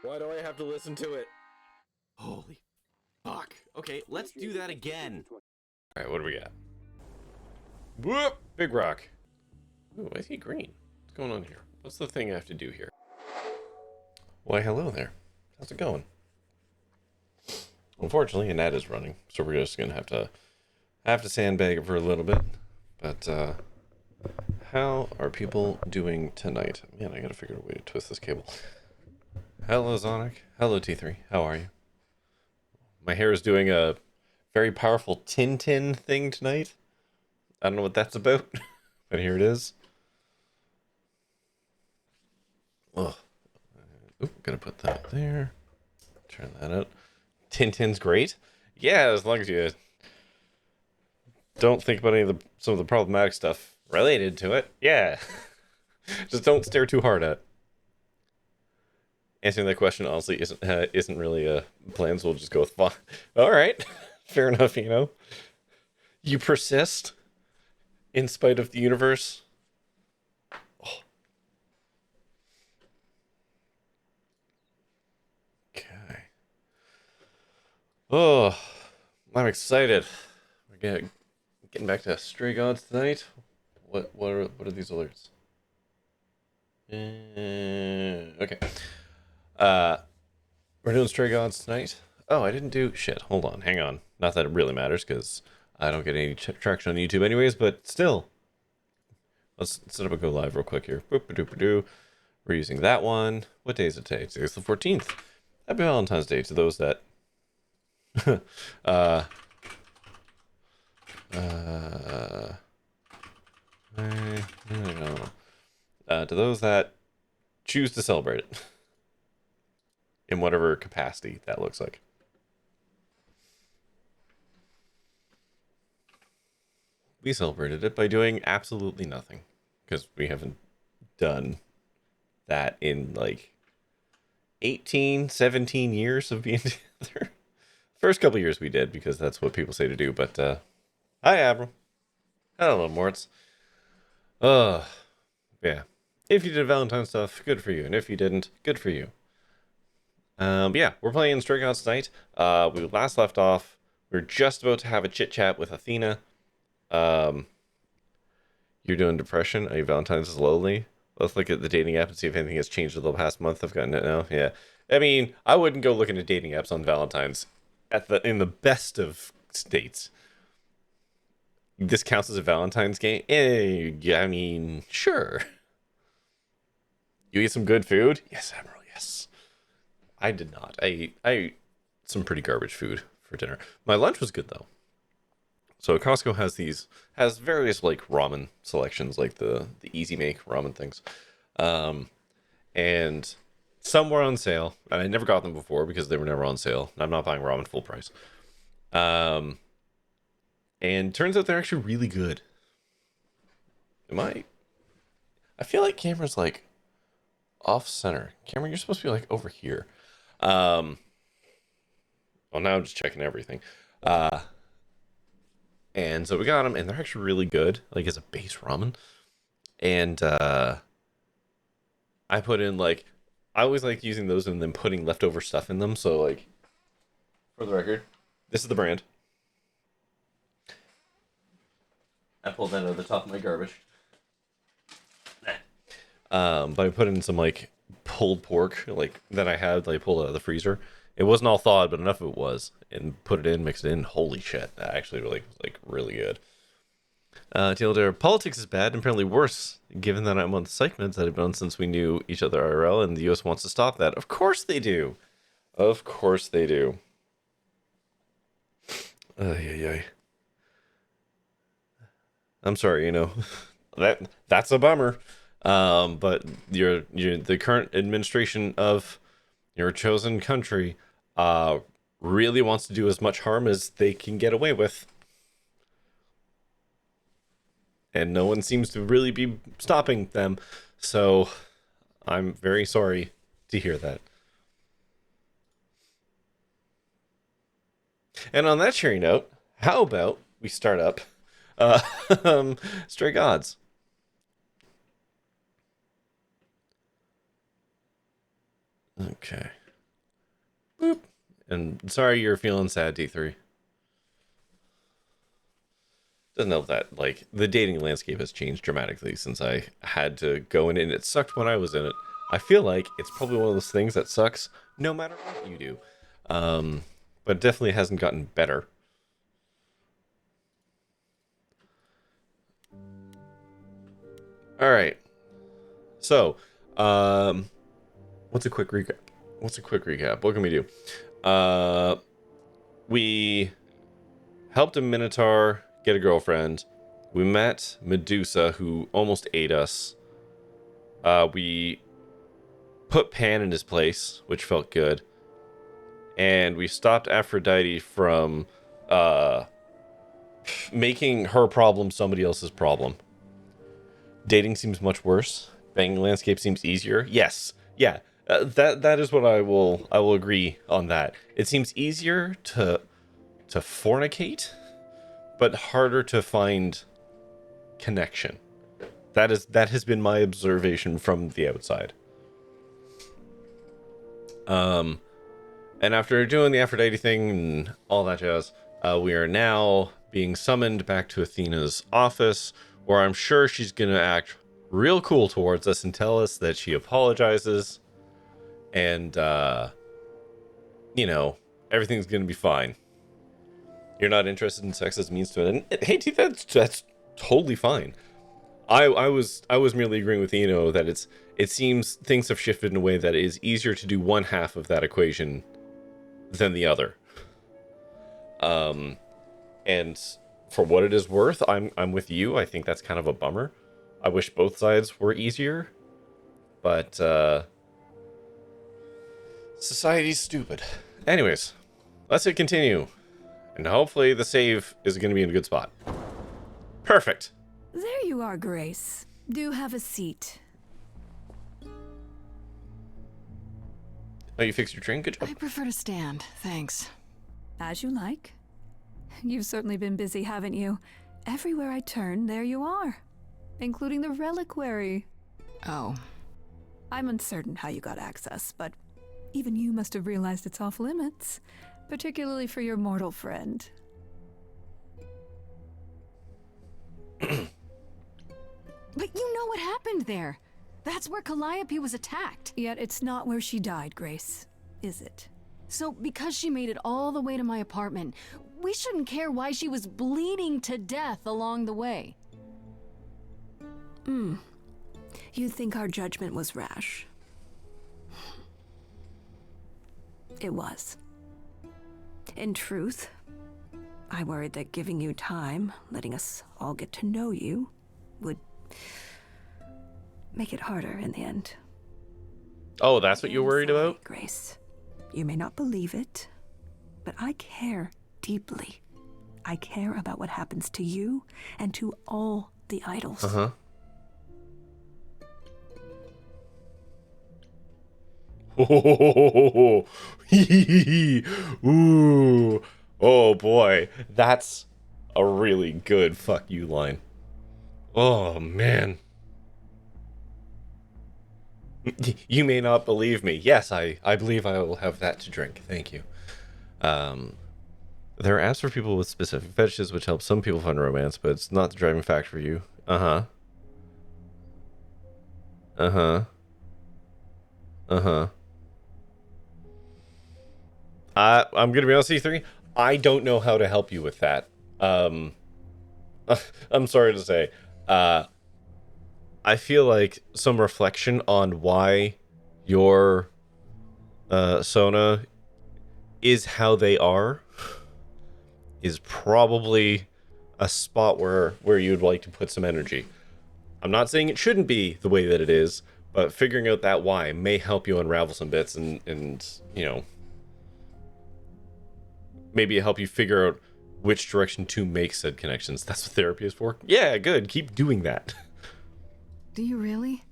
Why do I have to listen to it? Holy fuck. Okay, let's do that again. Alright, what do we got? Whoop! Big rock. Ooh, why is he green? What's going on here? What's the thing I have to do here? Why, hello there. How's it going? Unfortunately, an ad is running, so we're just gonna have to sandbag it for a little bit. But how are people doing tonight? Man, I gotta figure out a way to twist this cable. Hello, Zonic. Hello, T3. How are you? My hair is doing a very powerful Tintin thing tonight. I don't know what that's about, but here it is. Oh, gonna put that there. Turn that out. Tintin's great. Yeah, as long as you don't think about some of the problematic stuff related to it. Yeah, just don't stare too hard at. Answering that question honestly isn't really a plan, so we'll just go with fun. All right, fair enough. You persist in spite of the universe. Oh. Okay. Oh, I'm excited. We're getting back to Stray Gods tonight. What are these alerts? Okay. We're doing Stray Gods tonight. Oh, I didn't do shit. Hold on, hang on. Not that it really matters because I don't get any traction on YouTube anyways, but still. Let's set up a go live real quick here. Boop-a-doop-a-doo. We're using that one. What day is it today? Today's the 14th. Happy Valentine's Day to those that I don't know. To those that choose to celebrate it in whatever capacity that looks like. We celebrated it by doing absolutely nothing because we haven't done that in like 18, 17 years of being together. First couple years we did because that's what people say to do, but hi Abram. Hello Morts. Yeah. If you did Valentine stuff, good for you. And if you didn't, good for you. Yeah, we're playing Stray Gods tonight. We last left off. We are just about to have a chit chat with Athena. You're doing depression. Are you Valentine's is lonely? Let's look at the dating app and see if anything has changed in the past month. I've gotten it now. Yeah. I mean, I wouldn't go looking at dating apps on Valentine's in the best of states. This counts as a Valentine's game? Yeah, I mean, sure. You eat some good food? Yes, Admiral, yes. I did not. I ate some pretty garbage food for dinner. My lunch was good though. So Costco has various like ramen selections, like the easy make ramen things. And some were on sale, and I never got them before because they were never on sale. I'm not buying ramen full price. And turns out they're actually really good. I feel like camera's like off center. Camera, you're supposed to be like over here. Well, now I'm just checking everything. And so we got them, and they're actually really good, like as a base ramen. And I put in like, I always like using those and then putting leftover stuff in them. So like, for the record, this is the brand. I pulled that out of the top of my garbage. But I put in some like pulled pork, like that I had, like pulled out of the freezer. It wasn't all thawed, but enough of it was, and put it in, mixed it in. Holy shit! That actually really was like really good. Taylor, politics is bad and apparently worse, given that I'm on the psych meds that I've done since we knew each other IRL, and the US wants to stop that. Of course they do. Of course they do. Ay. I'm sorry, that's a bummer. But you're the current administration of your chosen country really wants to do as much harm as they can get away with. And no one seems to really be stopping them. So I'm very sorry to hear that. And on that cheery note, how about we start up Stray Gods? Okay. And sorry you're feeling sad, D3. Doesn't help that, like, the dating landscape has changed dramatically since I had to go in it, and it sucked when I was in it. I feel like it's probably one of those things that sucks no matter what you do. But it definitely hasn't gotten better. Alright. So, what's a quick recap? What can we do? We helped a Minotaur get a girlfriend. We met Medusa, who almost ate us. We put Pan in his place, which felt good. And we stopped Aphrodite from making her problem somebody else's problem. Dating seems much worse. Banging landscape seems easier. Yes, yeah, that is what I will agree on that. It seems easier to fornicate, but harder to find connection. That has been my observation from the outside. And after doing the Aphrodite thing and all that jazz, we are now being summoned back to Athena's office, where I'm sure she's gonna act real cool towards us and tell us that she apologizes, and you know, everything's gonna be fine. You're not interested in sex as a means to an end. Hey, dude, that's totally fine. I was merely agreeing with Eno that it seems things have shifted in a way that it is easier to do one half of that equation than the other. And for what it is worth, I'm with you. I think that's kind of a bummer. I wish both sides were easier, but society's stupid. Anyways, let's hit continue, and hopefully the save is going to be in a good spot. Perfect. There you are, Grace. Do have a seat. Oh, you fixed your train? Good job. I prefer to stand, thanks. As you like. You've certainly been busy, haven't you? Everywhere I turn, there you are. Including the reliquary. Oh. I'm uncertain how you got access, but even you must have realized it's off limits. Particularly for your mortal friend. But you know what happened there. That's where Calliope was attacked. Yet it's not where she died, Grace, is it? So because she made it all the way to my apartment, we shouldn't care why she was bleeding to death along the way. You think our judgment was rash? It was. In truth, I worried that giving you time, letting us all get to know you, would make it harder in the end. Oh, that's what you're worried Sorry, about? Grace. You may not believe it, but I care deeply. I care about what happens to you and to all the idols. Uh-huh. Oh, ooh, oh boy, that's a really good fuck you line. Oh man. You may not believe me. Yes, I believe I will have that to drink. Thank you. There are apps for people with specific fetishes which help some people find romance, but it's not the driving factor for you. Uh-huh. Uh-huh. Uh-huh. I'm gonna be honest with you, 3. I don't know how to help you with that. I'm sorry to say. I feel like some reflection on why your Sona is how they are is probably a spot where you'd like to put some energy. I'm not saying it shouldn't be the way that it is, but figuring out that why may help you unravel some bits and you know, maybe help you figure out which direction to make said connections. That's what therapy is for. Yeah, good. Keep doing that. Do you really?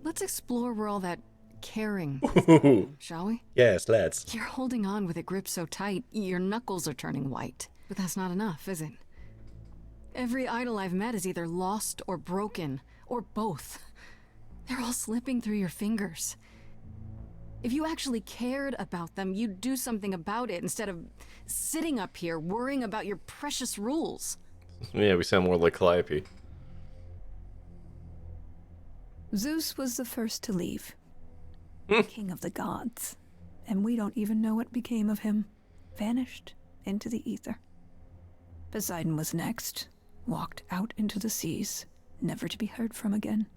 Let's explore where all that caring is Ooh. going, shall we? Yes, let's. You're holding on with a grip so tight, your knuckles are turning white. But that's not enough, is it? Every idol I've met is either lost or broken, or both. They're all slipping through your fingers. If you actually cared about them, you'd do something about it instead of sitting up here worrying about your precious rules. Yeah, we sound more like Calliope. Zeus was the first to leave. King of the gods. And we don't even know what became of him. Vanished into the ether. Poseidon was next. Walked out into the seas, never to be heard from again.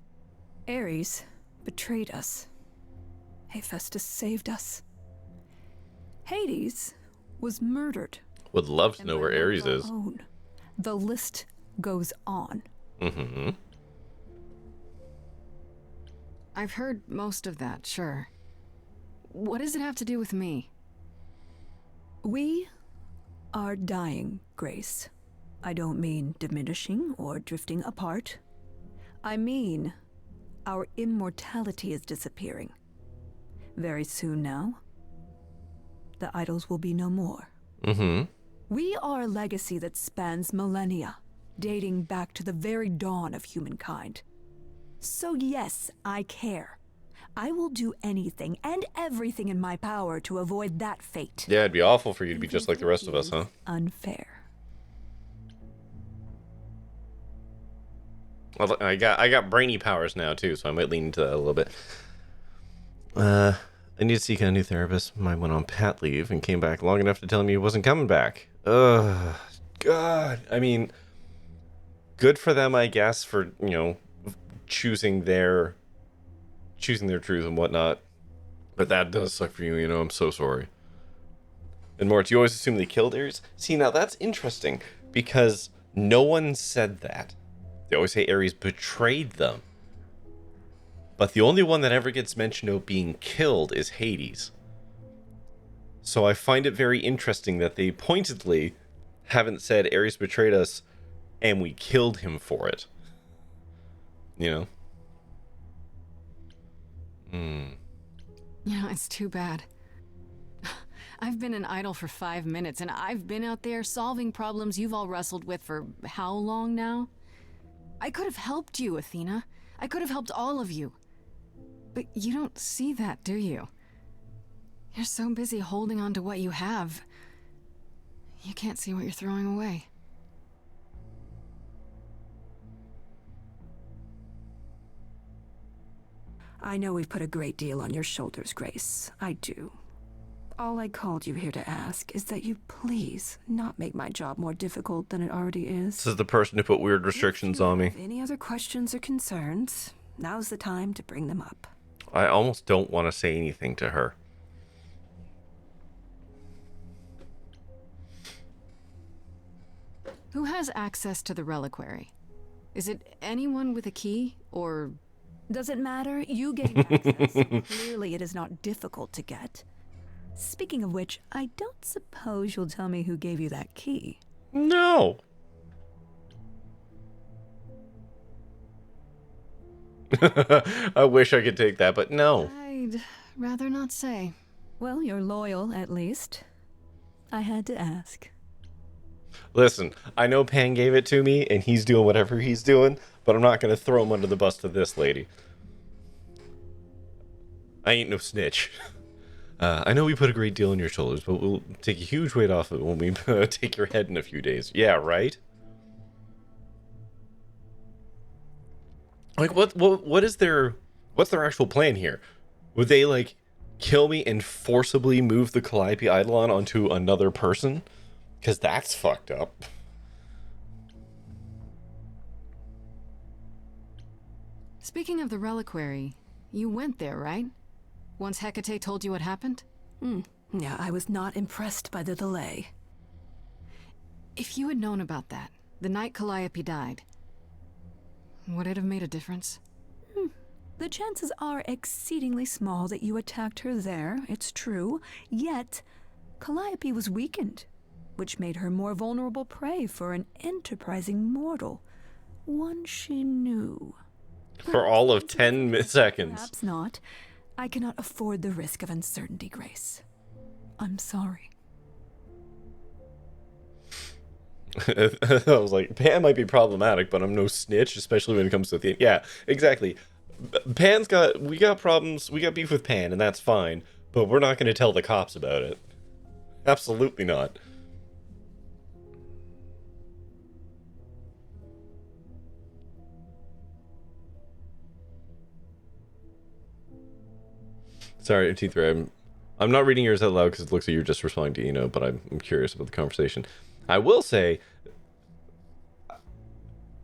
Ares betrayed us. Hephaestus saved us. Hades was murdered. Would love to know where Ares is. Alone. The list goes on. Mm-hmm. I've heard most of that, sure. What does it have to do with me? We are dying, Grace. I don't mean diminishing or drifting apart. I mean our immortality is disappearing. Very soon now, the idols will be no more. Mm-hmm. We are a legacy that spans millennia, dating back to the very dawn of humankind. So yes, I care. I will do anything and everything in my power to avoid that fate. Yeah, it'd be awful for you to be just like the rest of us, huh? Unfair. Well, I got brainy powers now too, so I might lean into that a little bit. I need to seek a new therapist. Mine went on pat leave and came back long enough to tell me he wasn't coming back. Ugh, God. I mean, good for them, I guess, for choosing their truth and whatnot. But that does suck for you. I'm so sorry. And Moritz, you always assume they killed Ares. See, now that's interesting because no one said that. They always say Ares betrayed them. But the only one that ever gets mentioned of being killed is Hades. So I find it very interesting that they pointedly haven't said Ares betrayed us and we killed him for it. It's too bad. I've been an idol for 5 minutes, and I've been out there solving problems you've all wrestled with for how long now? I could have helped you, Athena. I could have helped all of you. But you don't see that, do you? You're so busy holding on to what you have. You can't see what you're throwing away. I know we've put a great deal on your shoulders, Grace. I do. All I called you here to ask is that you please not make my job more difficult than it already is. This is the person who put weird restrictions on me. If any other questions or concerns, now's the time to bring them up. I almost don't want to say anything to her. Who has access to the reliquary? Is it anyone with a key, or... Does it matter? You gain access. Clearly it is not difficult to get. Speaking of which, I don't suppose you'll tell me who gave you that key. No. I wish I could take that, but no. I'd rather not say. Well, you're loyal, at least. I had to ask. Listen, I know Pan gave it to me, and he's doing whatever he's doing, but I'm not going to throw him under the bus to this lady. I ain't no snitch. I know we put a great deal on your shoulders, but we'll take a huge weight off it when we take your head in a few days. Yeah, right? Like, what is what's their actual plan here? Would they, like, kill me and forcibly move the Calliope Eidolon onto another person? Because that's fucked up. Speaking of the reliquary, you went there, right? Once Hecate told you what happened? Yeah, I was not impressed by the delay. If you had known about that, the night Calliope died, would it have made a difference? The chances are exceedingly small that you attacked her there, it's true. Yet, Calliope was weakened, which made her more vulnerable prey for an enterprising mortal. One she knew. For all of 10 seconds. Perhaps not. I cannot afford the risk of uncertainty, Grace. I'm sorry. I was like, Pan might be problematic, but I'm no snitch, especially when it comes to Athena. Yeah, exactly. We got problems, we got beef with Pan, and that's fine. but we're not going to tell the cops about it. Absolutely not. Sorry, T3, I'm not reading yours out loud because it looks like you're just responding to Eno, but I'm curious about the conversation. I will say,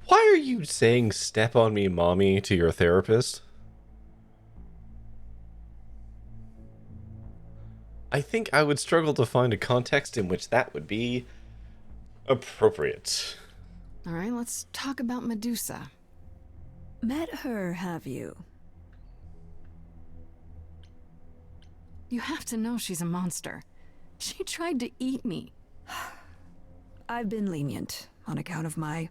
why are you saying "step on me, mommy" to your therapist? I think I would struggle to find a context in which that would be appropriate. All right, let's talk about Medusa. Met her, have you? You have to know she's a monster. She tried to eat me. I've been lenient on account of my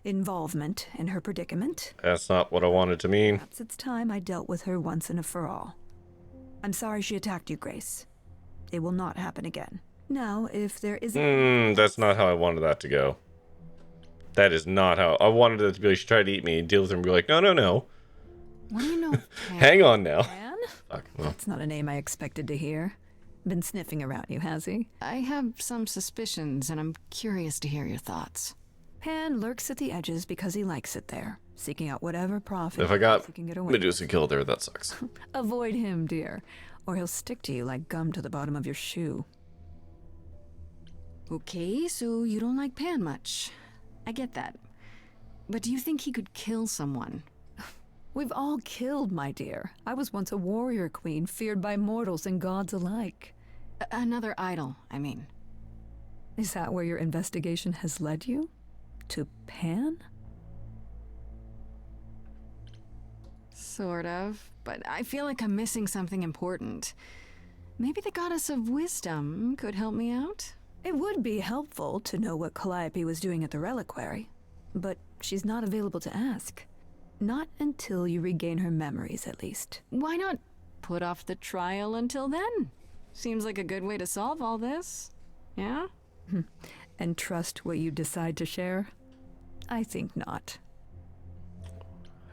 involvement in her predicament. That's not what I wanted to mean. Perhaps it's time I dealt with her once and for all. I'm sorry she attacked you, Grace. It will not happen again. Now, if there isn't... That's not how I wanted that to go. That is not how... I wanted it to be like, she tried to eat me, and deal with her and be like, no, no, no. What do you know of Pan? Hang on now. Pan? Fuck, well. That's not a name I expected to hear. Been sniffing around you, has he? I have some suspicions, and I'm curious to hear your thoughts. Pan lurks at the edges because he likes it there, seeking out whatever profit If I got he can get away. Medusa killed her, that sucks. Avoid him, dear, or he'll stick to you like gum to the bottom of your shoe. Okay, so you don't like Pan much. I get that. But do you think he could kill someone? We've all killed, my dear. I was once a warrior queen, feared by mortals and gods alike. Another idol, I mean. Is that where your investigation has led you? To Pan? Sort of, but I feel like I'm missing something important. Maybe the goddess of wisdom could help me out? It would be helpful to know what Calliope was doing at the reliquary, but she's not available to ask. Not until you regain her memories, at least. Why not put off the trial until then? Seems like a good way to solve all this. Yeah? And trust what you decide to share? I think not.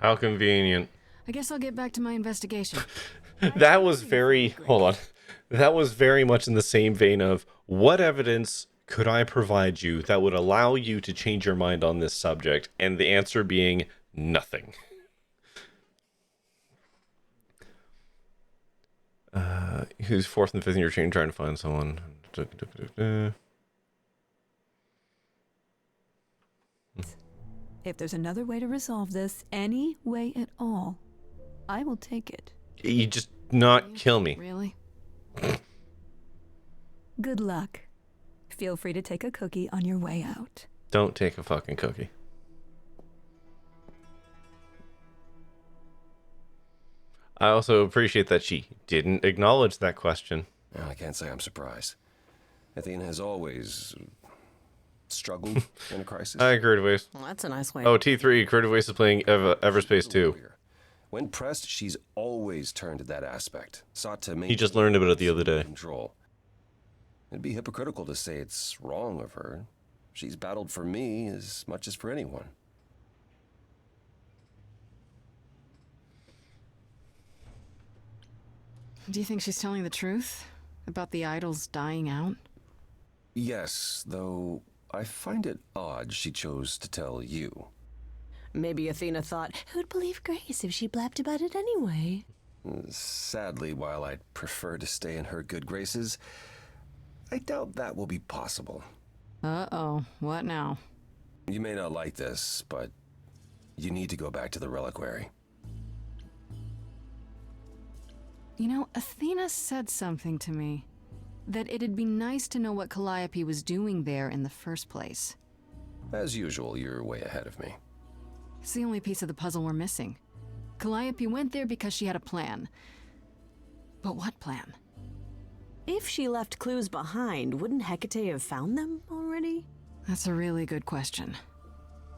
How convenient. I guess I'll get back to my investigation. That was very... Hold on. That was very much in the same vein of, what evidence could I provide you that would allow you to change your mind on this subject? And the answer being nothing. Who's fourth and fifth in your chain trying to find someone? If there's another way to resolve this, any way at all, I will take it. You just not kill me. Really? Good luck. Feel free to take a cookie on your way out. Don't take a fucking cookie. I also appreciate that she didn't acknowledge that question. Well, I can't say I'm surprised. Athena has always struggled in a crisis. Hi, Creative Waste. Well, that's a nice way. Oh, T3, Creative Waste is playing Everspace 2. Warrior. When pressed, she's always turned to that aspect, sought to maintain He just learned about it the other day. control. It'd be hypocritical to say it's wrong of her. She's battled for me as much as for anyone. Do you think she's telling the truth? About the idols dying out? Yes, though I find it odd she chose to tell you. Maybe Athena thought, who'd believe Grace if she blabbed about it anyway? Sadly, while I'd prefer to stay in her good graces, I doubt that will be possible. Uh-oh, what now? You may not like this, but you need to go back to the reliquary. You know, Athena said something to me. That it'd be nice to know what Calliope was doing there in the first place. As usual, you're way ahead of me. It's the only piece of the puzzle we're missing. Calliope went there because she had a plan. But what plan? If she left clues behind, wouldn't Hecate have found them already? That's a really good question.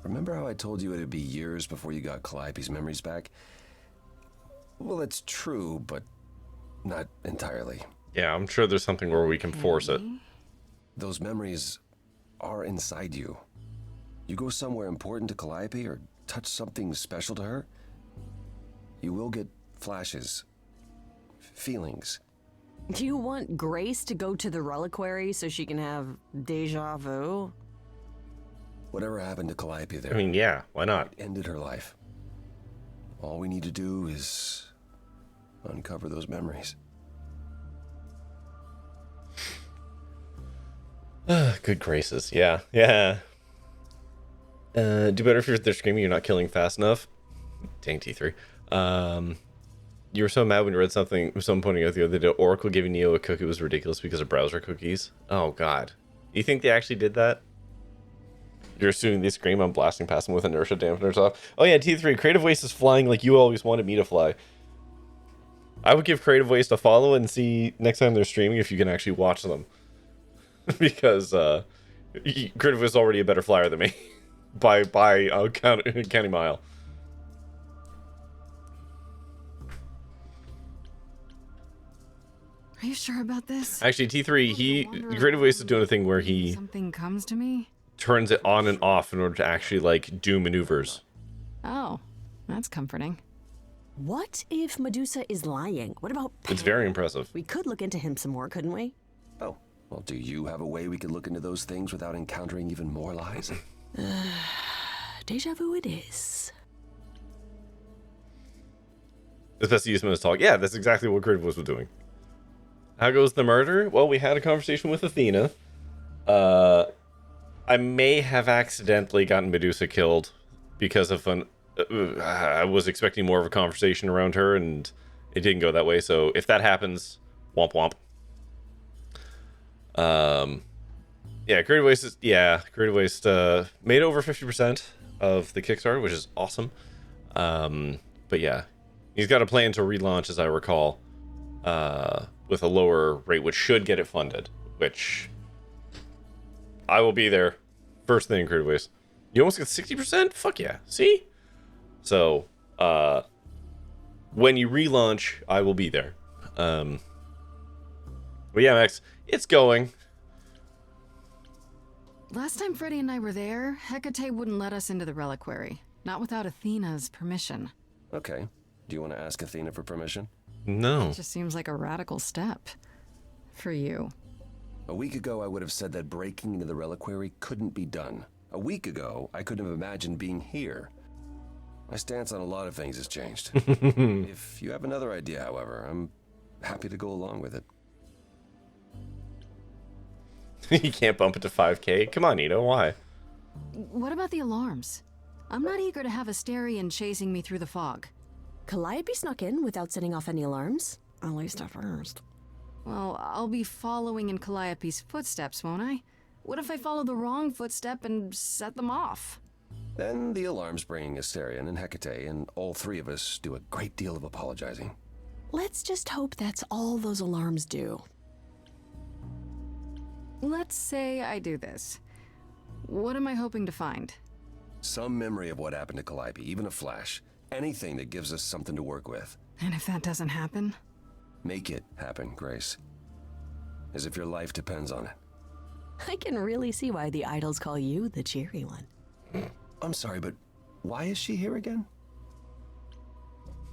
Remember how I told you it'd be years before you got Calliope's memories back? Well, it's true, but not entirely. Yeah, I'm sure there's something where we can force it. Those memories are inside you. You go somewhere important to Calliope or touch something special to her, you will get flashes, feelings. Do you want Grace to go to the reliquary so she can have deja vu? Whatever happened to Calliope there, I mean, yeah, why not? it ended her life. All we need to do is uncover those memories. Good graces. Yeah, yeah. Do better if they're screaming you're not killing fast enough. Dang T3. You were so mad when you read something, someone pointing out the other day, Oracle giving Neo a cookie was ridiculous because of browser cookies. Oh, God. You think they actually did that? You're assuming they scream, I'm blasting past them with inertia dampeners off. Oh, yeah, T3. Creative Waste is flying like you always wanted me to fly. I would give Creative Waste a follow and see next time they're streaming if you can actually watch them. Because Creative Waste is already a better flyer than me. by county mile. Are you sure about this? Actually, T3, Creative Waste is doing a thing where he Something comes to me? turns it on and off in order to actually, like, do maneuvers. Oh, that's comforting. What if Medusa is lying? What about It's very impressive. We could look into him some more, couldn't we? Oh, well, do you have a way we could look into those things without encountering even more lies? Deja vu it is. It's best to use him as talk. Yeah, that's exactly what Creative Waste was doing. How goes the murder? Well, we had a conversation with Athena. I may have accidentally gotten Medusa killed because of an... I was expecting more of a conversation around her, and it didn't go that way. So if that happens, womp womp. Yeah, Creative Waste made over 50% of the Kickstarter, which is awesome. But yeah, he's got a plan to relaunch, as I recall, with a lower rate, which should get it funded. Which I will be there first thing in Creative Waste. You almost get 60%? Fuck yeah! See. So, when you relaunch, I will be there. But yeah, Max, it's going. Last time Freddy and I were there, Hecate wouldn't let us into the reliquary. Not without Athena's permission. Okay. Do you want to ask Athena for permission? No. It just seems like a radical step. For you. A week ago, I would have said that breaking into the reliquary couldn't be done. A week ago, I couldn't have imagined being here. My stance on a lot of things has changed. If you have another idea, however, I'm happy to go along with it. You can't bump it to 5K? Come on, Nito, why? What about the alarms? I'm not eager to have Asterion chasing me through the fog. Calliope snuck in without setting off any alarms. At least at first. Well, I'll be following in Calliope's footsteps, won't I? What if I follow the wrong footstep and set them off? Then the alarms bring Asterion and Hecate, and all three of us do a great deal of apologizing. Let's just hope that's all those alarms do. Let's say I do this. What am I hoping to find? Some memory of what happened to Calliope, even a flash. Anything that gives us something to work with. And if that doesn't happen? Make it happen, Grace. As if your life depends on it. I can really see why the idols call you the cheery one. I'm sorry, but why is she here again?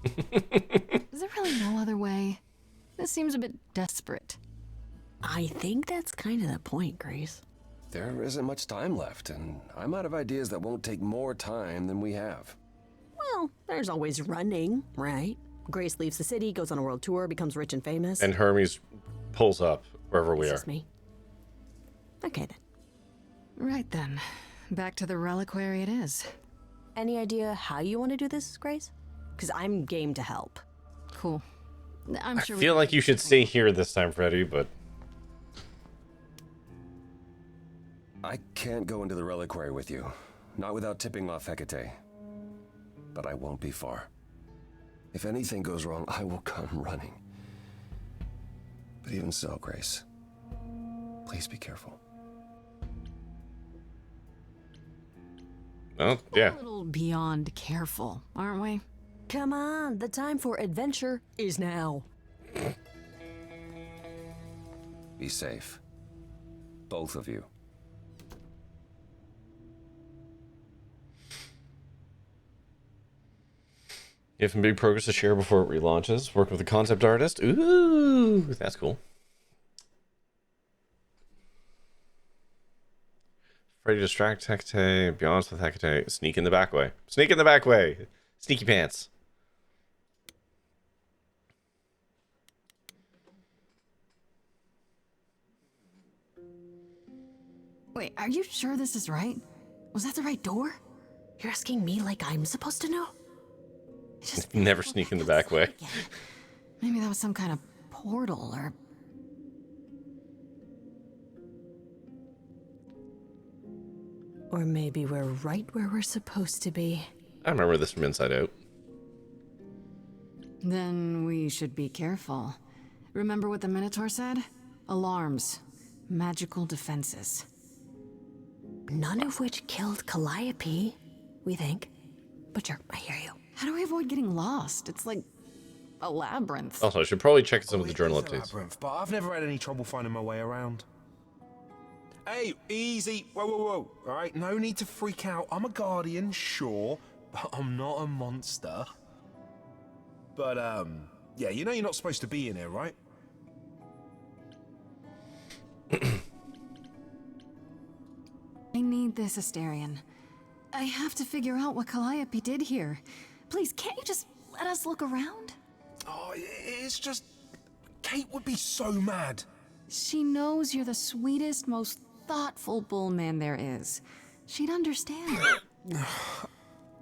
Is there really no other way? This seems a bit desperate. I think that's kind of the point, Grace. There isn't much time left, and I'm out of ideas that won't take more time than we have. Well, there's always running, right? Grace leaves the city, goes on a world tour, becomes rich and famous. And Hermes pulls up wherever we It's are. just me. Okay then. Right then. Back to the reliquary it is. Any idea how you want to do this, Grace? Because I'm game to help. Cool. I'm I sure feel like you should stay here this time, Freddy, but... I can't go into the reliquary with you. Not without tipping off Hecate. But I won't be far. If anything goes wrong, I will come running. But even so, Grace, please be careful. Oh, yeah. a little beyond careful, aren't we? Come on, the time for adventure is now. Be safe. Both of you. You have some big progress to share before it relaunches. Work with a concept artist. Ooh, that's cool. Ready to distract Hecate. Be honest with Hecate. Sneak in the back way. Sneak in the back way. Sneaky pants. Wait, are you sure this is right? Was that the right door? You're asking me like I'm supposed to know? It just Never feels sneak in the back back way. outside again. Maybe that was some kind of portal or... Or maybe we're right where we're supposed to be. I remember this from Inside Out. Then we should be careful. Remember what the Minotaur said? Alarms. Magical defenses. None of which killed Calliope, we think. But sure, I hear you. How do we avoid getting lost? It's like a labyrinth. Also, I should probably check some of the It journal is a updates. labyrinth, but I've never had any trouble finding my way around. Hey, easy. Whoa, whoa, whoa. All right, no need to freak out. I'm a guardian, sure, but I'm not a monster. But, yeah, you know you're not supposed to be in here, right? I need this, Asterion. I have to figure out what Calliope did here. Please, can't you just let us look around? Oh, it's just... Kate would be so mad. She knows you're the sweetest, most thoughtful bullman there is. She'd understand.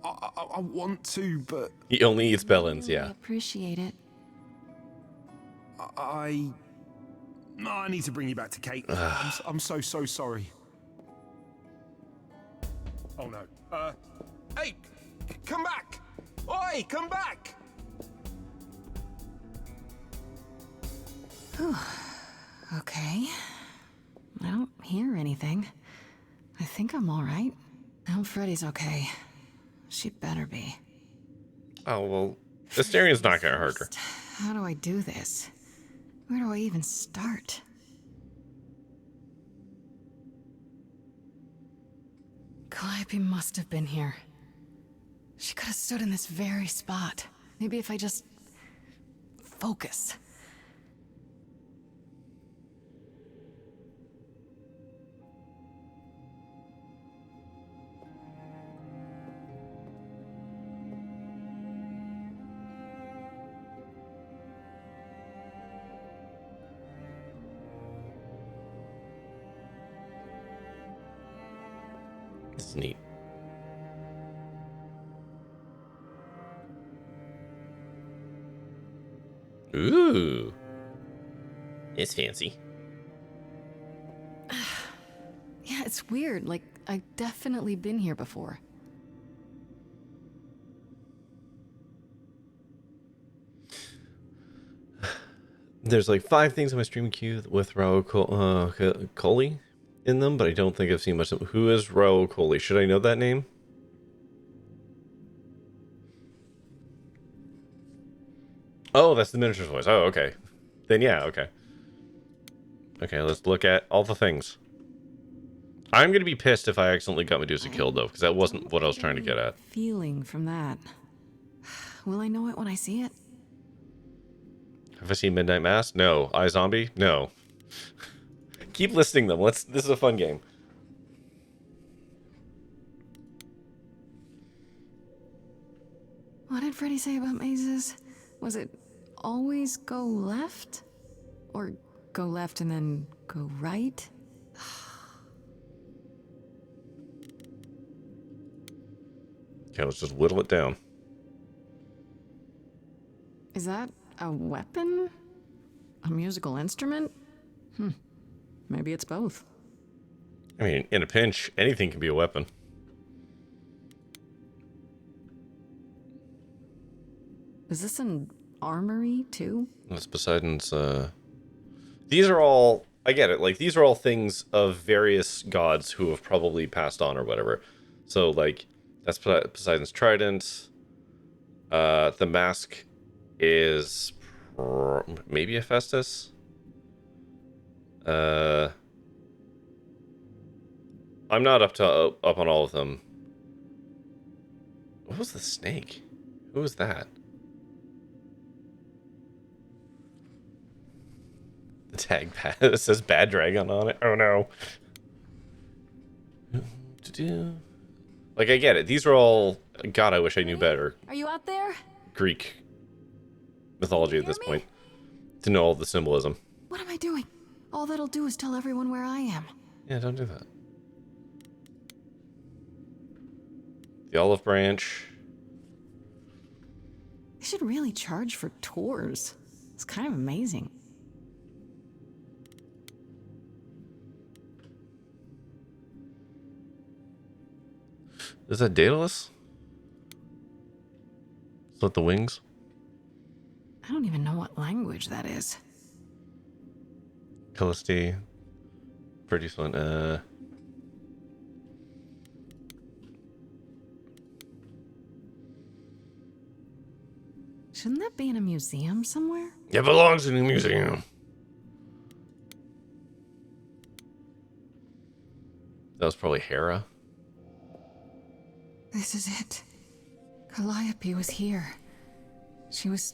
I want to, but He only eats bellends, I yeah. appreciate it. I need to bring you back to Kate. I'm so sorry. Oh no. Hey, come back! Oi, come back! Okay. I don't hear anything. I think I'm all right. I hope Freddy's okay. She better be. Oh, well, Asterian's not gonna hurt her. How do I do this? Where do I even start? Calliope must have been here. She could have stood in this very spot. Maybe if I just... focus. This is neat. Ooh. It's fancy. Yeah, it's weird. Like, I've definitely been here before. There's like 5 things on my stream queue with Raul Coley in them, but I don't think I've seen much of them. Who is Raul Coley? Should I know that name? Oh, that's the miniature's voice. Oh, okay. Then yeah, okay. Okay, let's look at all the things. I'm gonna be pissed if I accidentally got Medusa killed, though, because that wasn't what I was trying to get at. Feeling from that. Will I know it when I see it? Have I seen Midnight Mass? No. iZombie? No. Keep listing them. This is a fun game. What did Freddy say about mazes? Was it always go left? Or go left and then go right? Okay, let's just whittle it down. Is that a weapon? A musical instrument? Maybe it's both. I mean, in a pinch, anything can be a weapon. Is this an armory, too? That's Poseidon's, These are all... I get it. Like, these are all things of various gods who have probably passed on or whatever. So, like, that's Poseidon's trident. The mask is... maybe Hephaestus? I'm not up on all of them. What was the snake? Who was that? The tag pad it says Bad Dragon on it. Oh no. Like, I get it. These are all... God, I wish I knew better Are you out there? Greek mythology at this Hear me? point to know all the symbolism. What am I doing? All that'll do is tell everyone where I am. Yeah, don't do that. The olive branch. They should really charge for tours. It's kind of amazing. Is that Daedalus? Is that the wings? I don't even know what language that is. Callisti. Pretty fun. Shouldn't that be in a museum somewhere? It belongs in a museum. That was probably Hera. This is it. Calliope was here. She was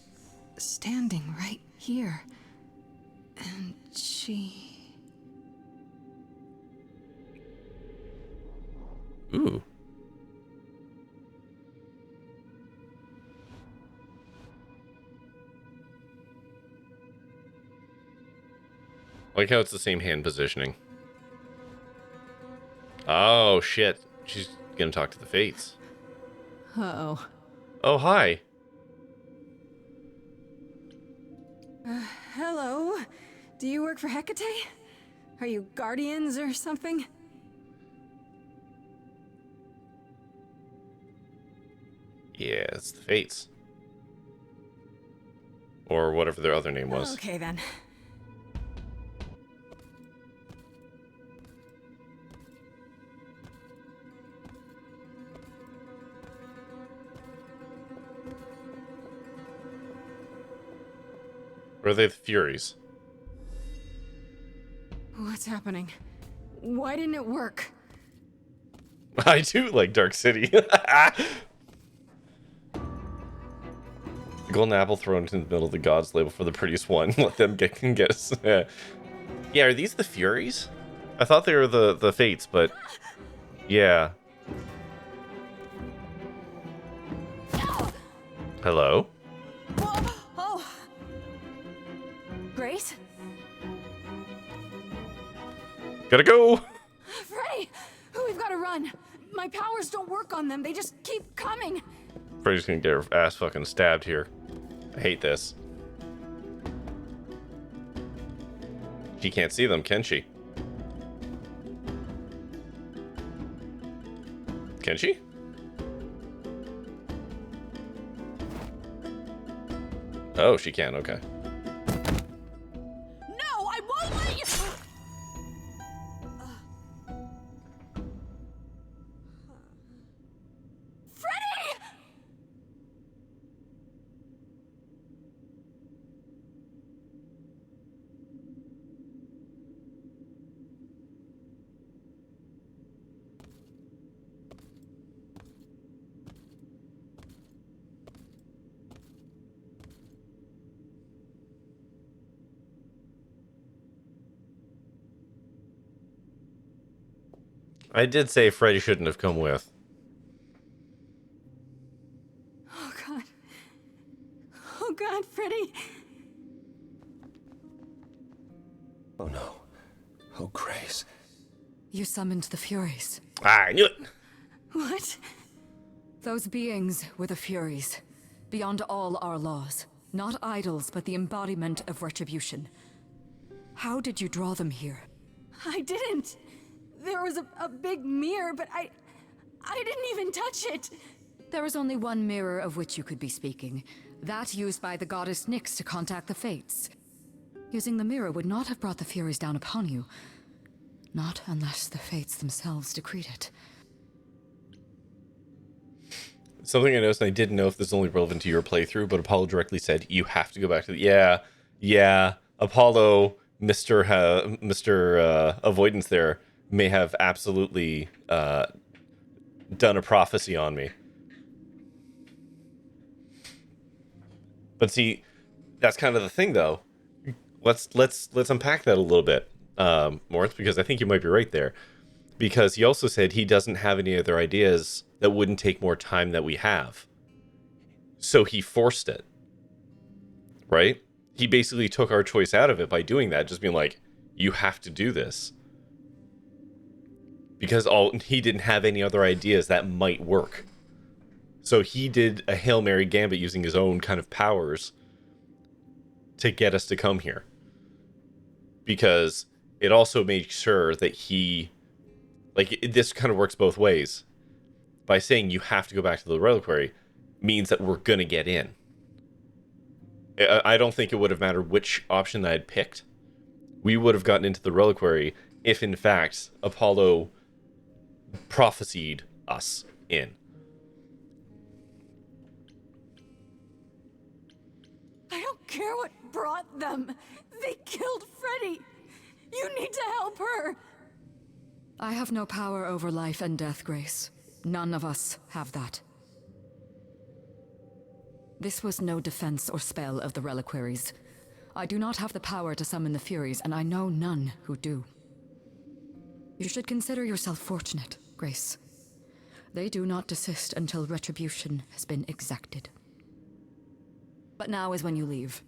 standing right here. And she... Ooh. I like how it's the same hand positioning. Oh, shit. She's gonna talk to the Fates. Uh-oh. Oh, hi. Hello? Do you work for Hecate? Are you guardians or something? Yeah, it's the Fates. Or whatever their other name was. Okay then. Or are they the Furies? What's happening? Why didn't it work? I do like Dark City. The golden apple thrown into the middle of the gods label for the prettiest one. Let them guess. Yeah, are these the Furies? I thought they were the Fates, but yeah. Hello? Oh! Grace? Gotta go! Freddy! We've got to run. My powers don't work on them. They just keep coming. Freddy's gonna get her ass fucking stabbed here. I hate this. She can't see them, can she? Can she? Oh, she can, okay. No, I won't let you! Freddy! I did say Freddy shouldn't have come with. Oh god. Oh god, Freddy. Oh no. Oh, Grace. You summoned the Furies. I knew it! What? Those beings were the Furies, beyond all our laws. Not idols, but the embodiment of retribution. How did you draw them here? I didn't. There was a big mirror, but I didn't even touch it. There is only one mirror of which you could be speaking. That used by the goddess Nyx to contact the Fates. Using the mirror would not have brought the Furies down upon you. Not unless the Fates themselves decreed it. Something I noticed, and I didn't know if this is only relevant to your playthrough, but Apollo directly said, you have to go back to the... Yeah. Apollo, Mr. Avoidance there, may have absolutely done a prophecy on me. But see, that's kind of the thing, though. let's unpack that a little bit, Moritz, because I think you might be right there. Because he also said he doesn't have any other ideas that wouldn't take more time that we have. So he forced it. Right? He basically took our choice out of it by doing that, just being like, you have to do this. Because he didn't have any other ideas that might work. So he did a Hail Mary gambit using his own kind of powers to get us to come here. Because it also made sure that he... Like, this kind of works both ways. By saying you have to go back to the reliquary means that we're going to get in. I don't think it would have mattered which option I had picked. We would have gotten into the reliquary if, in fact, Apollo prophesied us in. I don't care what brought them. They killed Freddy. You need to help her. I have no power over life and death, Grace. None of us have that. This was no defense or spell of the reliquaries. I do not have the power to summon the Furies, and I know none who do. You should consider yourself fortunate, Grace. They do not desist until retribution has been exacted. But now is when you leave.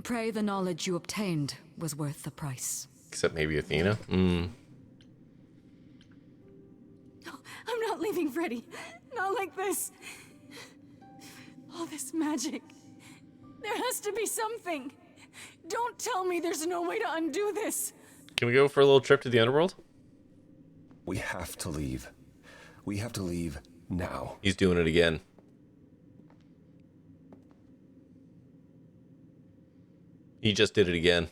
Pray the knowledge you obtained was worth the price. Except maybe Athena? No, I'm not leaving Freddy. Not like this. All this magic. There has to be something. Don't tell me there's no way to undo this. Can we go for a little trip to the underworld? We have to leave. We have to leave now. He's doing it again. He just did it again.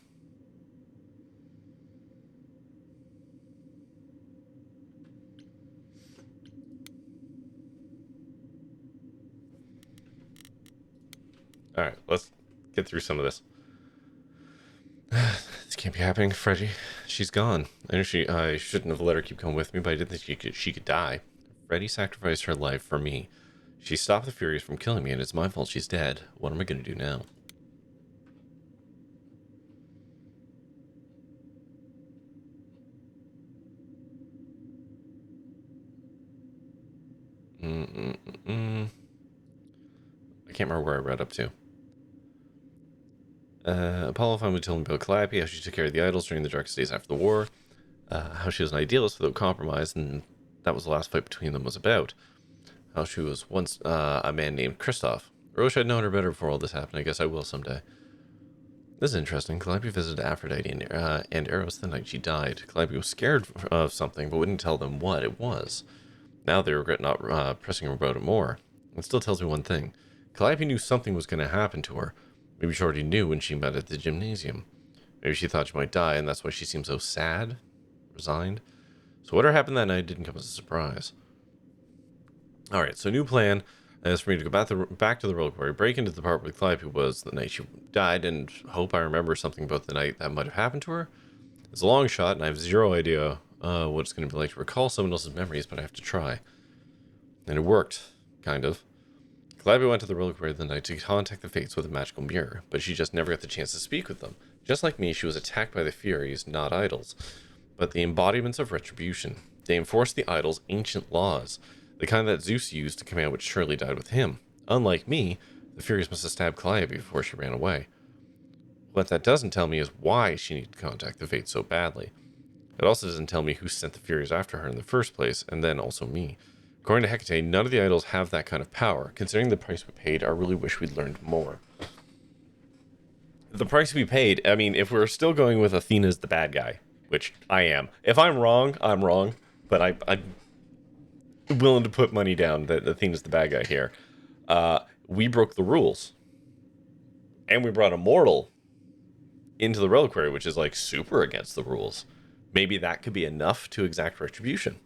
Alright, let's get through some of this. This can't be happening, Freddy. She's gone. I shouldn't have let her keep coming with me, but I didn't think she could die. Freddy sacrificed her life for me. She stopped the Furies from killing me, and it's my fault she's dead. What am I going to do now? I can't remember where I read up to. Apollo finally told me about Calliope, how she took care of the idols during the darkest days after the war, how she was an idealist without compromise, and that was the last fight between them was about. How she was once a man named Kristoff. I wish I'd known her better before all this happened. I guess I will someday. This is interesting. Calliope visited Aphrodite and Eros the night she died. Calliope was scared of something, but wouldn't tell them what it was. Now they regret not pressing her about it more. It still tells me one thing. Calliope knew something was going to happen to her. Maybe she already knew when she met at the gymnasium. Maybe she thought she might die, and that's why she seemed so sad, resigned. So whatever happened that night didn't come as a surprise. Alright, so new plan is for me to go back to the reliquary, break into the part where Calliope was the night she died, and hope I remember something about the night that might have happened to her. It's a long shot, and I have zero idea what it's going to be like to recall someone else's memories, but I have to try. And it worked, kind of. Calliope went to the reliquary the night to contact the Fates with a magical mirror, but she just never got the chance to speak with them. Just like me, she was attacked by the Furies, not idols, but the embodiments of retribution. They enforced the idols' ancient laws, the kind that Zeus used to command which surely died with him. Unlike me, the Furies must have stabbed Calliope before she ran away. What that doesn't tell me is why she needed to contact the Fates so badly. It also doesn't tell me who sent the Furies after her in the first place, and then also me. According to Hecate, none of the idols have that kind of power. Considering the price we paid, I really wish we'd learned more. The price we paid, I mean, if we're still going with Athena's the bad guy, which I am. If I'm wrong, I'm wrong, but I'm willing to put money down that Athena's the bad guy here. We broke the rules. And we brought a mortal into the reliquary, which is like super against the rules. Maybe that could be enough to exact retribution.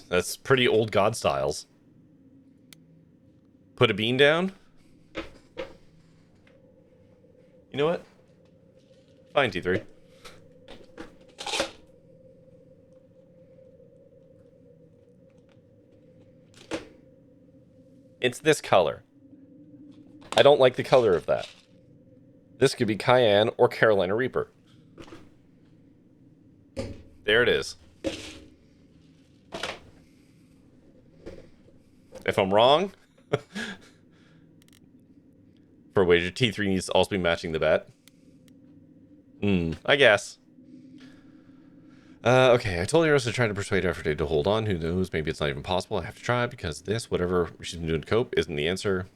That's pretty old god styles. Put a bean down? You know what? Fine, T3. It's this color. I don't like the color of that. This could be Cayenne or Carolina Reaper. There it is. If I'm wrong, for a wager, T3 needs to also be matching the bet. I guess. Okay, I told Eros to try to persuade Aphrodite to hold on. Who knows? Maybe it's not even possible. I have to try because this, whatever she's been doing to cope, isn't the answer.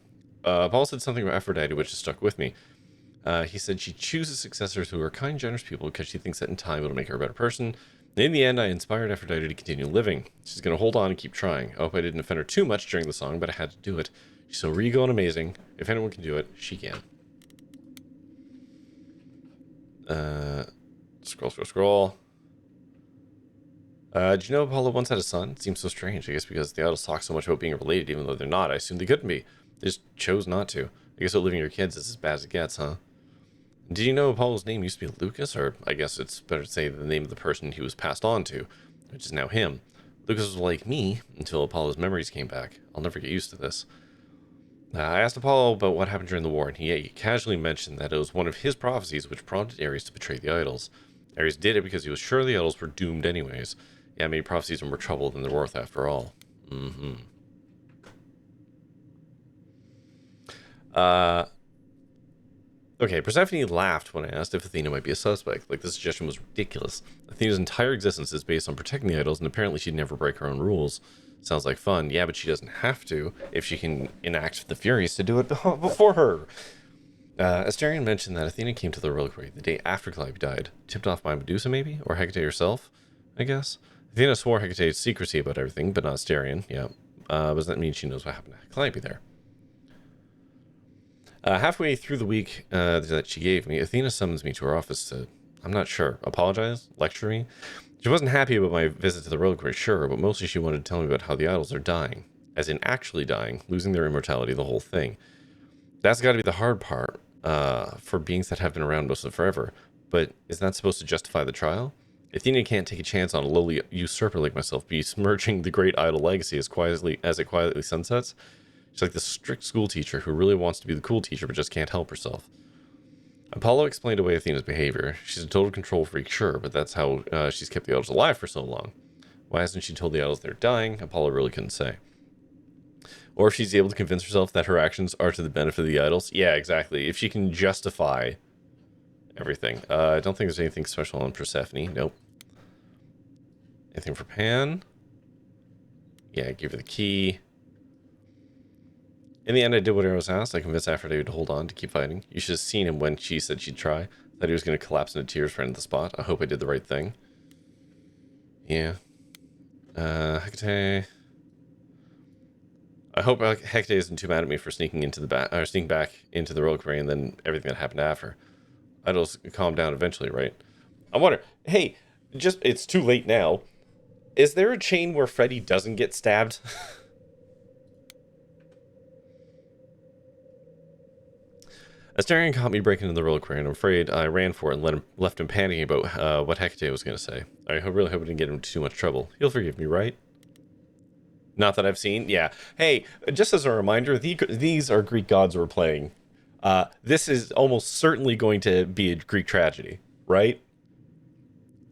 Paul said something about Aphrodite which has stuck with me. He said she chooses successors who are kind, generous people because she thinks that in time it'll make her a better person. And in the end, I inspired Aphrodite to continue living. She's going to hold on and keep trying. I hope I didn't offend her too much during the song, but I had to do it. She's so regal and amazing. If anyone can do it, she can. Scroll. Did you know Apollo once had a son? It seems so strange. I guess because the idols talk so much about being related, even though they're not. I assumed they couldn't be. They just chose not to. I guess outliving your kids is as bad as it gets, huh? Did you know Apollo's name used to be Lucas? Or I guess it's better to say the name of the person he was passed on to, which is now him. Lucas was like me until Apollo's memories came back. I'll never get used to this. I asked Apollo about what happened during the war, and he casually mentioned that it was one of his prophecies which prompted Ares to betray the idols. Ares did it because he was sure the idols were doomed anyways. Yeah, maybe prophecies are more trouble than they're worth after all. Okay, Persephone laughed when I asked if Athena might be a suspect. Like, this suggestion was ridiculous. Athena's entire existence is based on protecting the idols, and apparently she'd never break her own rules. Sounds like fun. Yeah, but she doesn't have to if she can enact the Furies to do it before her. Asterion mentioned that Athena came to the reliquary the day after Calliope died. Tipped off by Medusa, maybe? Or Hecate herself, I guess? Athena swore Hecate's secrecy about everything, but not Asterion. Yeah. Does that mean she knows what happened to Calliope there? Halfway through the week that she gave me, Athena summons me to her office to, I'm not sure, apologize? Lecture me? She wasn't happy about my visit to the reliquary, sure, but mostly she wanted to tell me about how the idols are dying. As in actually dying, losing their immortality, the whole thing. That's got to be the hard part for beings that have been around most of forever. But is that supposed to justify the trial? Athena can't take a chance on a lowly usurper like myself besmirching the great idol legacy as it quietly sunsets. She's like the strict school teacher who really wants to be the cool teacher but just can't help herself. Apollo explained away Athena's behavior. She's a total control freak, sure, but that's how she's kept the idols alive for so long. Why hasn't she told the idols they're dying? Apollo really couldn't say. Or if she's able to convince herself that her actions are to the benefit of the idols. Yeah, exactly. If she can justify everything. I don't think there's anything special on Persephone. Nope. Anything for Pan? Yeah, give her the key. In the end, I did what I was asked. I convinced Aphrodite to hold on, to keep fighting. You should have seen him when she said she'd try. Thought he was going to collapse into tears right at the spot. I hope I did the right thing. Yeah. Hecate. I hope Hecate isn't too mad at me for sneaking back into the reliquary and then everything that happened after. Idols calm down eventually, right? I wonder, hey, it's too late now. Is there a chain where Freddy doesn't get stabbed? Asterion caught me breaking into the reliquary, and I'm afraid I ran for it and left him panicking about what Hecate was going to say. I really hope I didn't get him into too much trouble. He'll forgive me, right? Not that I've seen. Yeah. Hey, just as a reminder, these are Greek gods we're playing. This is almost certainly going to be a Greek tragedy, right?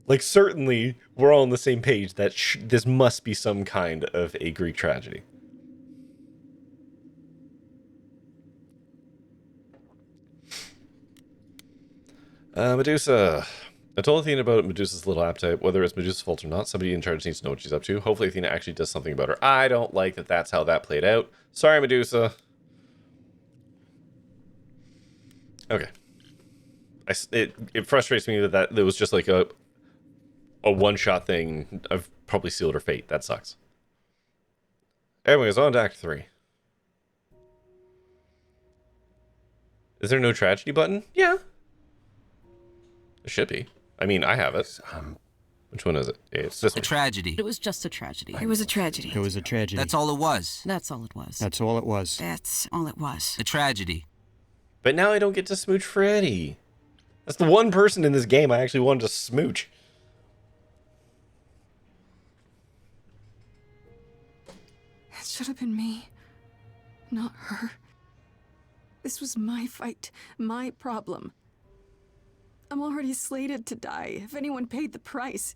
Like, certainly, we're all on the same page that this must be some kind of a Greek tragedy. Medusa. I told Athena about Medusa's little appetite. Whether it's Medusa's fault or not, somebody in charge needs to know what she's up to. Hopefully Athena actually does something about her. I don't like that that's how that played out. Sorry, Medusa. Okay. It frustrates me that it was just like a one-shot thing. I've probably sealed her fate. That sucks. Anyways, on to Act 3. Is there no tragedy button? Yeah. It should be. I mean, I have it. Which one is it? It's this one. A tragedy. It was just a tragedy. It was a tragedy. It was a tragedy. That's all it was. That's all it was. That's all it was. That's all it was. A tragedy. But now I don't get to smooch Freddy. That's the one person in this game I actually wanted to smooch. It should have been me, not her. This was my fight, my problem. I'm already slated to die. If anyone paid the price.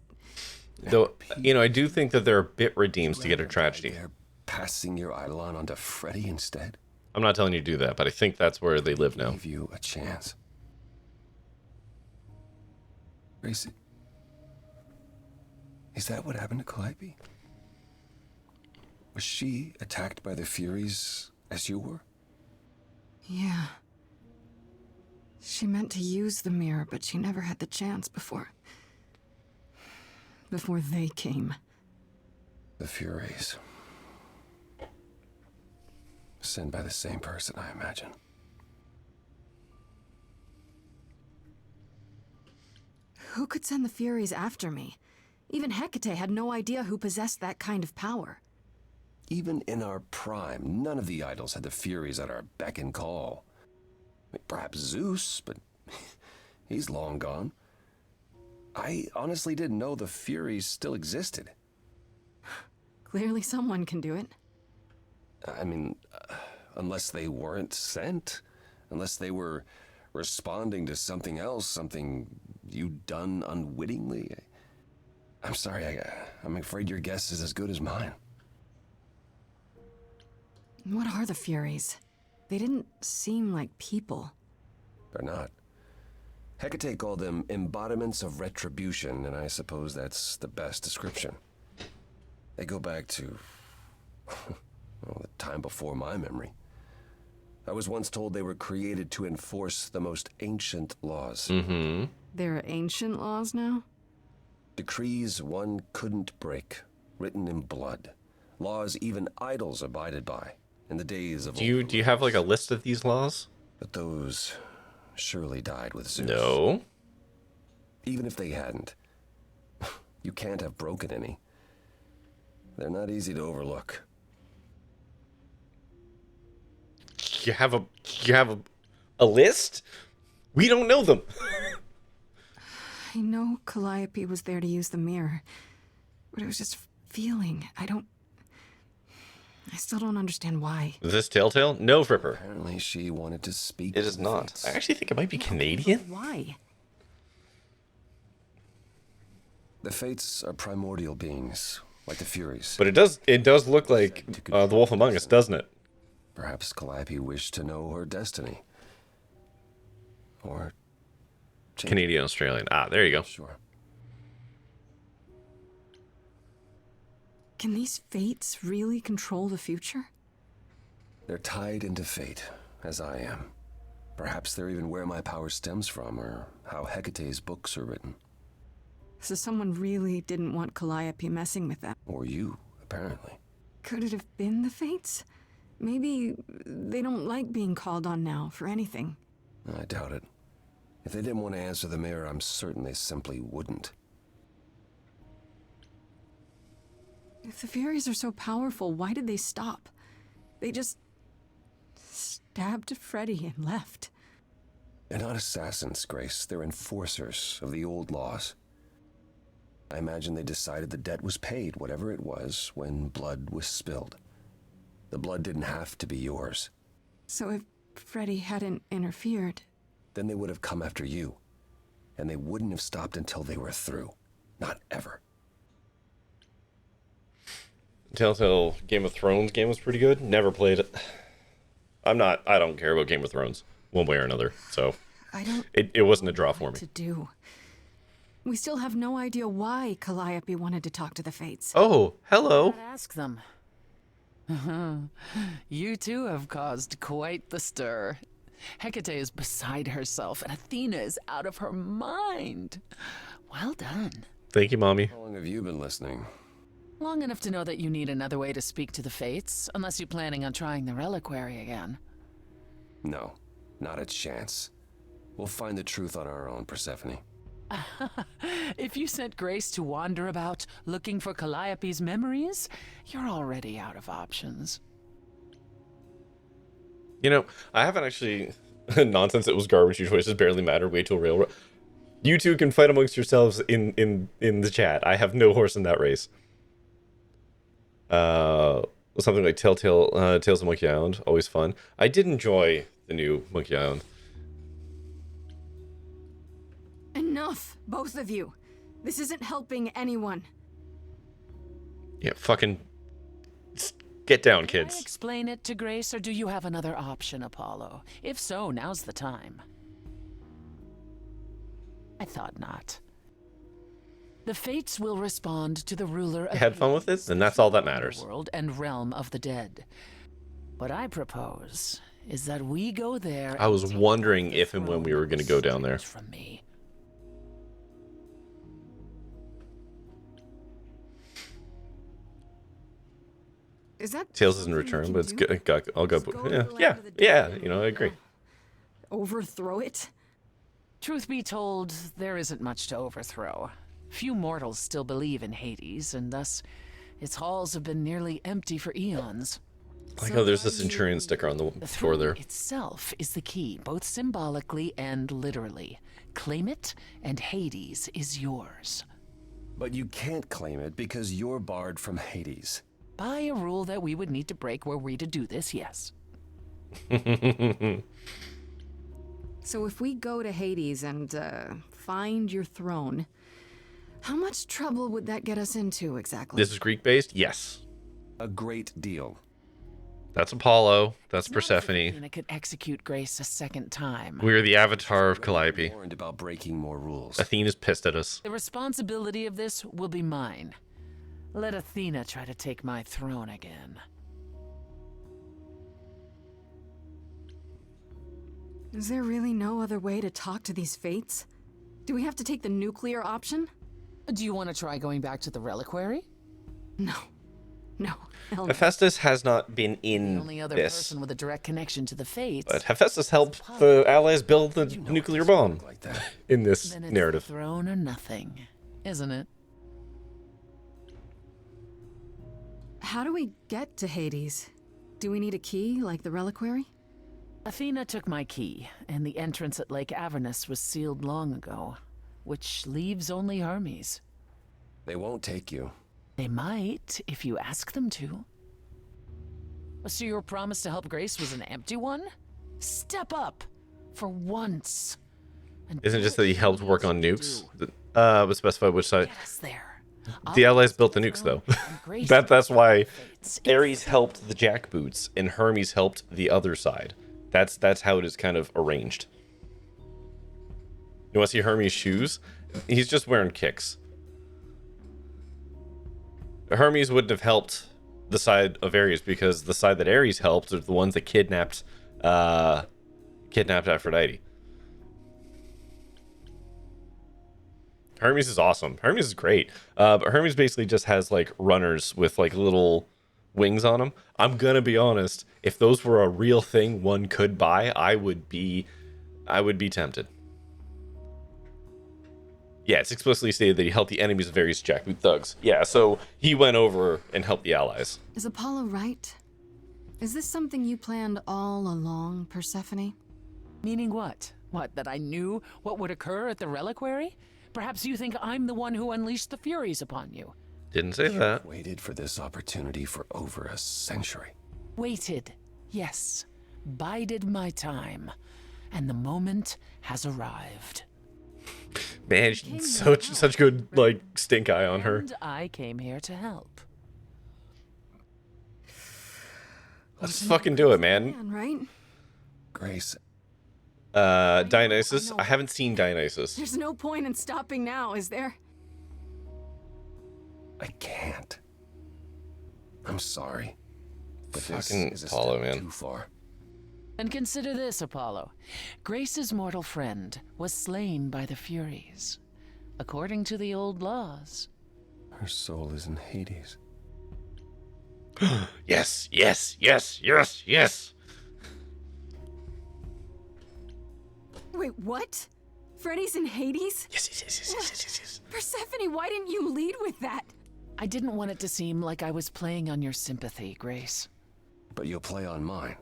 Though, you know, I do think that there are bit redeems to get a tragedy. They're passing your eidolon onto Freddy instead. I'm not telling you to do that, but I think that's where they live now. Give you a chance. Gracie, is that what happened to Calliope? Was she attacked by the Furies as you were? Yeah. She meant to use the mirror, but she never had the chance before they came. The Furies. Sent by the same person, I imagine. Who could send the Furies after me? Even Hecate had no idea who possessed that kind of power. Even in our prime, none of the idols had the Furies at our beck and call. Perhaps Zeus, but he's long gone. I honestly didn't know the Furies still existed. Clearly someone can do it. I mean, unless they weren't sent, unless they were responding to something else, something you'd done unwittingly. I'm sorry, I'm afraid your guess is as good as mine. What are the Furies? They didn't seem like people. They're not. Hecate called them embodiments of retribution, and I suppose that's the best description. They go back to, well, the time before my memory. I was once told they were created to enforce the most ancient laws. Mm-hmm. There are ancient laws now? Decrees one couldn't break, written in blood. Laws even idols abided by in the days of Do you have like a list of these laws? But those surely died with Zeus. No. Even if they hadn't, you can't have broken any. They're not easy to overlook. You have a list? We don't know them. I know Calliope was there to use the mirror, but it was just feeling. I still don't understand why. Is this Telltale? No, Fripper. Apparently she wanted to speak. It is not. I actually think it might be Canadian. Why? The Fates are primordial beings, like the Furies. But it does look like The Wolf Among Us, doesn't it? Perhaps Calliope wished to know her destiny. Or Canadian Australian. Ah, there you go. Sure. Can these fates really control the future? They're tied into fate, as I am. Perhaps they're even where my power stems from, or how Hecate's books are written. So someone really didn't want Calliope messing with them. Or you, apparently. Could it have been the fates? Maybe they don't like being called on now for anything. I doubt it. If they didn't want to answer the mirror, I'm certain they simply wouldn't. If the Furies are so powerful, why did they stop? They just stabbed Freddy and left. They're not assassins, Grace. They're enforcers of the old laws. I imagine they decided the debt was paid, whatever it was, when blood was spilled. The blood didn't have to be yours. So if Freddy hadn't interfered... Then they would have come after you. And they wouldn't have stopped until they were through. Not ever. Telltale Game of Thrones game was pretty good. Never played it. I don't care about Game of Thrones, one way or another. So it wasn't a draw for me. To do. We still have no idea why Calliope wanted to talk to the Fates. Oh, hello. Ask them. You too have caused quite the stir. Hecate is beside herself, and Athena is out of her mind. Well done. Thank you, Mommy. How long have you been listening? Long enough to know that you need another way to speak to the Fates, unless you're planning on trying the reliquary again. No, not a chance. We'll find the truth on our own, Persephone. If you sent Grace to wander about looking for Calliope's memories, you're already out of options. You know, I haven't actually... Nonsense, it was garbage, your choices barely matter, wait till railroad. You two can fight amongst yourselves in the chat. I have no horse in that race. Something like Telltale, Tales of Monkey Island, always fun. I did enjoy the new Monkey Island. Enough, both of you. This isn't helping anyone. Yeah, fucking get down, Can I kids. explain it to Grace, or do you have another option, Apollo? If so, now's the time. I thought not. The Fates will respond to the ruler of You had fun with Hades, it, and that's all that the matters. world and realm of the dead. What I propose is that we go there. I was and take wondering the if and when we throne were going to go down there. straight from me. Is that Tails isn't something we return, can but it's do? good. I'll go. Just go to Yeah, the land yeah, of the yeah. dead You know, I agree. Overthrow it? Truth be told, there isn't much to overthrow. Few mortals still believe in Hades, and thus its halls have been nearly empty for eons. I like how there's a Centurion sticker on the The door throne there. itself is the key, both symbolically and literally. Claim it, and Hades is yours. But you can't claim it because you're barred from Hades. By a rule that we would need to break were we to do this, yes. So if we go to Hades and find your throne, how much trouble would that get us into exactly? This is Greek based? Yes. A great deal. That's Apollo. That's It's not as if Persephone. Athena could execute Grace a second time. We're the avatar of Really Calliope. warned about breaking more rules. Athena's pissed at us. The responsibility of this will be mine. Let Athena try to take my throne again. Is there really no other way to talk to these fates? Do we have to take the nuclear option? Do you want to try going back to the reliquary? No. No. Hell no. Hephaestus has not been The in only other this, person with a direct connection to the fates. but Hephaestus helped the Allies build the You know nuclear it doesn't bomb work like that. in this Then it's narrative. the throne or nothing, isn't it? How do we get to Hades? Do we need a key like the reliquary? Athena took my key, and the entrance at Lake Avernus was sealed long ago, which leaves only Hermes. They won't take you. They might, if you ask them to. So your promise to help Grace was an empty one? Step up, for once. And Isn't it do just what that he you helped need work to on do. nukes? Would specify which side. Get us there. The I'll Allies use built the the nukes, though. throne, and Grace That's why fates. Ares helped the jackboots and Hermes helped the other side. That's how it is kind of arranged. You want to see Hermes' shoes? He's just wearing kicks. Hermes wouldn't have helped the side of Ares because the side that Ares helped are the ones that kidnapped Aphrodite. Hermes is awesome. Hermes is great. But Hermes basically just has like runners with like little wings on them. I'm gonna be honest. If those were a real thing one could buy, I would be tempted. Yeah, it's explicitly stated that he helped the enemies of various jackboot thugs. Yeah, so he went over and helped the allies. Is Apollo right? Is this something you planned all along, Persephone? Meaning what? What, that I knew what would occur at the reliquary? Perhaps you think I'm the one who unleashed the Furies upon you. Didn't say that. Waited for this opportunity for over a century. Waited, yes. Bided my time. And the moment has arrived. Man, such good like stink eye on her. And I came here to help. Let's fucking do it, man. Man, right? Grace, Dionysus. I know. I haven't seen Dionysus. There's no point in stopping now, is there? I can't. I'm sorry. But Fucking this is a Apollo, step man. too far. And consider this, Apollo. Grace's mortal friend was slain by the Furies. According to the old laws. Her soul is in Hades. Yes, yes, yes, yes, yes. Wait, what? Freddy's in Hades? Yes, yes, yes, yes, yes, yes, yes. Persephone, why didn't you lead with that? I didn't want it to seem like I was playing on your sympathy, Grace. But you'll play on mine.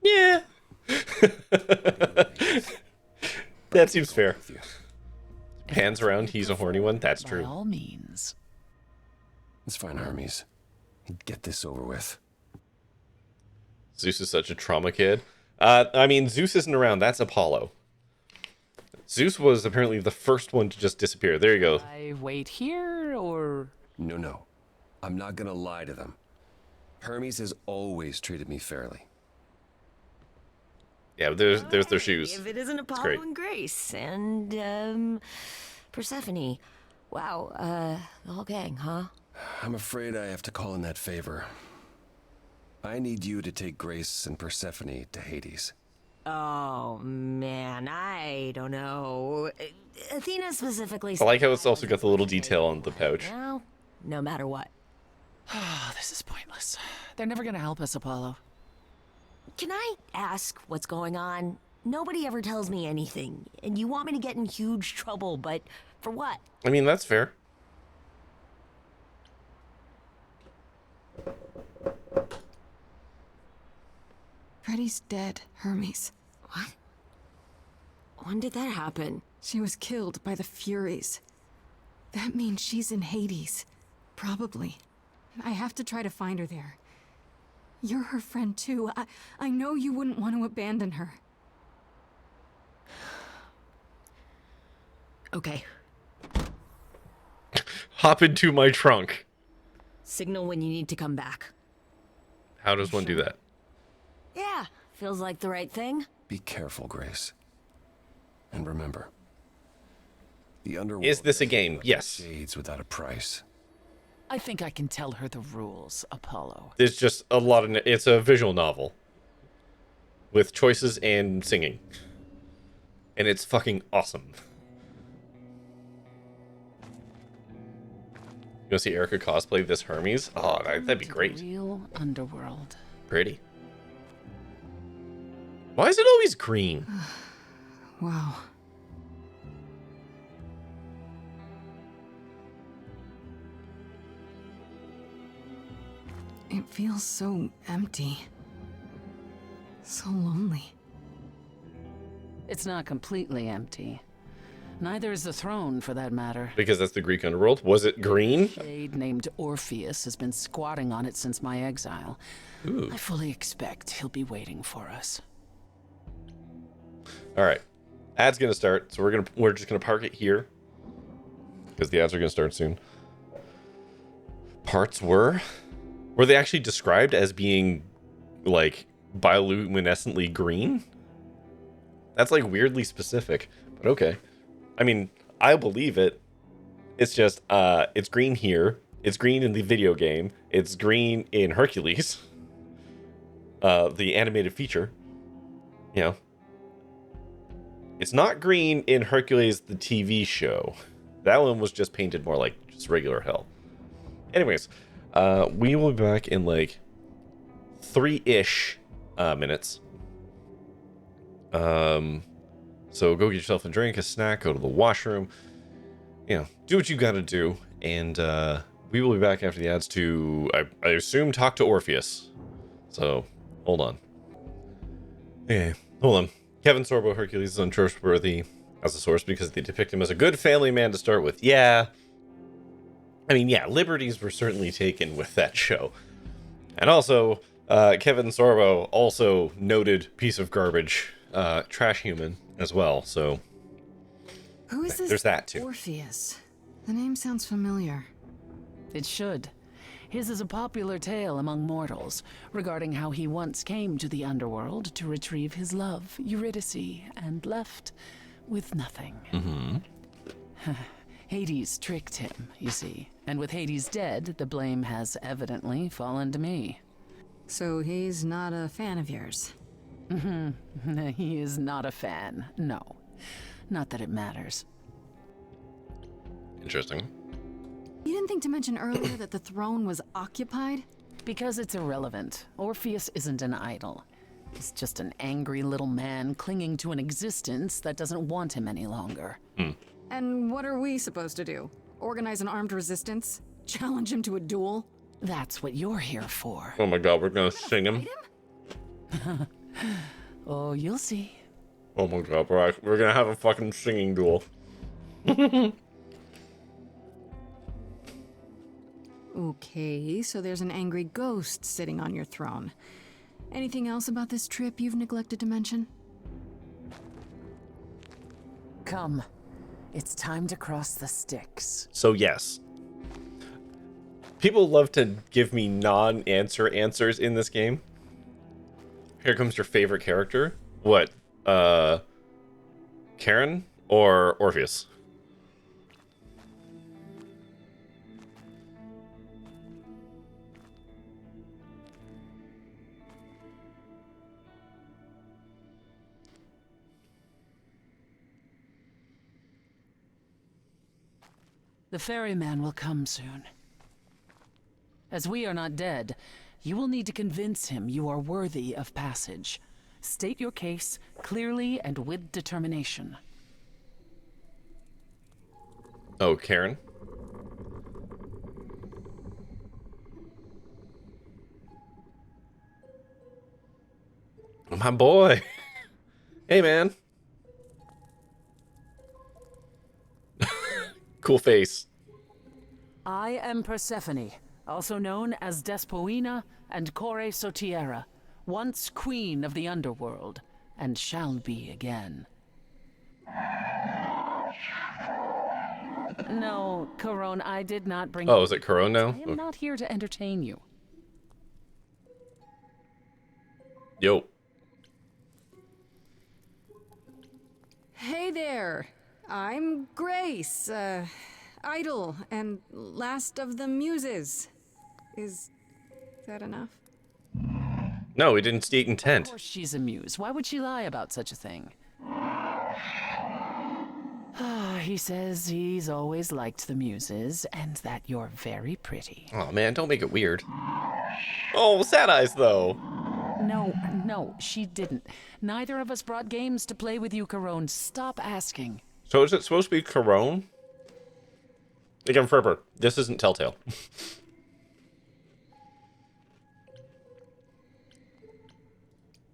Yeah. That seems fair. With you. Pans around, he's a horny one. That's By true. all means. It's fine, Hermes. Get this over with. Zeus is such a trauma kid. I mean, Zeus isn't around. That's Apollo. Zeus was apparently the first one to just disappear. There you go. I wait here, or... No. I'm not gonna lie to them. Hermes has always treated me fairly. Yeah, but there's their shoes. If it isn't great. Apollo and Grace and Persephone. Wow, the whole gang, huh? I'm afraid I have to call in that favor. I need you to take Grace and Persephone to Hades. Oh man, I don't know. Athena specifically. I like how it's also got the little detail on the pouch. Well, no matter what. Oh, this is pointless. They're never gonna help us, Apollo. Can I ask what's going on? Nobody ever tells me anything, and you want me to get in huge trouble, but for what? I mean, that's fair. Freddie's dead, Hermes. What? When did that happen? She was killed by the Furies. That means she's in Hades. Probably. I have to try to find her there. You're her friend too. I know you wouldn't want to abandon her. Okay. Hop into my trunk. Signal when you need to come back. How does one do that? Yeah, feels like the right thing. Be careful, Grace. And remember, the underworld Is this a doesn't game? let Yes. Shades without a price. I think I can tell her the rules, Apollo. There's just a lot of... It's a visual novel. With choices and singing. And it's fucking awesome. You want to see Erica cosplay this Hermes? Oh, that'd be great. Real underworld. Pretty. Why is it always green? Wow. It feels so empty. So lonely. It's not completely empty. Neither is the throne, for that matter. Because that's the Greek underworld. Was it green? A shade named Orpheus has been squatting on it since my exile. Ooh. I fully expect he'll be waiting for us. All right. Ad's gonna start, so we're just gonna park it here because the ads are gonna start soon. Parts were they actually described as being like bioluminescently green? That's like weirdly specific, but okay. I mean, I believe it. It's just it's green here. It's green in the video game. It's green in Hercules, the animated feature. You know. It's not green in Hercules, the TV show. That one was just painted more like just regular hell. Anyways, we will be back in like 3-ish minutes. So go get yourself a drink, a snack, go to the washroom. You know, do what you gotta do. And we will be back after the ads to, I assume, talk to Orpheus. So, hold on. Okay, hold on. Kevin Sorbo Hercules is untrustworthy as a source because they depict him as a good family man to start with. Yeah. I mean, yeah, liberties were certainly taken with that show. And also, Kevin Sorbo, also noted piece of garbage, trash human as well, so... Who is this? There's that, too. Orpheus. The name sounds familiar. It should. His is a popular tale among mortals regarding how he once came to the underworld to retrieve his love, Eurydice, and left with nothing. Mm-hmm. Hades tricked him, you see. And with Hades dead, the blame has evidently fallen to me. So he's not a fan of yours? He is not a fan, no. Not that it matters. Interesting. You didn't think to mention earlier that the throne was occupied? Because it's irrelevant. Orpheus isn't an idol. He's just an angry little man clinging to an existence that doesn't want him any longer. And what are we supposed to do? Organize an armed resistance? Challenge him to a duel? That's what you're here for. Oh my god, we're gonna sing him. Oh, you'll see. Oh my god, we're gonna have a fucking singing duel. Okay, so there's an angry ghost sitting on your throne. Anything else about this trip you've neglected to mention? Come. It's time to cross the Styx. So yes. People love to give me non-answer answers in this game. Here comes your favorite character. What? Karen or Orpheus? The ferryman will come soon. As we are not dead, you will need to convince him you are worthy of passage. State your case clearly and with determination. Oh, Karen? My boy. Hey, man. Cool face. I am Persephone, also known as Despoina and Kore Sotiera, once queen of the underworld, and shall be again. No, Corone, I did not bring... Oh, is it Corone now? I am not here to entertain you. Yo. Hey there. I'm Grace, idol and last of the muses. Is that enough? No, we didn't state Of intent. course she's a muse. Why would she lie about such a thing? He says he's always liked the muses, and that you're very pretty. Oh, man, don't make it weird. Oh, sad eyes, though. No, she didn't. Neither of us brought games to play with you, Corone. Stop asking. So is it supposed to be Corone? Again, Ferber, this isn't Telltale.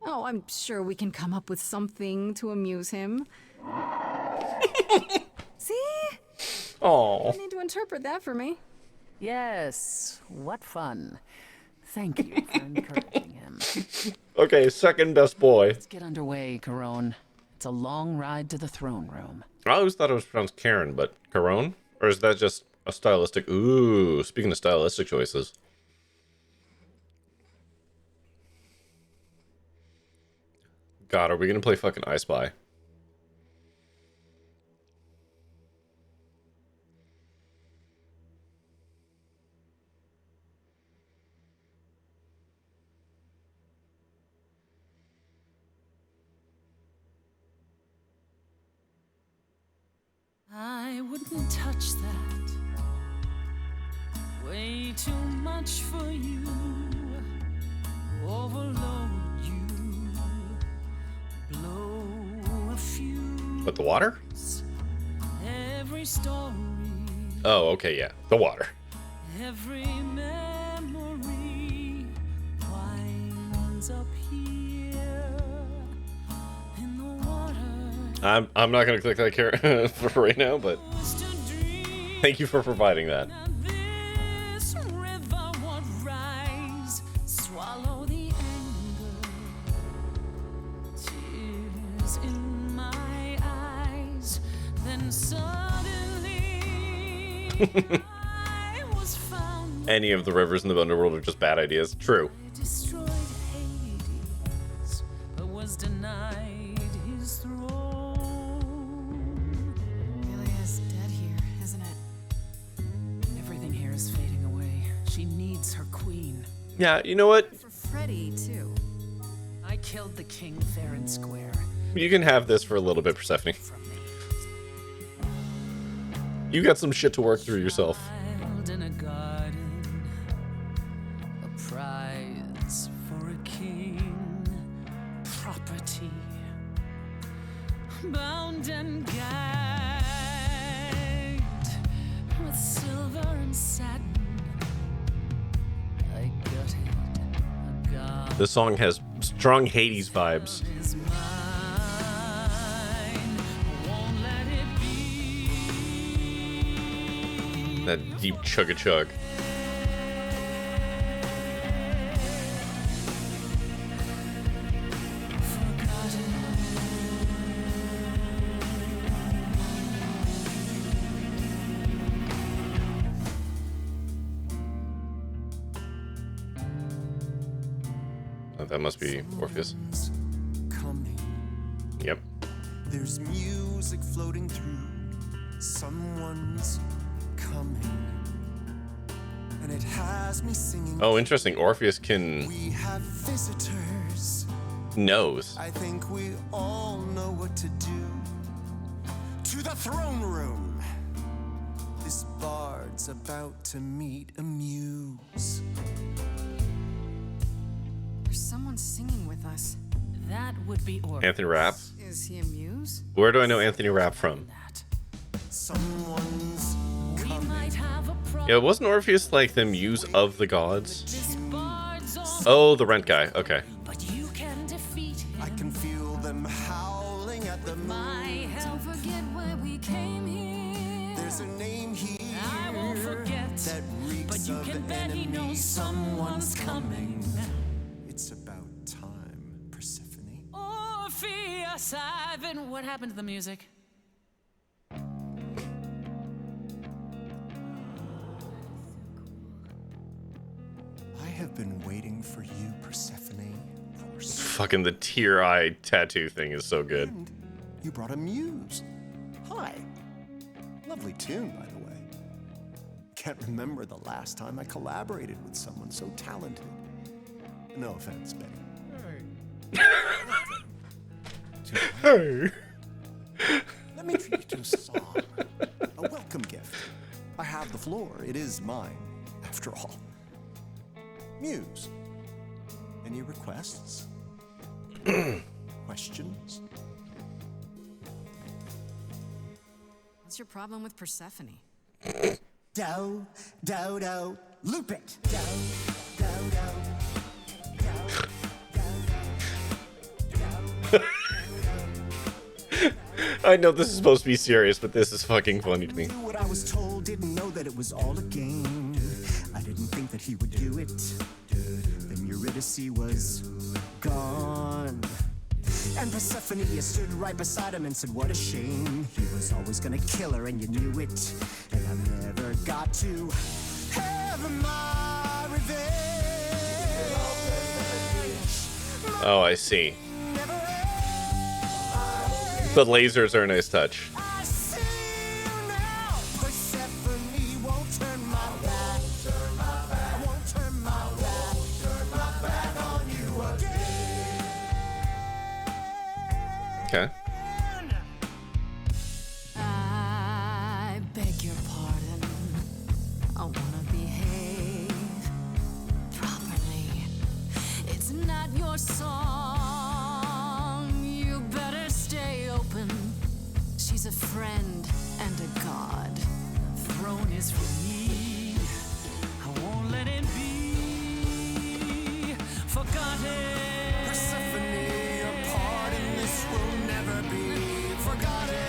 Oh, I'm sure we can come up with something to amuse him. See? Oh. You need to interpret that for me. Yes, what fun. Thank you for encouraging him. Okay, second best boy. Let's get underway, Corone. It's a long ride to the throne room. I always thought it was pronounced Karen, but Corone? Or is that just a stylistic... Ooh, speaking of stylistic choices. God, are we gonna play fucking I Spy? I wouldn't touch that. Way too much for you. Overload you. Blow a fuse. What, the water? Every story. Oh, okay, yeah. The water. Every memory winds up here in the water. I'm not gonna click that Karen for right now, but thank you for providing that. This river would rise, swallow the anger, tears in my eyes. Then suddenly I was found. Any of the rivers in the underworld are just bad ideas. True. Destroyed Hades, but was denied his throne. Really is dead here, isn't it? Everything here is fading away. She needs her queen. Yeah, you know what? For Freddy, too. I killed the king fair and square. You can have this for a little bit, Persephone. From me. You got some shit to work through yourself. Child in a garden, a prize for a king, property, bound and gagged with silver and satin. I gutted a god. This song has strong Hades vibes. Is mine. Won't let it be. That deep chug-a-chug. That must be Orpheus. Coming. Yep. There's music floating through. Someone's coming. And it has me singing. Oh, interesting. Orpheus can We have visitors. knows. I think we all know what to do. To the throne room. This bard's about to meet a muse. There's someone singing with us. That would be Orpheus. Anthony Rapp. Is he a muse? Where do I know Anthony Rapp from? Someone's We coming. might have a problem. Yeah, wasn't Orpheus like the muse of the gods? This bard's all, Oh, the rent guy. Okay. but you can defeat him. I can feel them howling at the My moon. help. Don't forget why we came here. There's a name here I won't forget, that reeks but you of can bet he enemy. knows someone's coming. It's about time, Persephone. Orpheus, I've been. What happened to the music? I have been waiting for you, Persephone, for so Fucking the tear-eye tattoo thing is so good. And you brought a muse. Hi. Lovely tune, by the way. Can't remember the last time I collaborated with someone so talented. No offense, Betty. Hey. Let me treat you to a song. A welcome gift. I have the floor. It is mine, after all. Muse. Any requests? Questions? What's your problem with Persephone? Do, do, do. Loop it. Do, do, do. I know this is supposed to be serious, but this is fucking funny to me. Knew what I was told, didn't know that it was all a game. I didn't think that he would do it. Then Eurydice was gone. And Persephone stood right beside him and said, what a shame. He was always gonna kill her and you knew it. And I never got to have my revenge. Oh, I see. Never The lasers are a nice touch. I see you now. Persephone won't turn my back. Won't turn my back. Turn my back on you again. Okay. I beg your pardon. I wanna behave properly. It's not your song. You better stay open. She's a friend and a god. Throne is for me. I won't let it be forgotten. Persephone, your part in this will never be forgotten.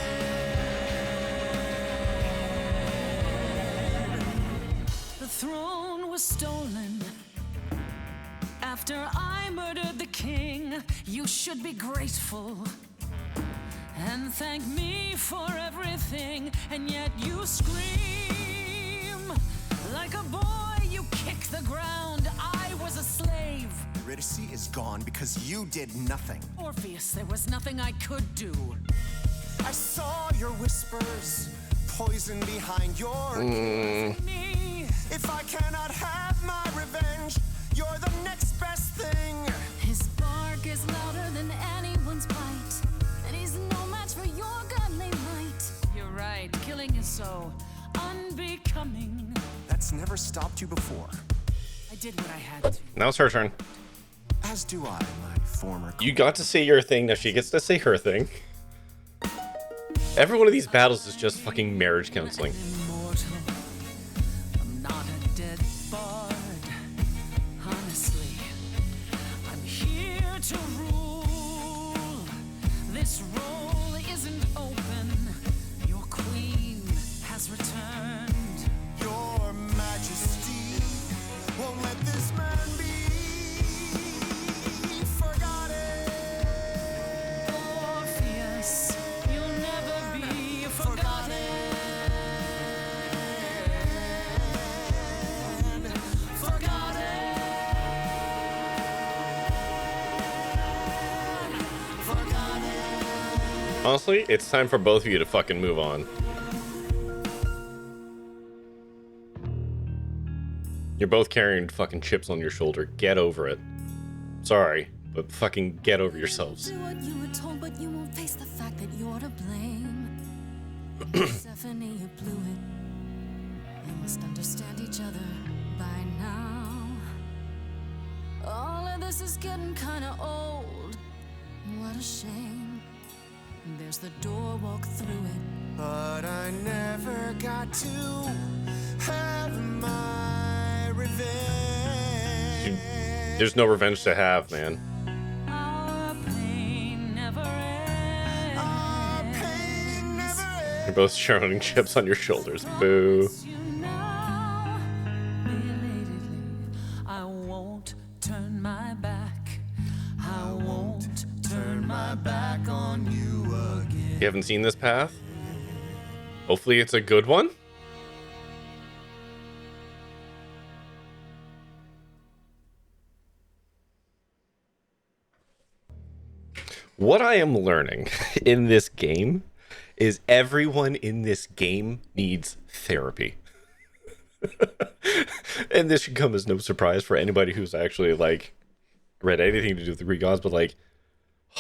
The throne was stolen after I murdered the king. You should be grateful and thank me for everything. And yet you scream like a boy. You kick the ground. I was a slave. Eurydice is gone because you did nothing. Orpheus, there was nothing I could do. I saw your whispers, poison behind your Me, If I cannot have my revenge, you're the next best thing. His bark is louder than anyone's bite, and he's no match for your godly might. you're right. Killing is so unbecoming. That's never stopped you before. I did what I had to. Now it's her turn. As do I, my former. You got to say your thing, now she gets to say her thing. Every one of these battles is just fucking marriage counseling. Immortal. I'm not a dead bard. Honestly, I'm here to rule. This role isn't open. Your queen has returned. Your Majesty won't let this man be forgotten. Orpheus, you'll never be forgotten. Forgotten. Honestly, it's time for both of you to fucking move on. You're both carrying fucking chips on your shoulder. Get over it. Sorry, but fucking get over yourselves. Do what you were told, but you won't face the fact that you're to blame. Persephone, you blew it. You must understand each other by now. All of this is getting kinda old. What a shame. There's the door, walk through it. But I never got to have my revenge. There's no revenge to have, man. Our pain never ends. Our pain never ends. You're both showing chips on your shoulders. Boo. You now, belatedly, I won't turn my back. I won't turn my back on you again. You haven't seen this path? Hopefully it's a good one? What I am learning in this game is everyone in this game needs therapy. And this should come as no surprise for anybody who's actually, like, read anything to do with the Greek gods, but, like,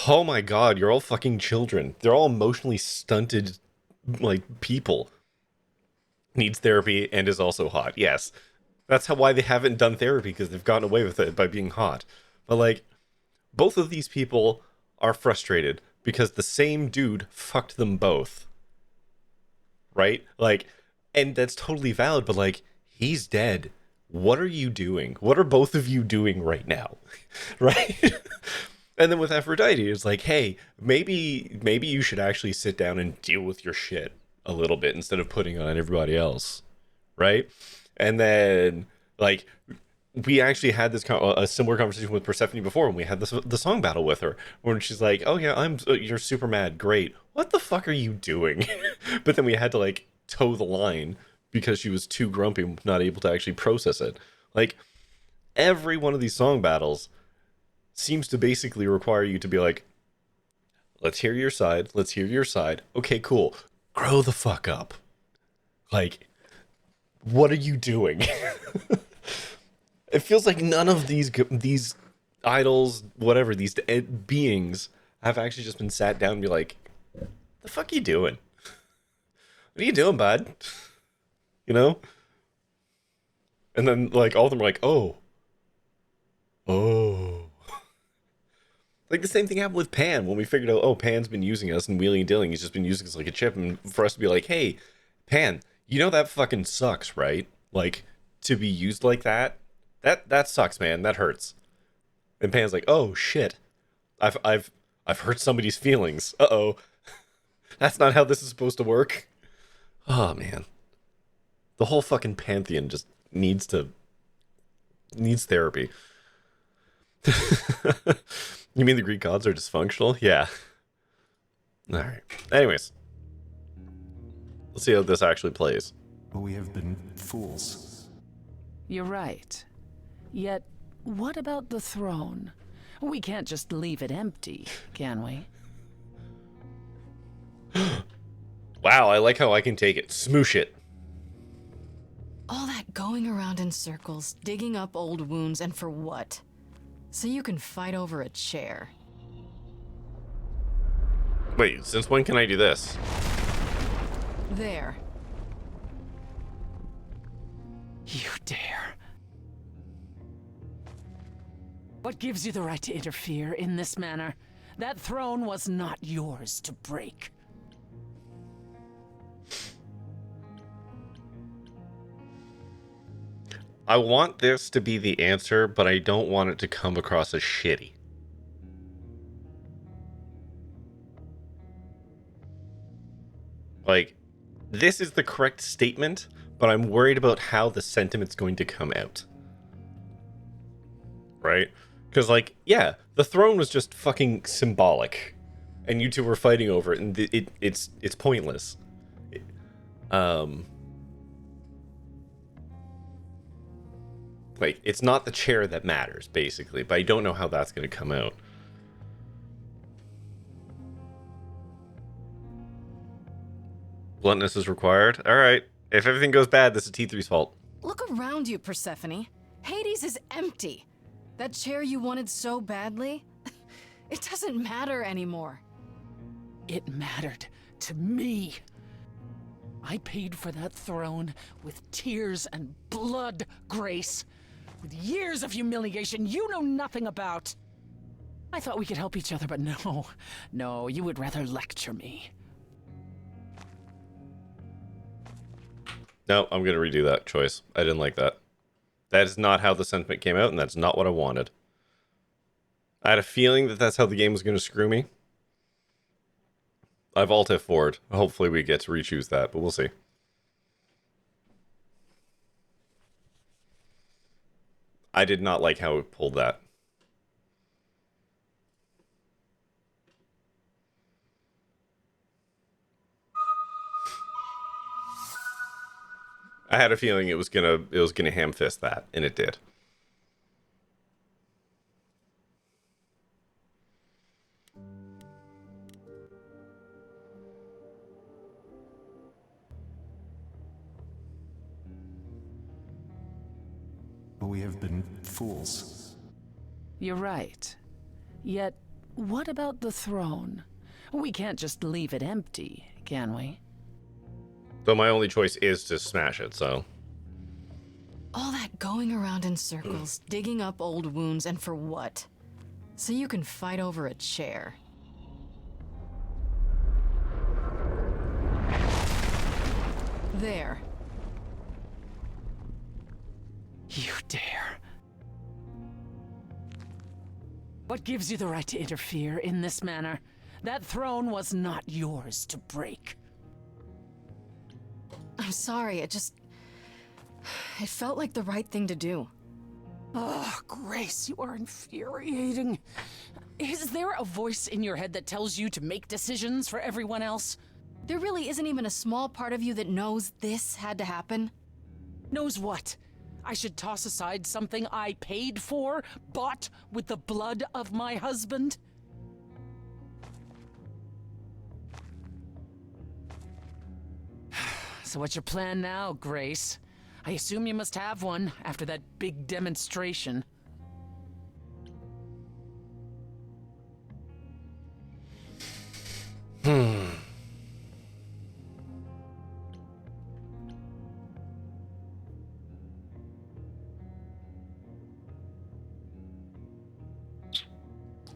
oh my god, you're all fucking children. They're all emotionally stunted, like, people. Needs therapy and is also hot. Yes. That's why they haven't done therapy, because they've gotten away with it by being hot. But, like, both of these people are frustrated because the same dude fucked them both. Right? Like, and that's totally valid, but, like, he's dead. What are you doing? What are both of you doing right now? Right? And then with Aphrodite, it's like, hey, maybe you should actually sit down and deal with your shit a little bit instead of putting on everybody else. Right? And then, like, we actually had this a similar conversation with Persephone before when we had the song battle with her, when she's like, oh yeah, you're super mad, great. What the fuck are you doing? But then we had to, like, toe the line because she was too grumpy, not able to actually process it. Like, every one of these song battles seems to basically require you to be like, let's hear your side, let's hear your side. Okay, cool. Grow the fuck up. Like, what are you doing? It feels like none of these idols, whatever, these beings have actually just been sat down and be like, the fuck are you doing? What are you doing, bud? You know? And then, like, all of them are like, oh. Like, the same thing happened with Pan when we figured out, oh, Pan's been using us and wheeling and dealing. He's just been using us like a chip. And for us to be like, hey, Pan, you know that fucking sucks, right? Like, to be used like that? That sucks, man. That hurts. And Pan's like, oh shit, I've hurt somebody's feelings. Uh-oh. That's not how this is supposed to work. Oh man, the whole fucking pantheon just needs therapy. You mean the Greek gods are dysfunctional? Yeah. All right. Anyways, let's see how this actually plays. But we have been fools. You're right. Yet, what about the throne? We can't just leave it empty, can we? Wow, I like how I can take it. Smoosh it. All that going around in circles, digging up old wounds, and for what? So you can fight over a chair. Wait, since when can I do this? There. You dare. What gives you the right to interfere in this manner? That throne was not yours to break. I want this to be the answer, but I don't want it to come across as shitty. Like, this is the correct statement, but I'm worried about how the sentiment's going to come out. Right? Because, like, yeah, the throne was just fucking symbolic, and you two were fighting over it, and it's pointless. Like, it's not the chair that matters, basically, but I don't know how that's going to come out. Bluntness is required. All right. If everything goes bad, this is T3's fault. Look around you, Persephone. Hades is empty. That chair you wanted so badly, it doesn't matter anymore. It mattered to me. I paid for that throne with tears and blood, Grace. With years of humiliation you know nothing about. I thought we could help each other, but no, you would rather lecture me. No, I'm going to redo that choice. I didn't like that. That is not how the sentiment came out, and that's not what I wanted. I had a feeling that that's how the game was going to screw me. I've Alt F4'd. Hopefully we get to re-choose that, but we'll see. I did not like how it pulled that. I had a feeling it was gonna ham fist that, and it did. We have been fools. You're right. Yet, what about the throne? We can't just leave it empty, can we? So my only choice is to smash it, so... All that going around in circles, digging up old wounds, and for what? So you can fight over a chair. There. You dare. What gives you the right to interfere in this manner? That throne was not yours to break. I'm sorry, it felt like the right thing to do. Oh, Grace, you are infuriating. Is there a voice in your head that tells you to make decisions for everyone else? There really isn't even a small part of you that knows this had to happen. Knows what? I should toss aside something I paid for, bought with the blood of my husband? So what's your plan now, Grace? I assume you must have one after that big demonstration.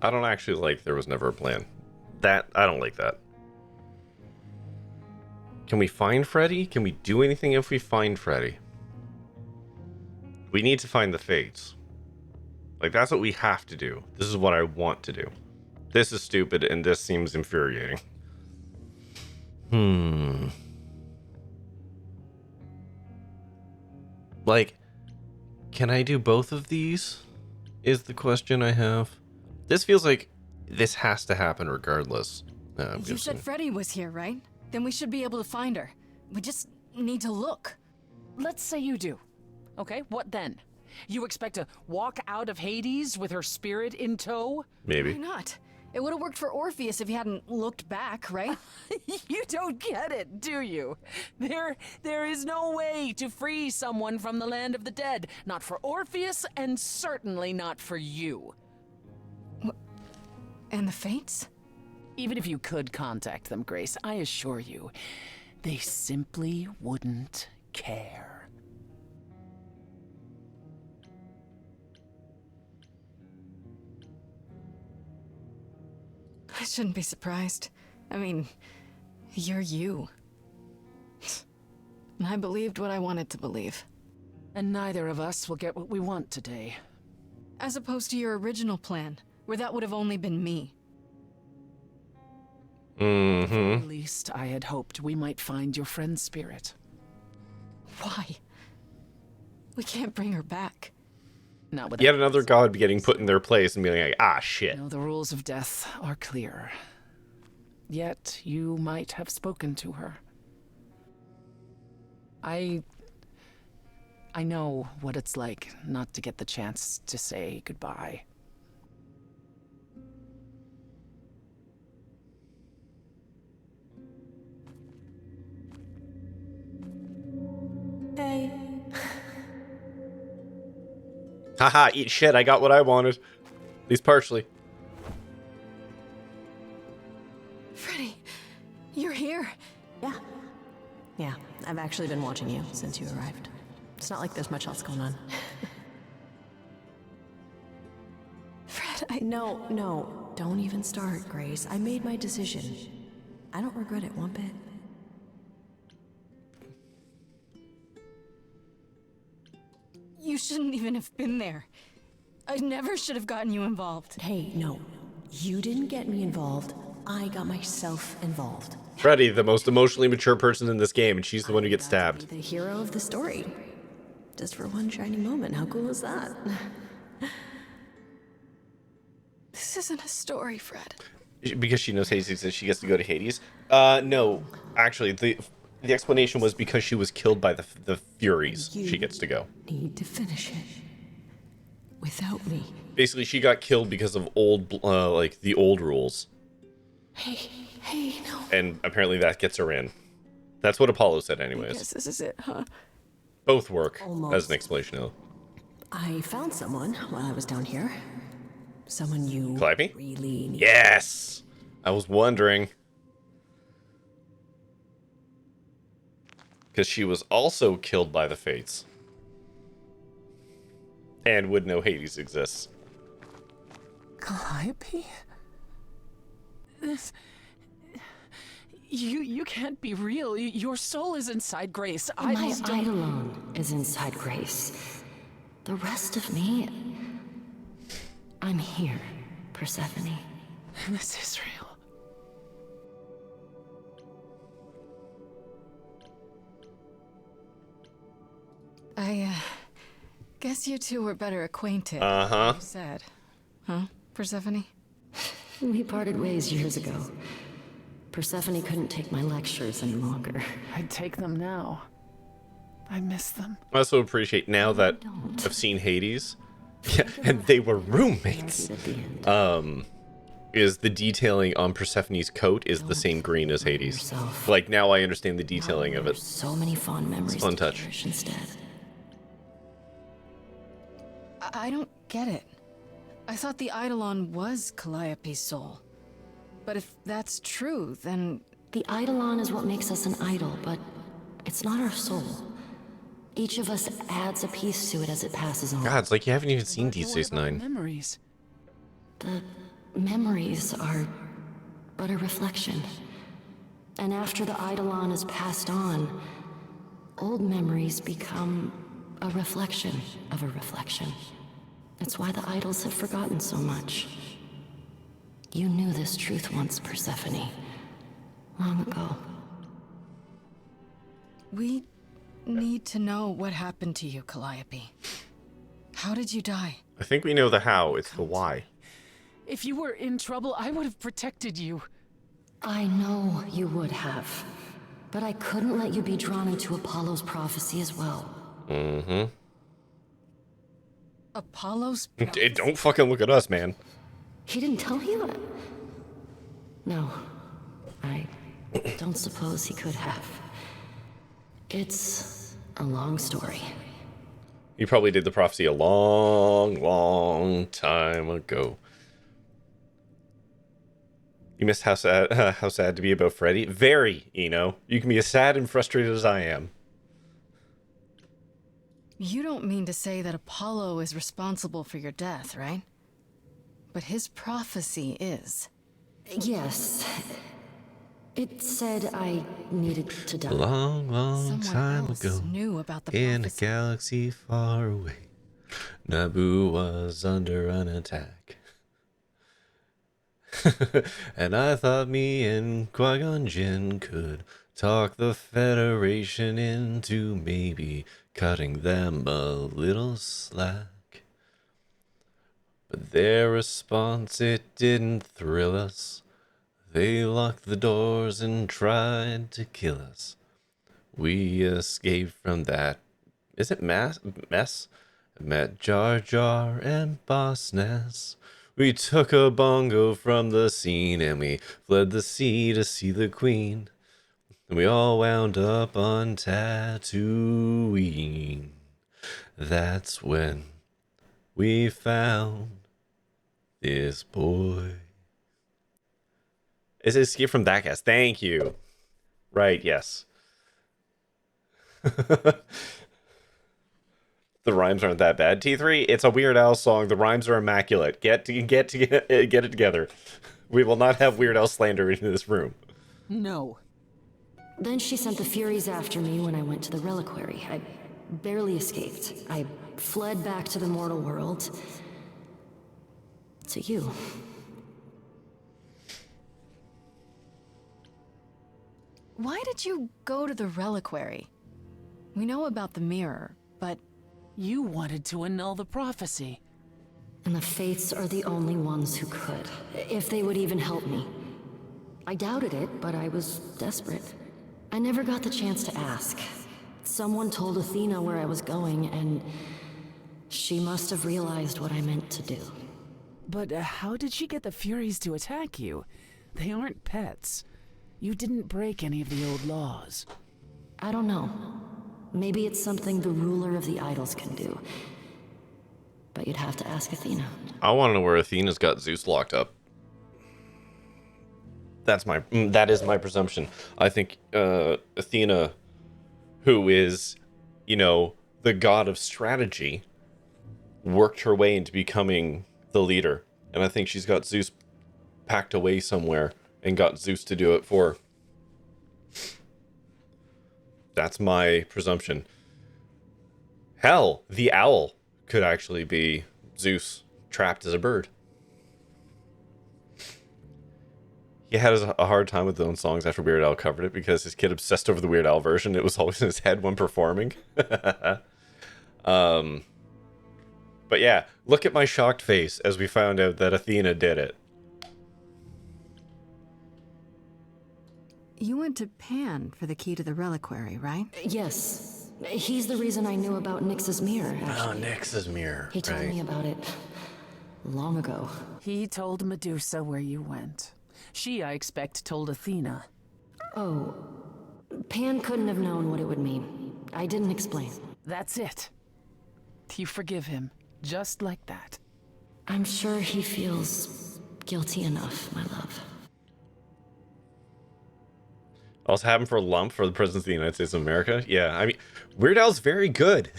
I don't actually like there was never a plan. I don't like that. Can we find Freddy? Can we do anything if we find Freddy? We need to find the Fates. Like, that's what we have to do. This is what I want to do. This is stupid, and this seems infuriating. Like, can I do both of these? Is the question I have. This feels like this has to happen regardless. You said Freddy was here, right? Then we should be able to find her. We just need to look. Let's say you do. Okay, what then? You expect to walk out of Hades with her spirit in tow? Maybe. Why not? It would have worked for Orpheus if he hadn't looked back, right? You don't get it, do you? There is no way to free someone from the land of the dead. Not for Orpheus, and certainly not for you. And the Fates? Even if you could contact them, Grace, I assure you, they simply wouldn't care. I shouldn't be surprised. I mean, you're you. And I believed what I wanted to believe. And neither of us will get what we want today. As opposed to your original plan, where that would have only been me. At least I had hoped we might find your friend's spirit. Why? We can't bring her back. Not without Yet another god getting put in their place and being like, ah, shit. No, the rules of death are clear. Yet you might have spoken to her. I know what it's like not to get the chance to say goodbye. Haha, eat shit. I got what I wanted. At least partially. Freddy, you're here. Yeah, I've actually been watching you since you arrived. It's not like there's much else going on. Fred, No, don't even start, Grace. I made my decision. I don't regret it one bit. You shouldn't even have been there. I never should have gotten you involved. Hey, no. You didn't get me involved. I got myself involved. Freddy, the most emotionally mature person in this game, and she's the one who gets stabbed. The hero of the story. Just for one shining moment. How cool is that? This isn't a story, Fred. Because she knows Hades exists, she gets to go to Hades? No. Actually, the explanation was because she was killed by the Furies. She gets to go. Need to finish it. Without me. Basically, she got killed because of like the old rules. Hey, no. And apparently that gets her in. That's what Apollo said I anyways. guess this is it, huh? Both work Almost. as an explanation though. I found someone while I was down here. Someone you Calliope? really need. Yes! I was wondering. Because she was also killed by the Fates. And would know Hades exists. Calliope? This... You can't be real. Your soul is inside Grace. My Idols don't... eidolon is inside Grace. The rest of me... I'm here, Persephone. This is real. I guess you two were better acquainted. Uh-huh. You said. Huh, Persephone? We parted ways years ago. Persephone couldn't take my lectures any longer. I'd take them now. I miss them. I also appreciate now that I've seen Hades. Yeah, and they were roommates. Is the detailing on Persephone's coat is the same green as Hades. Like, now I understand the detailing of it. So many fond memories. It's a fun to touch. cherish instead. I don't get it. I thought the Eidolon was Calliope's soul. But if that's true, then... The Eidolon is what makes us an idol, but it's not our soul. Each of us adds a piece to it as it passes on. God, it's like you haven't even seen Deep Space Nine. Memories. The memories are but a reflection. And after the Eidolon is passed on, old memories become a reflection of a reflection. That's why the idols have forgotten so much. You knew this truth once, Persephone. Long ago. We need to know what happened to you, Calliope. How did you die? I think we know the how, it's the why. If you were in trouble, I would have protected you. I know you would have. But I couldn't let you be drawn into Apollo's prophecy as well. Mm-hmm. Apollo's... Don't fucking look at us, man. He didn't tell you? No. I don't suppose he could have. It's a long story. You probably did the prophecy a long time ago. You missed how sad to be about Freddy? Very, Eno. You can be as sad and frustrated as I am. You don't mean to say that Apollo is responsible for your death, right? But his prophecy is. Yes. It said I needed to die. A long Someone time else ago, knew about the in a prophecy. galaxy far away, Naboo was under an attack. And I thought me and Qui-Gon Jinn could talk the Federation into maybe cutting them a little slack. But their response, it didn't thrill us. They locked the doors and tried to kill us. We escaped from that. Is it mess? Met Jar Jar and Boss Nass. We took a bongo from the scene and we fled the sea to see the queen. And we all wound up on Tatooine. That's when We found this boy. Is it Escape from that cast? Thank you. Right, yes. The rhymes aren't that bad. T3, it's a Weird Al song. The rhymes are immaculate. Get it together. We will not have Weird Al slander in this room. No. Then she sent the Furies after me when I went to the reliquary. I barely escaped. I fled back to the mortal world. To you. Why did you go to the reliquary? We know about the mirror, but... You wanted to annul the prophecy. And the Fates are the only ones who could, if they would even help me. I doubted it, but I was desperate. I never got the chance to ask. Someone told Athena where I was going, and she must have realized what I meant to do. But how did she get the Furies to attack you? They aren't pets. You didn't break any of the old laws. I don't know. Maybe it's something the ruler of the idols can do. But you'd have to ask Athena. I want to know where Athena's got Zeus locked up. That is my presumption. I think Athena, who is, you know, the god of strategy, worked her way into becoming the leader. And I think she's got Zeus packed away somewhere and got Zeus to do it for her. That's my presumption. Hell, the owl could actually be Zeus trapped as a bird. He had a hard time with his own songs after Weird Al covered it because his kid obsessed over the Weird Al version. It was always in his head when performing. But yeah, look at my shocked face as we found out that Athena did it. You went to Pan for the key to the reliquary, right? Yes. He's the reason I knew about Nyx's mirror, actually. Oh, Nyx's mirror. He told me about it long ago. He told Medusa where you went. She, I expect, told Athena. Oh. Pan couldn't have known what it would mean. I didn't explain. That's it. You forgive him, just like that. I'm sure he feels guilty enough, my love. Also have him for a lump for the President of the United States of America? Yeah, I mean, Weird Al's very good.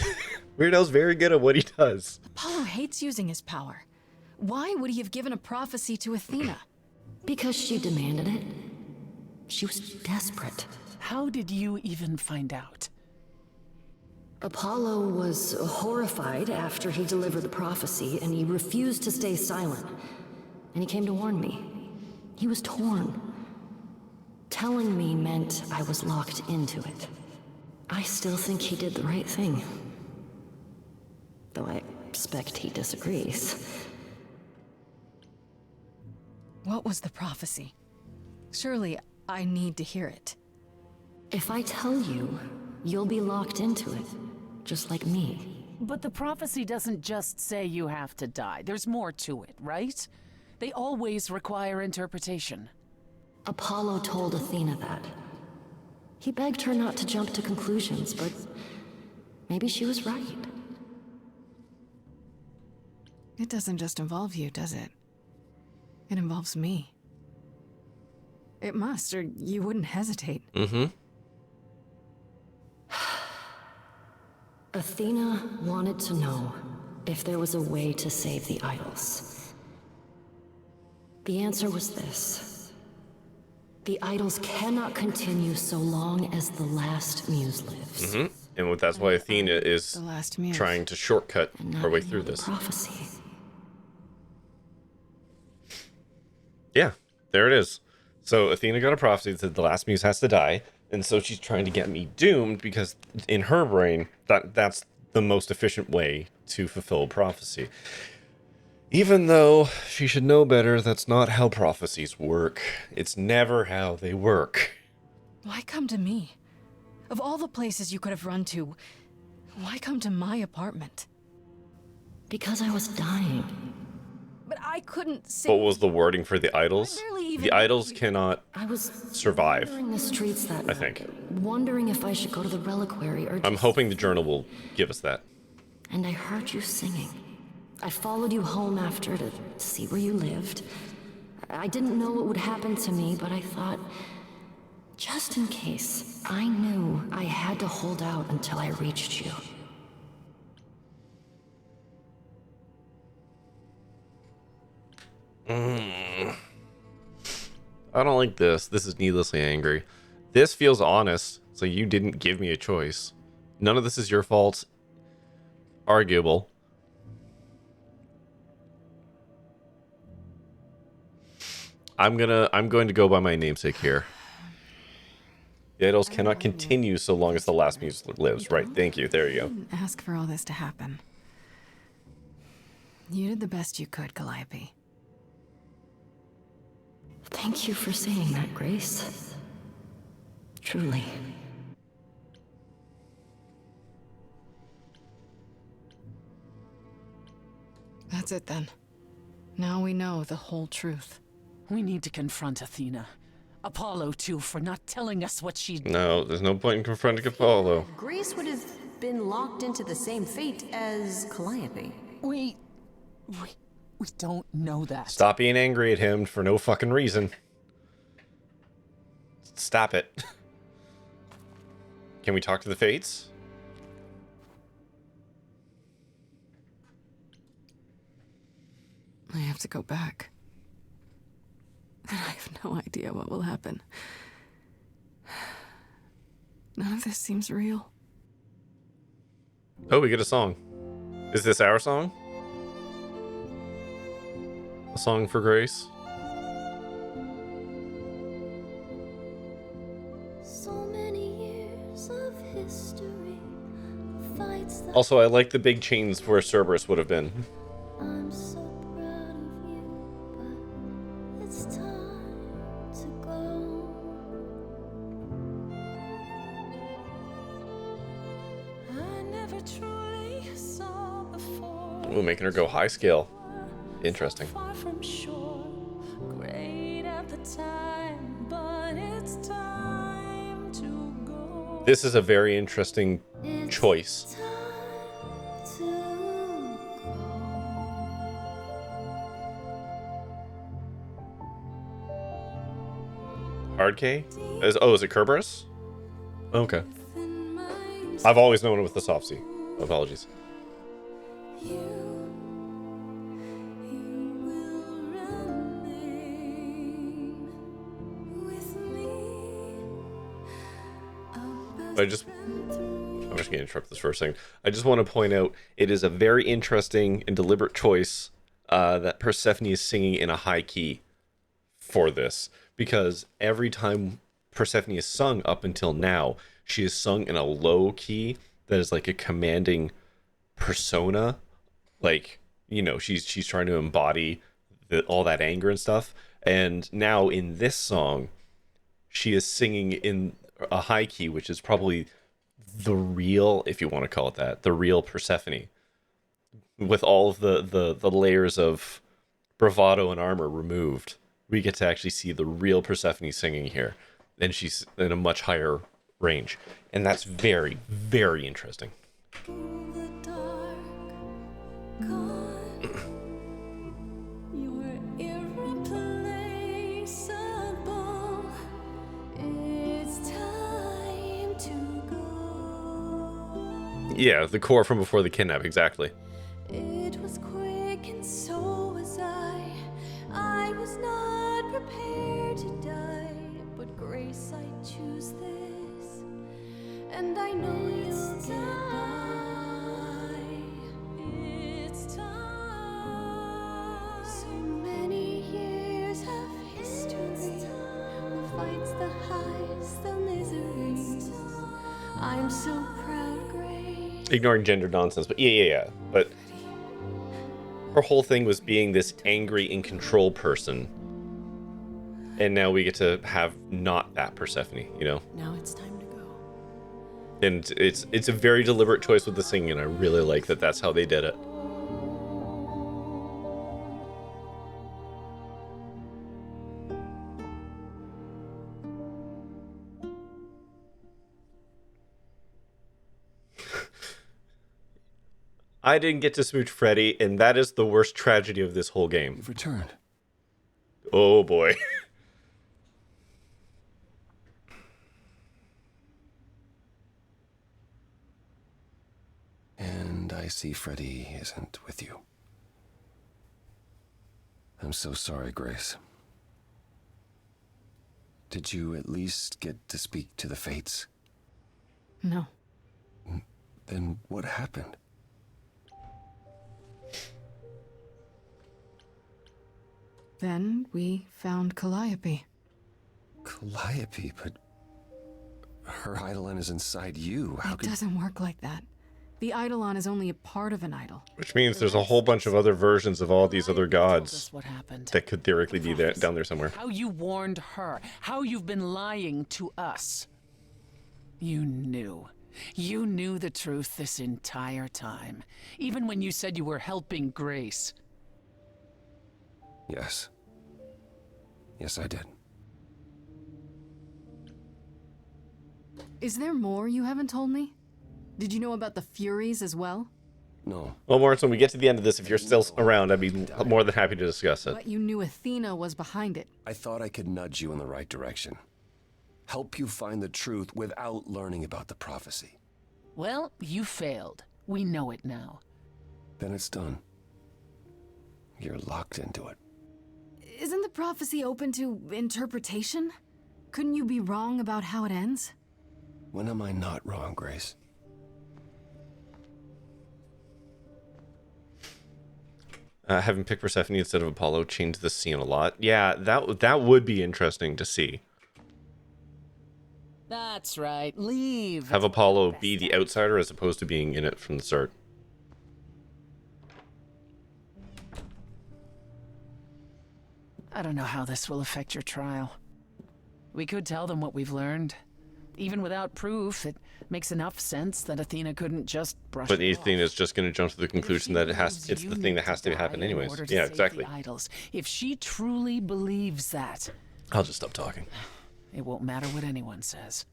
Weird Al's very good at what he does. Apollo hates using his power. Why would he have given a prophecy to Athena? Because she demanded it. She was desperate. How did you even find out? Apollo was horrified after he delivered the prophecy, and he refused to stay silent. And he came to warn me. He was torn. Telling me meant I was locked into it. I still think he did the right thing. Though I expect he disagrees. What was the prophecy? Surely I need to hear it. If I tell you, you'll be locked into it, just like me. But the prophecy doesn't just say you have to die. There's more to it, right? They always require interpretation. Apollo told Athena that. He begged her not to jump to conclusions, but maybe she was right. It doesn't just involve you, does it? It involves me. It must, or you wouldn't hesitate. Mm-hmm. Athena wanted to know if there was a way to save the idols. The answer was this. The idols cannot continue so long as the last muse lives. Mm-hmm. And that's why Athena is The last muse. trying to shortcut her way through this. Prophecy. Yeah, there it is. So Athena got a prophecy that said the last muse has to die, and so she's trying to get me doomed because in her brain, that's the most efficient way to fulfill prophecy. Even though she should know better, that's not how prophecies work. It's never how they work. Why come to me? Of all the places you could have run to, why come to my apartment? Because I was dying. But I couldn't say. What was the wording for the idols? barely even- The idols cannot I was survive. wandering the streets that I think. night, wondering if I should go to the reliquary or I'm just... hoping the journal will give us that. And I heard you singing. I followed you home after to see where you lived. I didn't know what would happen to me, but I thought, just in case, I knew I had to hold out until I reached you. I don't like this. This is needlessly angry. This feels honest. So you didn't give me a choice. None of this is your fault. Arguable. I'm going to go by my namesake here. The idols cannot continue so long as the last music lives. Right, thank you. There you go. Didn't ask for all this to happen. You did the best you could, Calliope. Thank you for saying that, Grace. Truly. That's it then. Now we know the whole truth. We need to confront Athena. Apollo, too, for not telling us what she... No, there's no point in confronting Apollo. Grace would have been locked into the same fate as Calliope. We don't know that. Stop being angry at him for no fucking reason. Stop it. Can we talk to the Fates? I have to go back. And I have no idea what will happen. None of this seems real. Oh, we get a song. Is this our song? A song for Grace? So many years of history, fights that Also, I like the big chains where Cerberus would have been. I'm so proud of you, but it's time to go. I never truly saw before. Ooh, making her go high scale. Interesting. Far from shore, great at the time, but it's time to go. This is a very interesting choice. Time to go. Hard K? Is it Kerberos? Okay. I've always known it with the soft C. Apologies. I'm just going to interrupt this for a second. I just want to point out it is a very interesting and deliberate choice that Persephone is singing in a high key for this, because every time Persephone is sung up until now, she is sung in a low key that is like a commanding persona, like, you know, she's trying to embody all that anger and stuff. And now in this song, she is singing in a high key, which is probably the real, if you want to call it that, the real Persephone, with all of the layers of bravado and armor removed. We get to actually see the real Persephone singing here, and she's in a much higher range, and that's very, very interesting. Yeah, the core from before the kidnap, exactly. It was quick and so was I. I was not prepared to die, but Grace, I choose this, and I know you'll get by. It's time. So many years of history, the fights, the highs, the miseries. I'm so proud, Grace. Ignoring gender nonsense, but yeah. But her whole thing was being this angry, in control person, and now we get to have not that Persephone, you know. Now it's time to go. And it's a very deliberate choice with the singing, and I really like that that's how they did it. I didn't get to smooch Freddy, and that is the worst tragedy of this whole game. You've returned. Oh boy. And I see Freddy isn't with you. I'm so sorry, Grace. Did you at least get to speak to the Fates? No. Then what happened? Then we found Calliope. Calliope, but her Eidolon is inside you. How It could... doesn't work like that. The Eidolon is only a part of an idol. Which means there's a whole bunch of other versions of all these other gods What happened? that could theoretically be there, down there somewhere. How you warned her. How you've been lying to us. You knew. You knew the truth this entire time. Even when you said you were helping Grace. Yes. Yes, I did. Is there more you haven't told me? Did you know about the Furies as well? No. Well, Lawrence, when we get to the end of this, if you're still around, I'd be more than happy to discuss it. But you knew Athena was behind it. I thought I could nudge you in the right direction. Help you find the truth without learning about the prophecy. Well, you failed. We know it now. Then it's done. You're locked into it. Isn't the prophecy open to interpretation? Couldn't you be wrong about how it ends? When am I not wrong, Grace? Having picked Persephone instead of Apollo changed the scene a lot. Yeah, that would be interesting to see. That's right. Leave. Have Apollo be the outsider as opposed to being in it from the start. I don't know how this will affect your trial. We could tell them what we've learned. Even without proof, it makes enough sense that Athena couldn't just brush But it Athena off. is just going to jump to the conclusion that it's the thing that has to happen anyways. Yeah, exactly. Idols. If she truly believes that, I'll just stop talking. it won't matter what anyone says.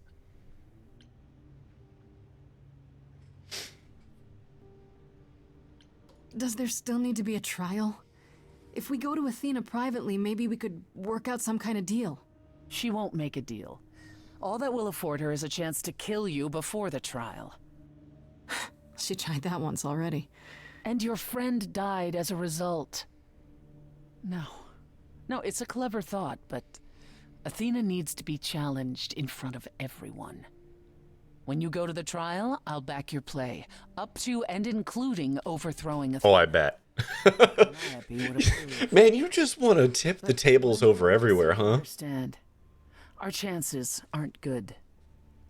Does there still need to be a trial? If we go to Athena privately, maybe we could work out some kind of deal. She won't make a deal. All that will afford her is a chance to kill you before the trial. She tried that once already. And your friend died as a result. No, it's a clever thought, but Athena needs to be challenged in front of everyone. When you go to the trial, I'll back your play, up to and including overthrowing Athena. Oh, I bet. Man, you just want to tip the tables over everywhere, huh? Understand. Our chances aren't good.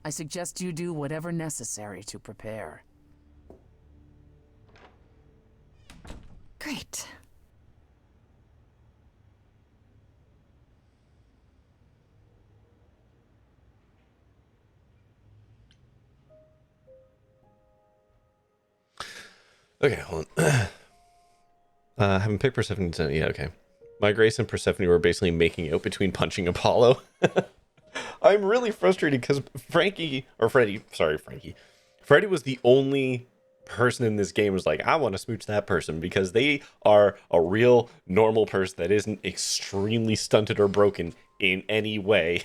I suggest you do whatever necessary to prepare. Great. Okay, hold on. Haven't picked Persephone. Yeah, okay. My Grace and Persephone were basically making out between punching Apollo. I'm really frustrated because Freddy was the only person in this game who was like, I want to smooch that person because they are a real normal person that isn't extremely stunted or broken in any way.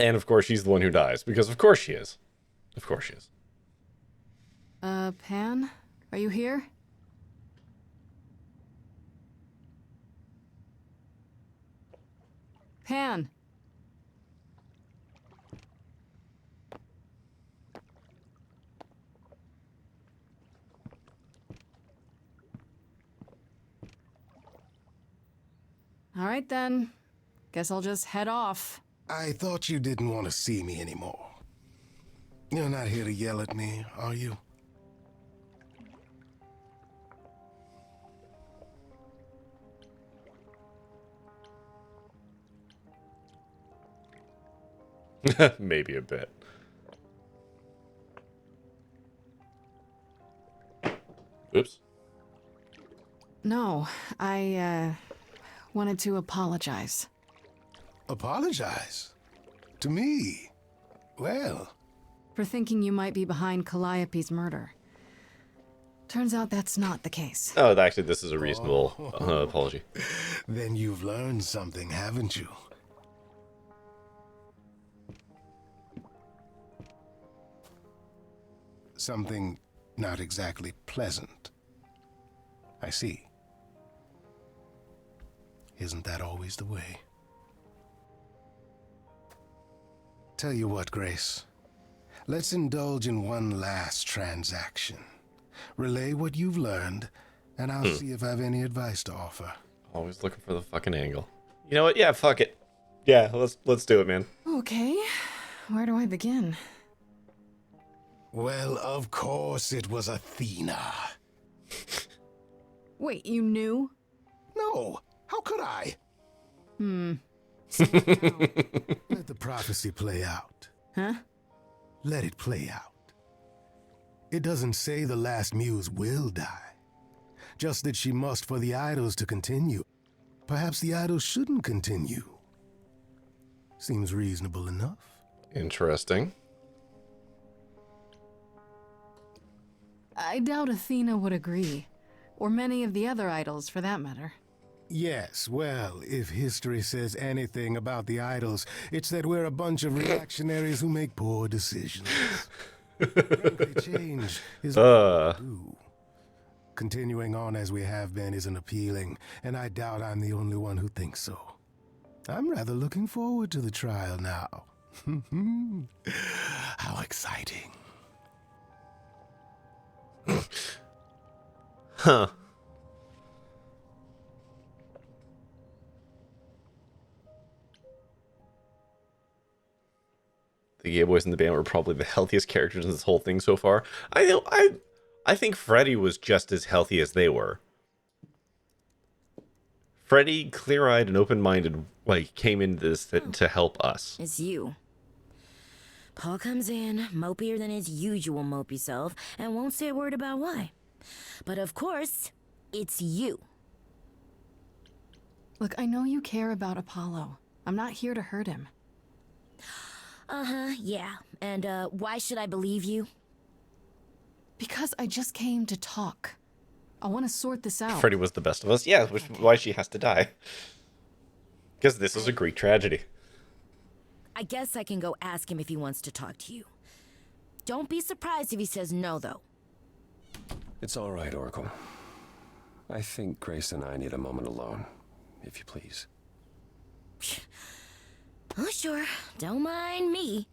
And of course, she's the one who dies because of course she is. Of course she is. Pan? Are you here? Pan! All right then. Guess I'll just head off. I thought you didn't want to see me anymore. You're not here to yell at me, are you? Maybe a bit. Oops. No, I wanted to apologize. Apologize? To me? Well, For thinking you might be behind Calliope's murder. Turns out that's not the case. Oh, actually, this is a reasonable apology. then you've learned something, haven't you? Something not exactly pleasant. I see. Isn't that always the way? Tell you what, Grace. Let's indulge in one last transaction. Relay what you've learned, and I'll see if I've any advice to offer. Always looking for the fucking angle. You know what? Yeah, fuck it. Yeah, let's do it, man. Okay, where do I begin? Well, of course it was Athena. Wait, you knew? No, how could I? Let the prophecy play out. Huh? Let it play out. It doesn't say the last muse will die. Just that she must for the idols to continue. Perhaps the idols shouldn't continue. Seems reasonable enough. Interesting. I doubt Athena would agree. Or many of the other idols, for that matter. Yes, well, if history says anything about the idols, it's that we're a bunch of reactionaries who make poor decisions. Frankly, change is what we do. Continuing on as we have been isn't appealing, and I doubt I'm the only one who thinks so. I'm rather looking forward to the trial now. How exciting. Huh. The gay boys in the band were probably the healthiest characters in this whole thing so far. I think Freddy was just as healthy as they were. Freddy, clear-eyed and open-minded, like came into this to help us. It's you. Paul comes in, mopier than his usual mopey self, and won't say a word about why. But of course, it's you. Look, I know you care about Apollo. I'm not here to hurt him. Uh-huh, yeah. And, why should I believe you? Because I just came to talk. I want to sort this out. Freddy was the best of us. Yeah, which is why she has to die. Because this is a Greek tragedy. I guess I can go ask him if he wants to talk to you. Don't be surprised if he says no, though. It's all right, Oracle. I think Grace and I need a moment alone, if you please. Oh, sure. Don't mind me.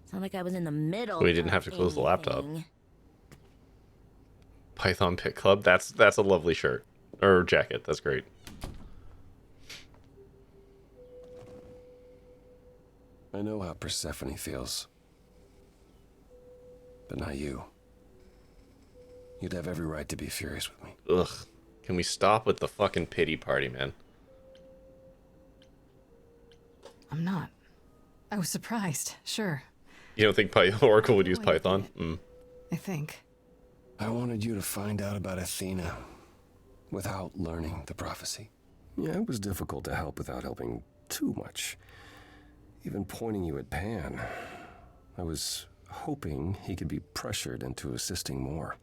It's not like I was in the middle. We didn't have to close the laptop. Python Pit Club. That's a lovely shirt. Or jacket. That's great. I know how Persephone feels. But not you. You'd have every right to be furious with me. Ugh. Can we stop with the fucking pity party, man? I'm not. I was surprised, sure. You don't think Oracle would use Python? I think. I wanted you to find out about Athena without learning the prophecy. Yeah, it was difficult to help without helping too much. Even pointing you at Pan. I was hoping he could be pressured into assisting more.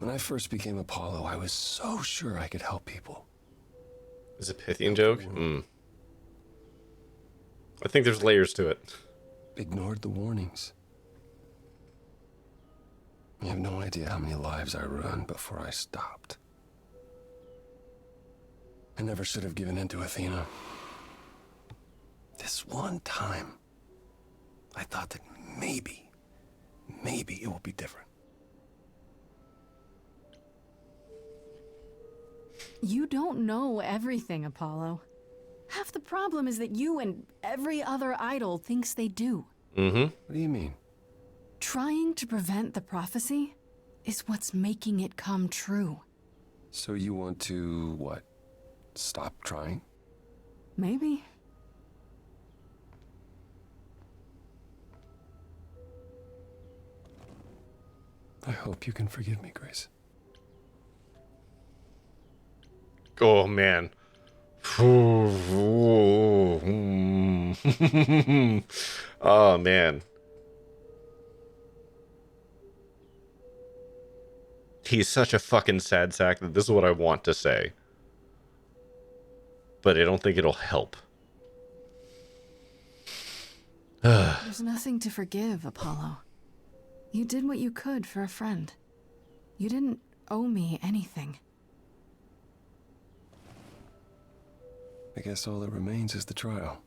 When I first became Apollo, I was so sure I could help people. Is it a Pythian joke? I think there's layers to it. Ignored the warnings. You have no idea how many lives I ruined before I stopped. I never should have given in to Athena. This one time, I thought that maybe it will be different. You don't know everything, Apollo. Half the problem is that you and every other idol thinks they do. Mm-hmm. What do you mean? Trying to prevent the prophecy is what's making it come true. So you want to, what, stop trying? Maybe. I hope you can forgive me, Grace. Oh, man. Oh man. He's such a fucking sad sack that this is what I want to say. But I don't think it'll help. There's nothing to forgive, Apollo. You did what you could for a friend. You didn't owe me anything. I guess all that remains is the trial.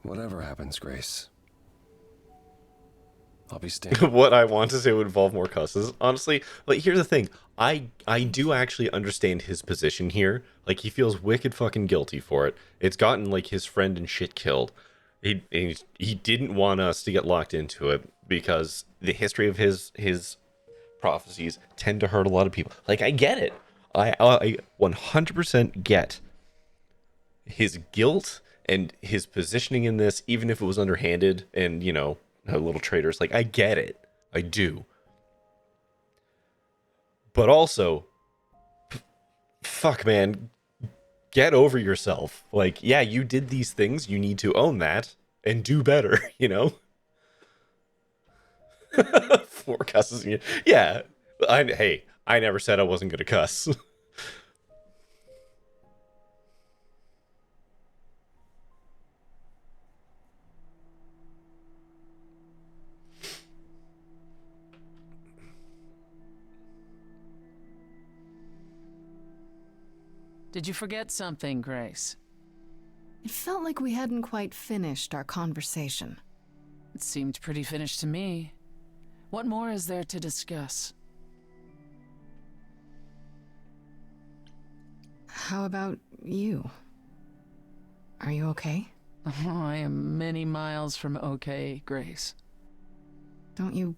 Whatever happens, Grace, I'll be standing. What I want to say would involve more cusses. Honestly, like, here's the thing. I do actually understand his position here. Like, he feels wicked fucking guilty for it. It's gotten, like, his friend and shit killed. He didn't want us to get locked into it because the history of his prophecies tend to hurt a lot of people. Like, I get it. I 100% get his guilt and his positioning in this, even if it was underhanded and, you know, little traitors. Like, I get it. I do. But also, fuck, man, get over yourself. Like, yeah, you did these things. You need to own that and do better, you know? 4 cusses. Yeah. Hey, I never said I wasn't going to cuss. Did you forget something, Grace? It felt like we hadn't quite finished our conversation. It seemed pretty finished to me. What more is there to discuss? How about you? Are you okay? Oh, I am many miles from okay, Grace. Don't you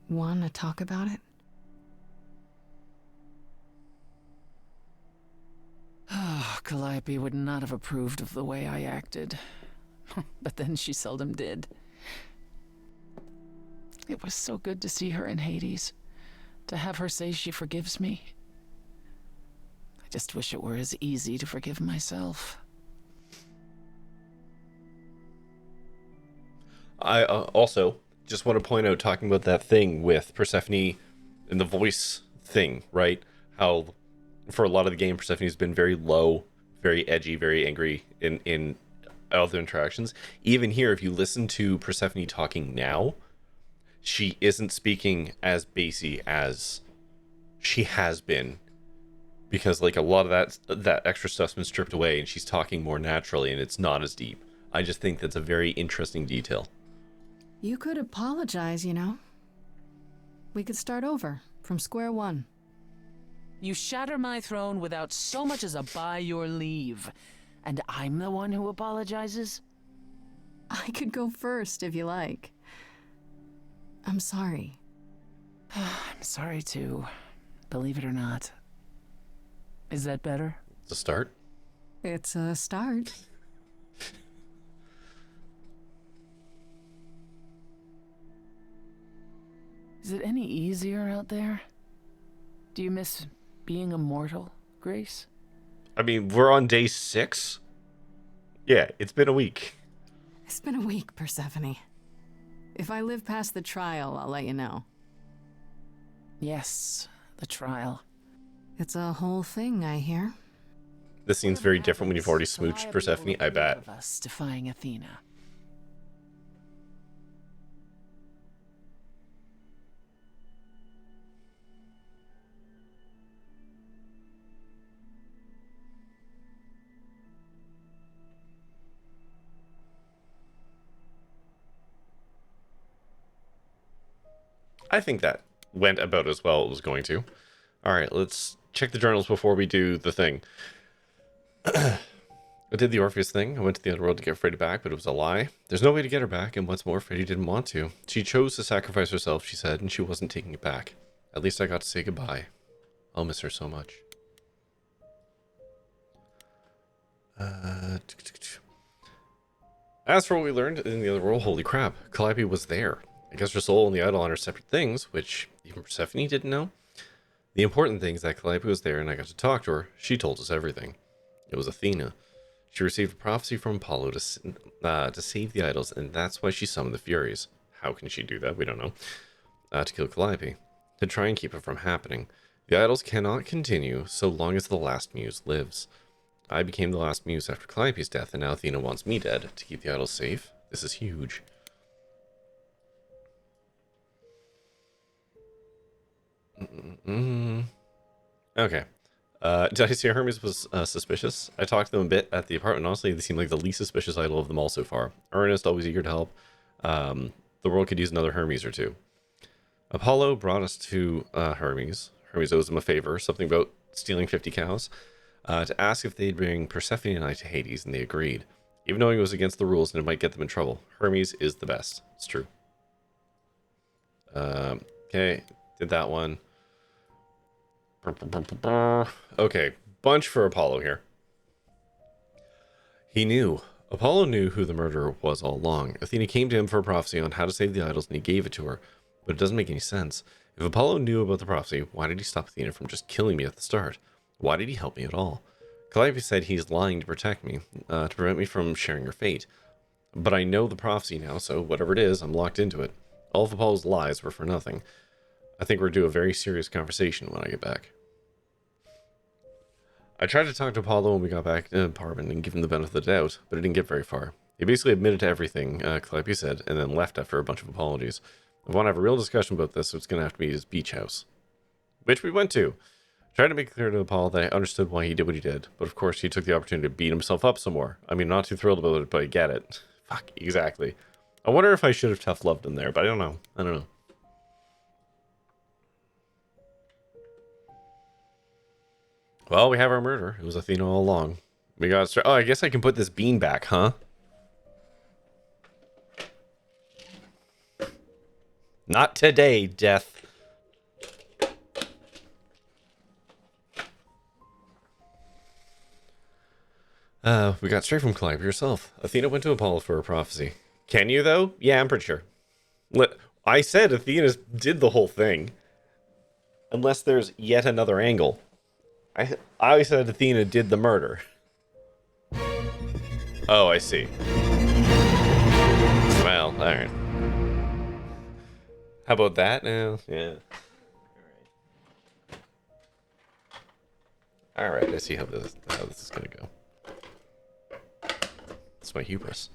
want to talk about it? Calliope would not have approved of the way I acted. But then she seldom did. It was so good to see her in Hades. To have her say she forgives me. I just wish it were as easy to forgive myself. I also just want to point out, talking about that thing with Persephone and the voice thing, right? How for a lot of the game, Persephone's been very low, very edgy, very angry in other interactions. Even here, if you listen to Persephone talking now, she isn't speaking as bassy as she has been, because like a lot of that extra stuff's been stripped away and she's talking more naturally and it's not as deep. I just think that's a very interesting detail. You could apologize, you know. We could start over, from square one. You shatter my throne without so much as a by your leave. And I'm the one who apologizes? I could go first if you like. I'm sorry. I'm sorry too, believe it or not. Is that better? It's a start. It's a start. Is it any easier out there? Do you miss being immortal, Grace? I mean, we're on day 6. Yeah, it's been a week. It's been a week, Persephone. If I live past the trial, I'll let you know. Yes, the trial. It's a whole thing, I hear. This scene's very different when you've already smooched Persephone, I bet. Of us defying Athena. I think that went about as well as it was going to. Alright, let's check the journals before we do the thing. I did the Orpheus thing. I went to the underworld to get Freddy back, but it was a lie. There's no way to get her back, and what's more, Freddy didn't want to. She chose to sacrifice herself, she said, and she wasn't taking it back. At least I got to say goodbye. I'll miss her so much. As for what we learned in the other world, holy crap, Calliope was there. I guess her soul and the Eidolon are separate things, which even Persephone didn't know. The important thing is that Calliope was there and I got to talk to her. She told us everything. It was Athena. She received a prophecy from Apollo to save the idols, and that's why she summoned the Furies. How can she do that? We don't know. To kill Calliope. To try and keep it from happening. The idols cannot continue so long as the last muse lives. I became the last muse after Calliope's death, and now Athena wants me dead to keep the idols safe. This is huge. Okay. Did I say Hermes was suspicious? I talked to them a bit at the apartment. Honestly, they seem like the least suspicious idol of them all so far. Earnest, always eager to help. The world could use another Hermes or two. Apollo brought us to Hermes. Hermes owes him a favor, something about stealing 50 cows, to ask if they'd bring Persephone and I to Hades, and they agreed. Even knowing it was against the rules and it might get them in trouble. Hermes is the best. It's true. Okay, did that one. Okay, bunch for Apollo here. He knew. Apollo knew who the murderer was all along. Athena came to him for a prophecy on how to save the idols, and he gave it to her. But it doesn't make any sense. If Apollo knew about the prophecy, why did he stop Athena from just killing me at the start? Why did he help me at all? Calliope said he's lying to protect me, to prevent me from sharing her fate. But I know the prophecy now, so whatever it is, I'm locked into it. All of Apollo's lies were for nothing. I think we're due a very serious conversation when I get back. I tried to talk to Apollo when we got back to the apartment and give him the benefit of the doubt, but it didn't get very far. He basically admitted to everything Calliope said, and then left after a bunch of apologies. If I want to have a real discussion about this, it's going to have to be his beach house. Which we went to. Tried to make it clear to Apollo that I understood why he did what he did, but of course he took the opportunity to beat himself up some more. I mean, not too thrilled about it, but I get it. Fuck, exactly. I wonder if I should have tough loved him there, but I don't know. I don't know. Well, we have our murder. It was Athena all along. We got oh, I guess I can put this bean back, huh? Not today, Death. We got straight from Calliope herself. Athena went to Apollo for a prophecy. Can you, though? Yeah, I'm pretty sure. I said Athena did the whole thing. Unless there's yet another angle. I said Athena did the murder. Oh, I see. Well, alright. How about that now? Yeah. Alright, I see how this is gonna go. It's my hubris.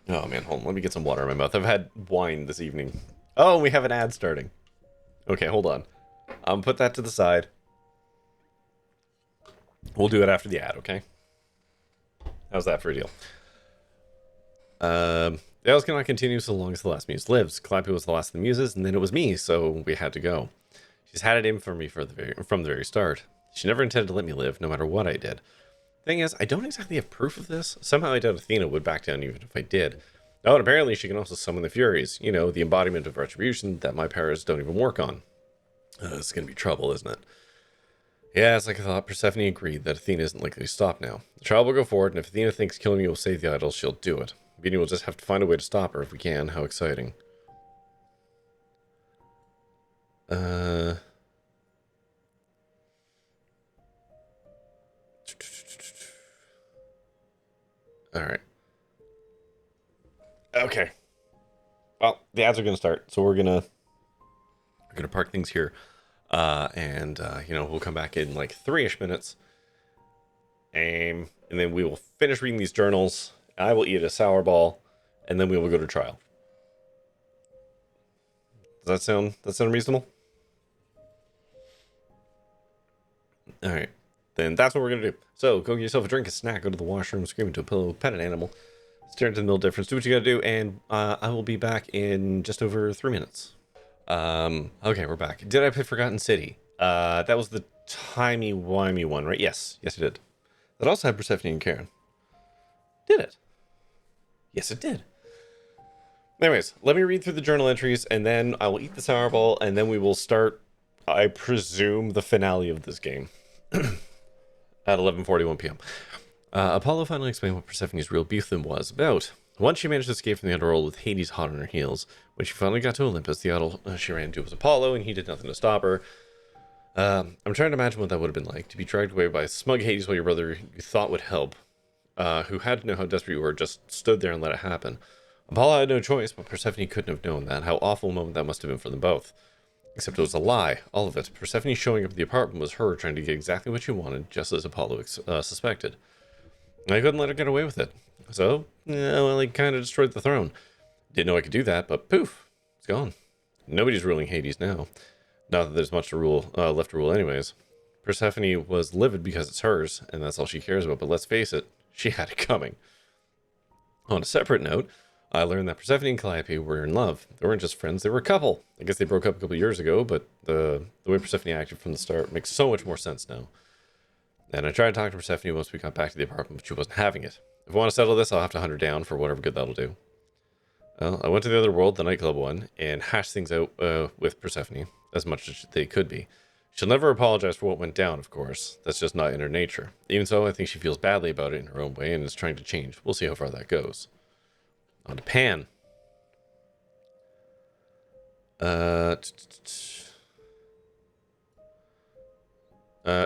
Oh man, hold on, let me get some water in my mouth. I've had wine this evening. Oh, we have an ad starting. Okay, hold on. Put that to the side. We'll do it after the ad, okay? How's that for a deal? The Elves cannot continue so long as the last muse lives. Calliope was the last of the muses, and then it was me, so we had to go. She's had it in for me from the very start. She never intended to let me live, no matter what I did. Thing is, I don't exactly have proof of this. Somehow I doubt Athena would back down even if I did. Oh, and apparently she can also summon the Furies. You know, the embodiment of retribution that my powers don't even work on. It's gonna be trouble, isn't it? Yeah, it's like I thought. Persephone agreed that Athena isn't likely to stop now. The trial will go forward, and if Athena thinks killing me will save the idols, she'll do it. Meaning we'll just have to find a way to stop her if we can. How exciting. Alright. Okay. Well, the ads are gonna start, so we're gonna park things here. And you know, we'll come back in like 3-ish minutes. And then we will finish reading these journals. I will eat a sour ball, and then we will go to trial. Does that sound reasonable? Alright. Then that's what we're gonna do. So go get yourself a drink, a snack, go to the washroom, scream into a pillow, pet an animal, stare into the middle difference, do what you gotta do, and I will be back in just over 3 minutes. Okay, we're back. Did I play Forgotten City? That was the timey-wimey one, right? Yes, it did. That also had Persephone and Karen. Did it? Yes, it did. Anyways, let me read through the journal entries, and then I will eat the sour ball, and then we will start, I presume, the finale of this game. At 11:41 p.m. Apollo finally explained what Persephone's real beef with him was about. Once she managed to escape from the underworld with Hades hot on her heels. When she finally got to Olympus, the idol she ran into was Apollo, and he did nothing to stop her. I'm trying to imagine what that would have been like, to be dragged away by smug Hades while your brother you thought would help, who had to know how desperate you were, just stood there and let it happen. Apollo had no choice, but Persephone couldn't have known that. How awful a moment that must have been for them both. Except it was a lie, all of it. Persephone showing up at the apartment was her trying to get exactly what she wanted, just as Apollo suspected. I couldn't let her get away with it. So, well, he kind of destroyed the throne. Didn't know I could do that, but poof, it's gone. Nobody's ruling Hades now. Not that there's much to rule left to rule anyways. Persephone was livid because it's hers, and that's all she cares about, but let's face it, she had it coming. On a separate note, I learned that Persephone and Calliope were in love. They weren't just friends, they were a couple. I guess they broke up a couple years ago, but the way Persephone acted from the start makes so much more sense now. And I tried to talk to Persephone once we got back to the apartment, but she wasn't having it. If I want to settle this, I'll have to hunt her down for whatever good that'll do. Well, I went to the other world, the nightclub one, and hashed things out with Persephone, as much as they could be. She'll never apologize for what went down, of course. That's just not in her nature. Even so, I think she feels badly about it in her own way and is trying to change. We'll see how far that goes. On to Pan.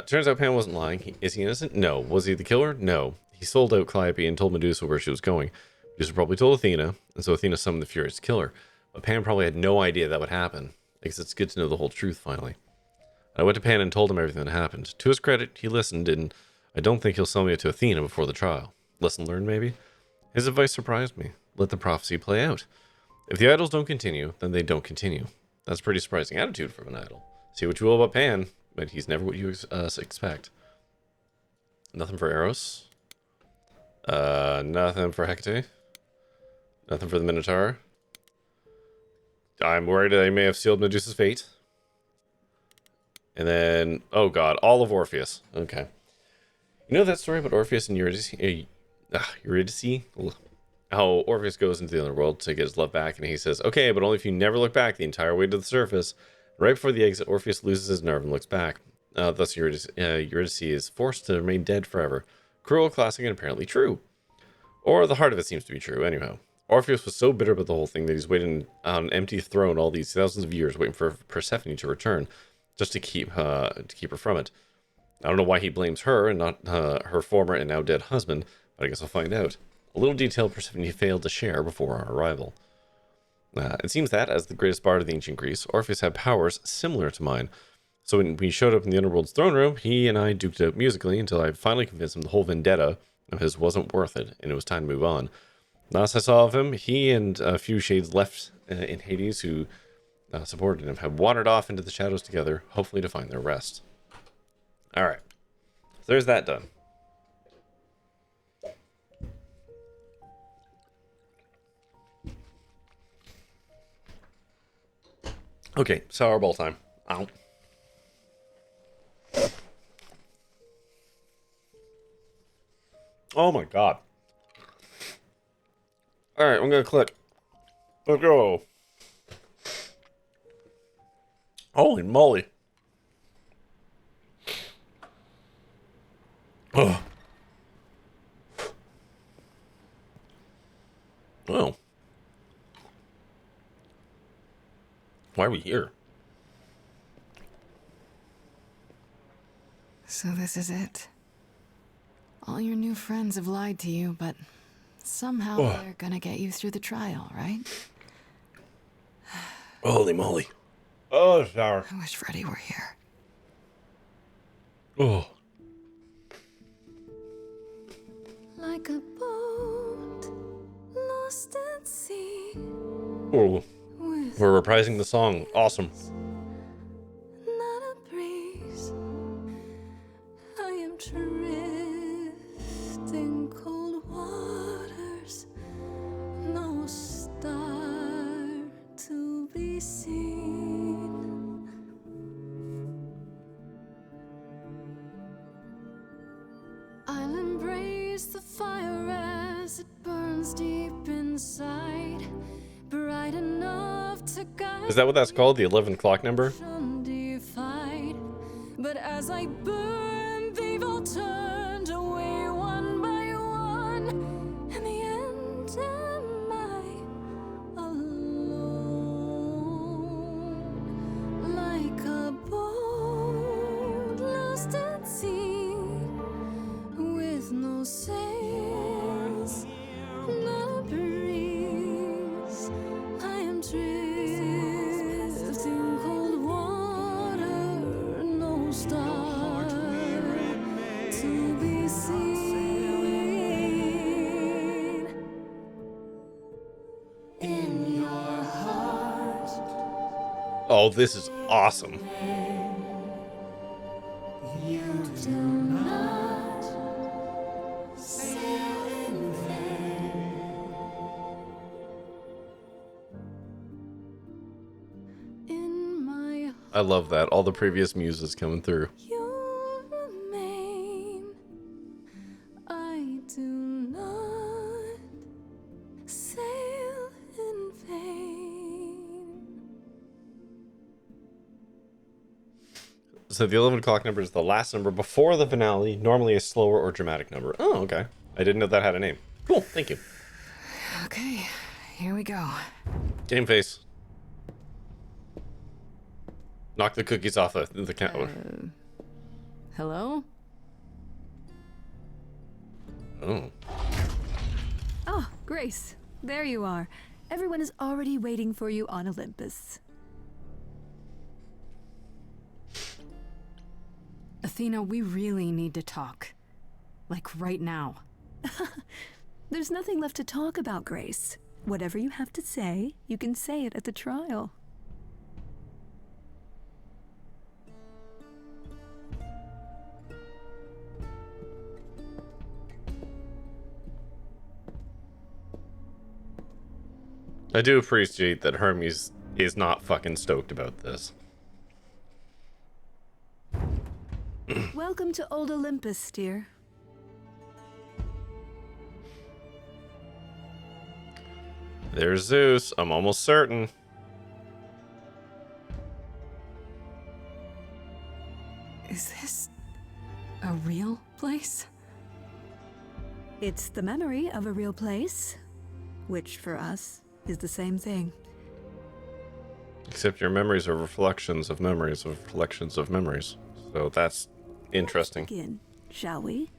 Turns out Pan wasn't lying. Is he innocent? No. Was he the killer? No. He sold out Calliope and told Medusa where she was going. Medusa probably told Athena, and so Athena summoned the Furies to kill her. But Pan probably had no idea that would happen. I guess it's good to know the whole truth finally. I went to Pan and told him everything that happened. To his credit, he listened, and I don't think he'll sell me to Athena before the trial. Lesson learned, maybe? His advice surprised me. Let the prophecy play out. If the idols don't continue, then they don't continue. That's a pretty surprising attitude from an idol. See what you will about Pan, but he's never what you expect. Nothing for Eros. Nothing for Hecate. Nothing for the Minotaur. I'm worried I may have sealed Medusa's fate. And then, oh god, all of Orpheus. Okay. You know that story about Orpheus and Eurydice? Eurydice? How Orpheus goes into the underworld to get his love back, and he says, okay, but only if you never look back the entire way to the surface. Right before the exit, Orpheus loses his nerve and looks back. Thus, Eurydice is forced to remain dead forever. Cruel, classic, and apparently true. Or the heart of it seems to be true, anyhow. Orpheus was so bitter about the whole thing that he's waiting on an empty throne all these thousands of years waiting for Persephone to return, just to keep her from it. I don't know why he blames her and not her former and now dead husband, but I guess I'll find out. A little detail Persephone failed to share before our arrival. It seems that, as the greatest bard of the ancient Greece, Orpheus had powers similar to mine. So when we showed up in the Underworld's throne room, he and I duked it out musically until I finally convinced him the whole vendetta of his wasn't worth it, and it was time to move on. Last I saw of him, he and a few shades left in Hades who supported him had wandered off into the shadows together, hopefully to find their rest. Alright, so there's that done. Okay, sour ball time. Ow. Oh my god. Alright, I'm gonna click. Let's go. Holy moly. Oh. Oh. Why are we here? So this is it. All your new friends have lied to you, but somehow they're gonna get you through the trial, right? Holy moly. Oh, sour. I wish Freddy were here. Oh. Like a boat lost at sea. Oh. We're reprising the song. Awesome. Not a breeze. I am drifting cold waters. No star to be seen. I'll embrace the fire as it burns deep inside. Bright enough to guide. Is that what that's called? The 11 o'clock number? Undefied. But as I burn, they've all turned away one by one. And the end am Oh, this is awesome. I love that. All the previous muses coming through. I do not sail in vain. So the 11 o'clock number is the last number before the finale, normally a slower or dramatic number. Oh, okay. I didn't know that had a name. Cool, thank you. Okay, here we go. Game face. Knock the cookies off the counter. Hello? Oh. Oh, Grace, there you are. Everyone is already waiting for you on Olympus. Athena, we really need to talk. Like right now. There's nothing left to talk about, Grace. Whatever you have to say, you can say it at the trial. I do appreciate that Hermes is not fucking stoked about this. Welcome to Old Olympus, dear. There's Zeus. I'm almost certain. Is this a real place? It's the memory of a real place, which for us is the same thing. Except your memories are reflections of memories of reflections of memories. So that's interesting. Let's begin, shall we?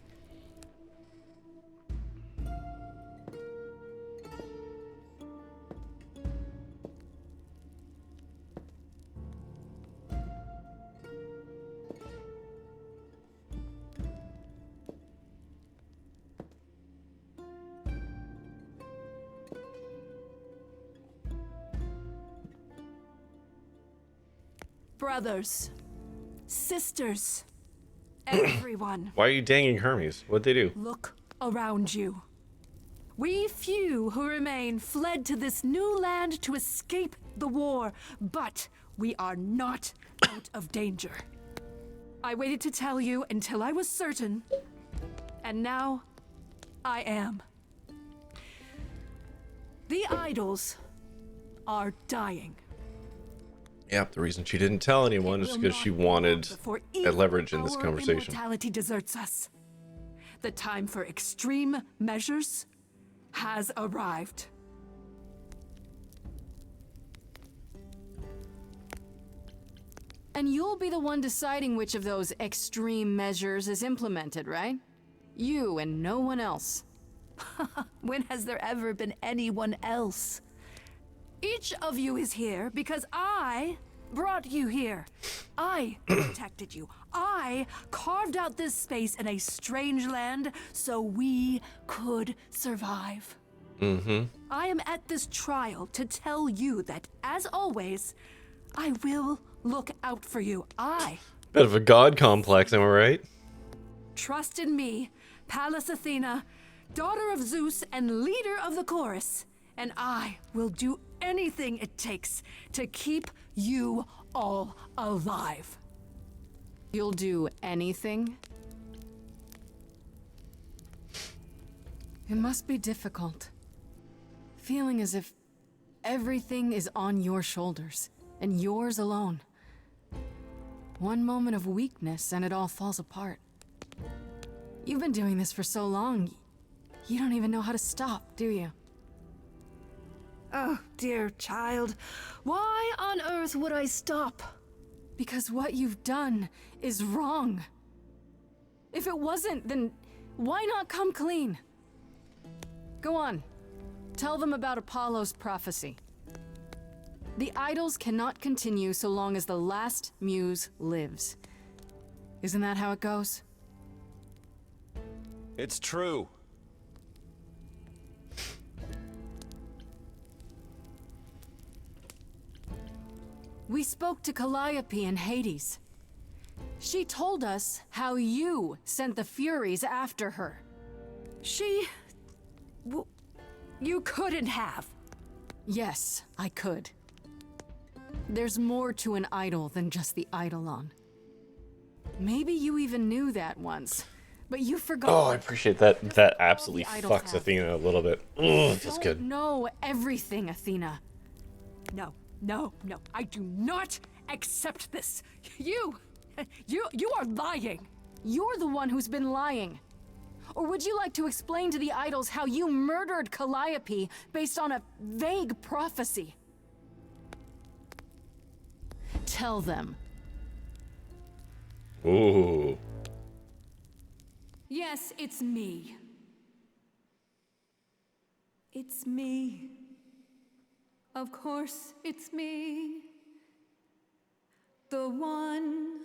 Brothers, sisters, everyone. Why are you danging Hermes? What'd they do? Look around you. We few who remain fled to this new land to escape the war, but we are not out of danger. I waited to tell you until I was certain, and now I am. The idols are dying. Yep, the reason she didn't tell anyone is because she wanted a leverage in this conversation. Immortality deserts us. The time for extreme measures has arrived. And you'll be the one deciding which of those extreme measures is implemented, right? You and no one else. When has there ever been anyone else? Each of you is here because I brought you here. I protected you. I carved out this space in a strange land so we could survive. Mm-hmm. I am at this trial to tell you that, as always, I will look out for you. Bit of a god complex, am I right? Trust in me, Pallas Athena, daughter of Zeus and leader of the chorus, and I will do anything it takes to keep you all alive. You'll do anything? It must be difficult. Feeling as if everything is on your shoulders, and yours alone. One moment of weakness and it all falls apart. You've been doing this for so long, you don't even know how to stop, do you? Oh, dear child, why on earth would I stop? Because what you've done is wrong. If it wasn't, then why not come clean? Go on. Tell them about Apollo's prophecy. The idols cannot continue so long as the last muse lives. Isn't that how it goes? It's true. We spoke to Calliope in Hades. She told us how you sent the Furies after her. You couldn't have. Yes, I could. There's more to an idol than just the eidolon. Maybe you even knew that once, but you forgot. Oh, I appreciate that. That absolutely idols fucks have. Athena a little bit. Oh, it feels Don't good. know everything, Athena. No. I do not accept this. You are lying. You're the one who's been lying. Or would you like to explain to the idols how you murdered Calliope based on a vague prophecy? Tell them. Ooh. Yes, it's me. It's me. Of course, it's me. The one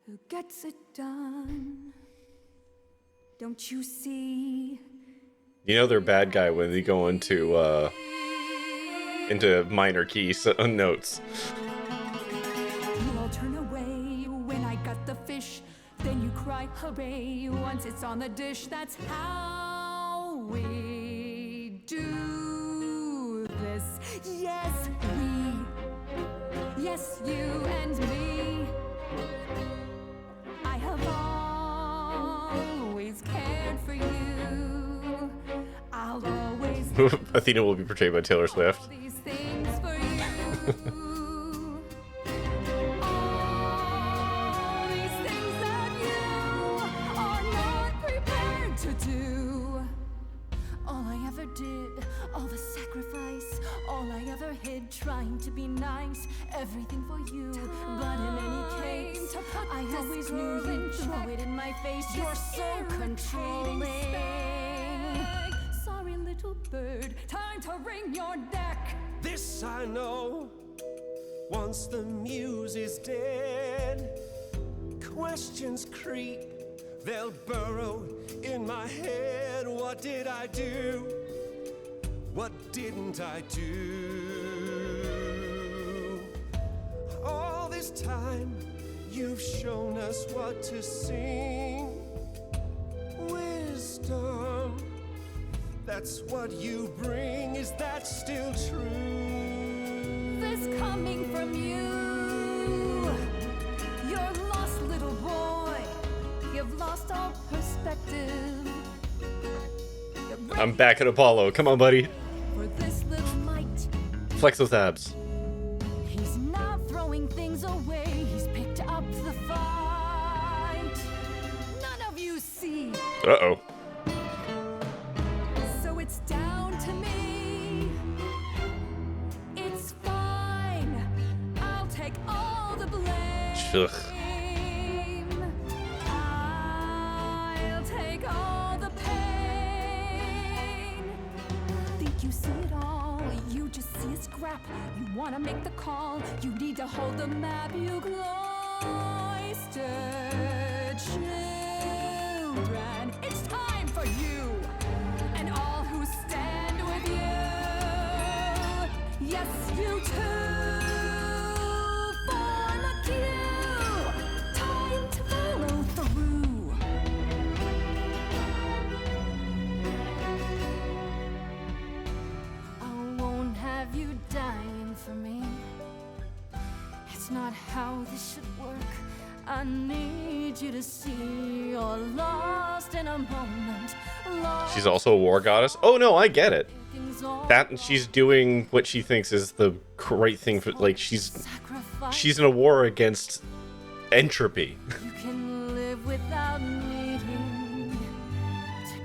who gets it done. Don't you see? You know they're bad guy when they go into minor key notes. You all turn away when I got the fish. Then you cry hooray once it's on the dish. That's how we do this. Yes, we. Yes, you and me. I have always cared for you. I'll always Athena will be portrayed by Taylor Swift. these things for you. All these things that you are not prepared to do. All I ever did, all the sacrifice, all I ever hid, trying to be nice, everything for you. But in any case, I always knew you'd throw it in my face. You're so controlling. Sorry, little bird, time to wring your neck. This I know, once the muse is dead, questions creep, they'll burrow in my head. What did I do? What didn't I do? All this time, you've shown us what to sing. Wisdom, that's what you bring. Is that still true? This coming from you. You're lost, little boy. You've lost all perspective. I'm back at Apollo. Come on, buddy. For this little mite, Flex those abs. he's not throwing things away. He's picked up the fight. None of you see. Uh-oh. So it's down to me. It's fine. I'll take all the blame. Ugh. I'll take all the pain. Think you see it all. You just see a scrap. You wanna make the call. You need to hold the map. You cloistered children. It's time for you and all who stand with you. Yes, you too. Form a queue. Time to follow through. I won't have you dying for me. It's not how this should work. I need you to see you're lost in a moment. Lost She's also a war goddess. Oh no, I get it. That and she's doing what she thinks is the right thing for, like, she's in a war against entropy. You can live without needing to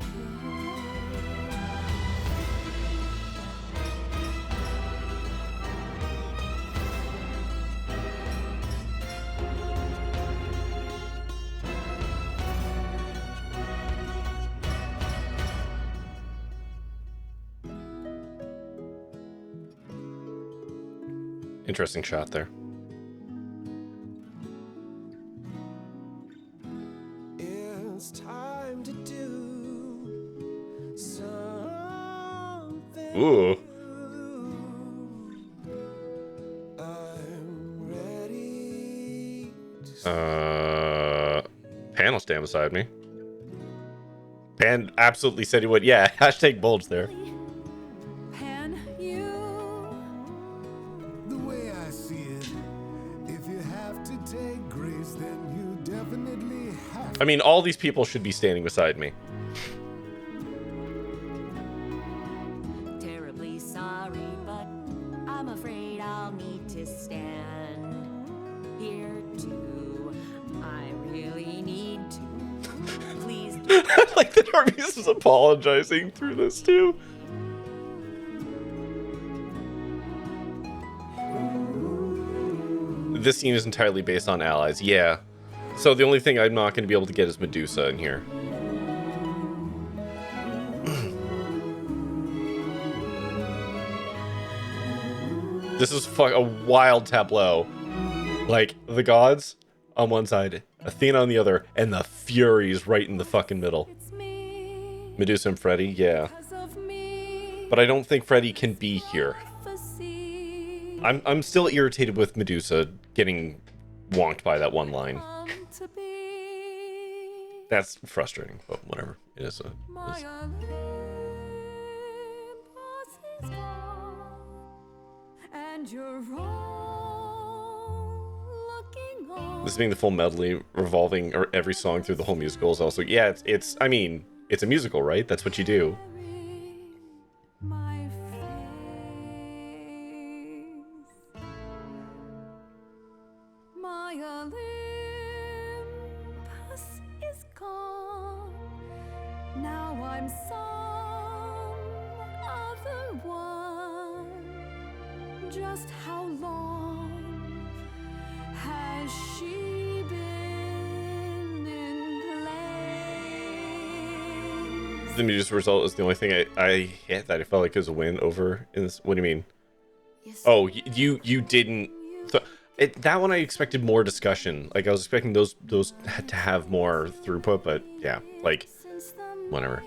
Interesting shot there. It's time to do something. Ooh. I'm stand beside me. Pan absolutely said he would. Yeah, hashtag bulge there. Pan, you. The way I see it, if you have to take grace, then you definitely have. I mean, all these people should be standing beside me. Terribly sorry, but I'm afraid I'll need to stand here too. I really need to. Please. Like the Darkness is apologizing through this too. This scene is entirely based on allies. Yeah. So the only thing I'm not going to be able to get is Medusa in here. This is a wild tableau. Like, the gods on one side, Athena on the other, and the Furies right in the fucking middle. Medusa and Freddy, yeah. But I don't think Freddy can be here. I'm still irritated with Medusa getting wonked by that one line. That's frustrating, but whatever. It is. This being the full medley revolving or every song through the whole musical is also, yeah, it's I mean, it's a musical, right? That's what you do. Now I'm some other one. Just how long has she been in place? The Medusa result is the only thing I hit that I felt like it was a win over in this. What do you mean? Oh, you didn't. That one I expected more discussion. Like I was expecting those to have more throughput, but yeah, like whatever.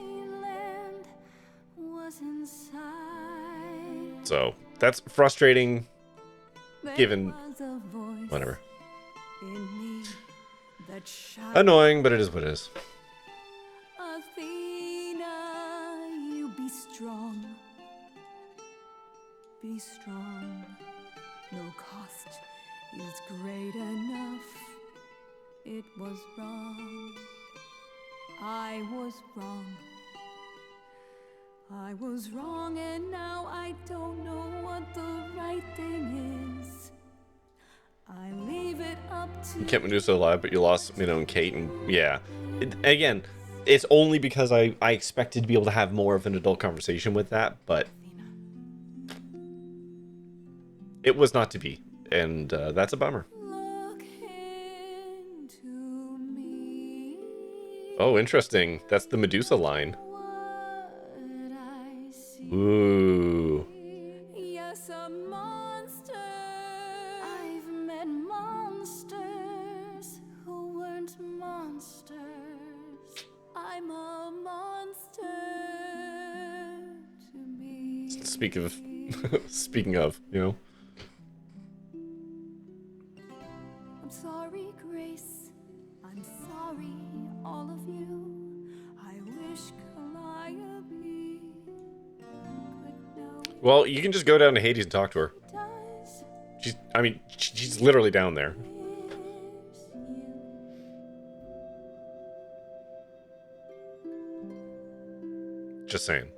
So that's frustrating. Given whatever. Annoying, but it is what it is. Athena, you be strong. Be strong. No cost is great enough. It was wrong. I was wrong. I was wrong, and now I don't know what the right thing is. I leave it up to You kept Medusa alive, but you lost Minnow and Kate, and yeah. Again, it's only because I expected to be able to have more of an adult conversation with that, but it was not to be, and that's a bummer. Oh, interesting. That's the Medusa line. Ooh. yes, a monster. I've met monsters who weren't monsters. I'm a monster to me. Speaking of, you know. I'm sorry, Grace. I'm sorry, all of you. I wish Calliope could know. Well, you can just go down to Hades and talk to her. She's literally down there. Just saying.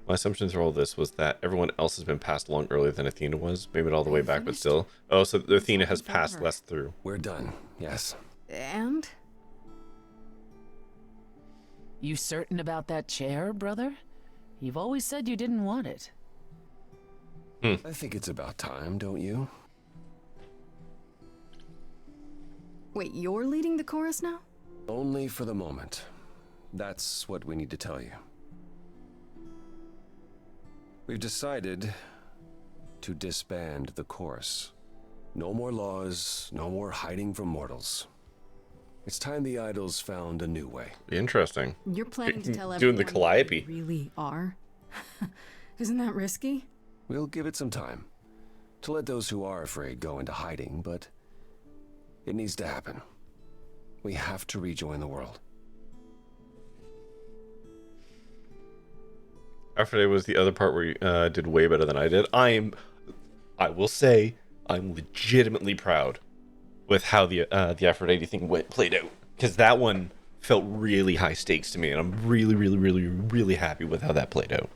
My assumption through all this was that everyone else has been passed along earlier than Athena was. Maybe not all the way back, but still. Oh, so Athena has passed less through. We're done. Yes. And? You certain about that chair, brother? You've always said you didn't want it. I think it's about time, don't you? Wait, you're leading the chorus now? Only for the moment. That's what we need to tell you. We've decided to disband the chorus. No more laws, no more hiding from mortals. It's time the idols found a new way. Interesting. You're planning to tell Doing the everyone calliope. who you really are? Isn't that risky? We'll give it some time to let those who are afraid go into hiding, but it needs to happen. We have to rejoin the world. Aphrodite was the other part where you did way better than I did. I will say, I'm legitimately proud with how the Aphrodite thing played out, because that one felt really high stakes to me, and I'm really, really, really, really happy with how that played out.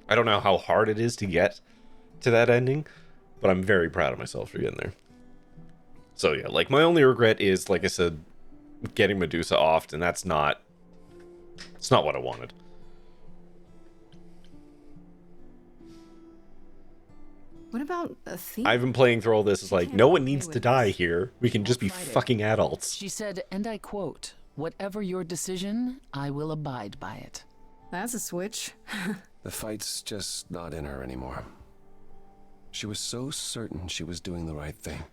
I don't know how hard it is to get to that ending, but I'm very proud of myself for getting there. So yeah, like my only regret is, like I said, getting Medusa off, and it's not what I wanted. What about Athena? I've been playing through all this. It's like, no one needs to die here. We can just be fucking adults. She said, and I quote, "Whatever your decision, I will abide by it." That's a switch. The fight's just not in her anymore. She was so certain she was doing the right thing.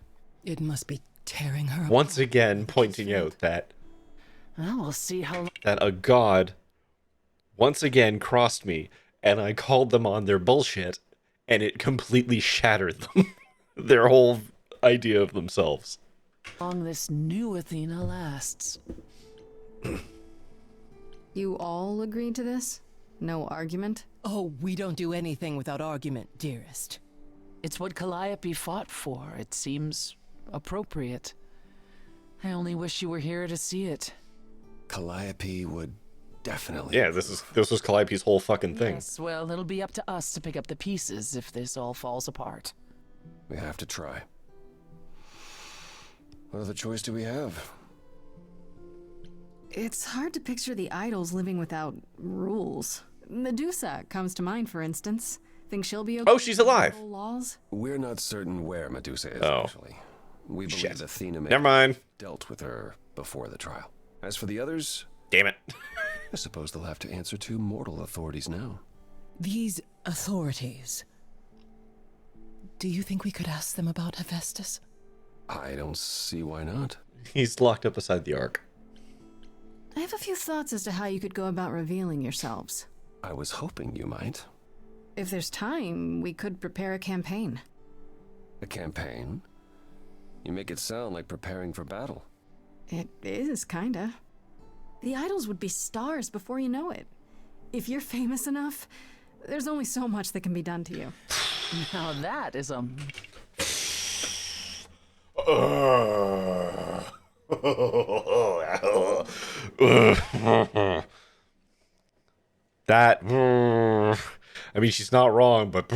It must be tearing her apart. Once again, pointing out that Well, we'll see how that a god once again crossed me, and I called them on their bullshit, and it completely shattered them. Their whole idea of themselves. long this new Athena lasts. You all agreed to this? No argument? Oh, we don't do anything without argument, dearest. It's what Calliope fought for. It seems appropriate. I only wish you were here to see it. Calliope would definitely... Yeah, this was Calliope's whole fucking thing. Yes, well, it'll be up to us to pick up the pieces if this all falls apart. We have to try. What other choice do we have? It's hard to picture the idols living without rules. Medusa comes to mind, for instance. Think she'll be okay? Oh, she's alive. with laws? We're not certain where Medusa is, Oh. actually. We believe Shit. Athena may Never mind. have dealt with her before the trial. As for the others... Damn it. I suppose they'll have to answer to mortal authorities now. These authorities. Do you think we could ask them about Hephaestus? I don't see why not. He's locked up beside the ark. I have a few thoughts as to how you could go about revealing yourselves. I was hoping you might. If there's time, we could prepare a campaign. A campaign? You make it sound like preparing for battle. It is, kinda. The idols would be stars before you know it. If you're famous enough, there's only so much that can be done to you. Now that is a... That... I mean, she's not wrong, but...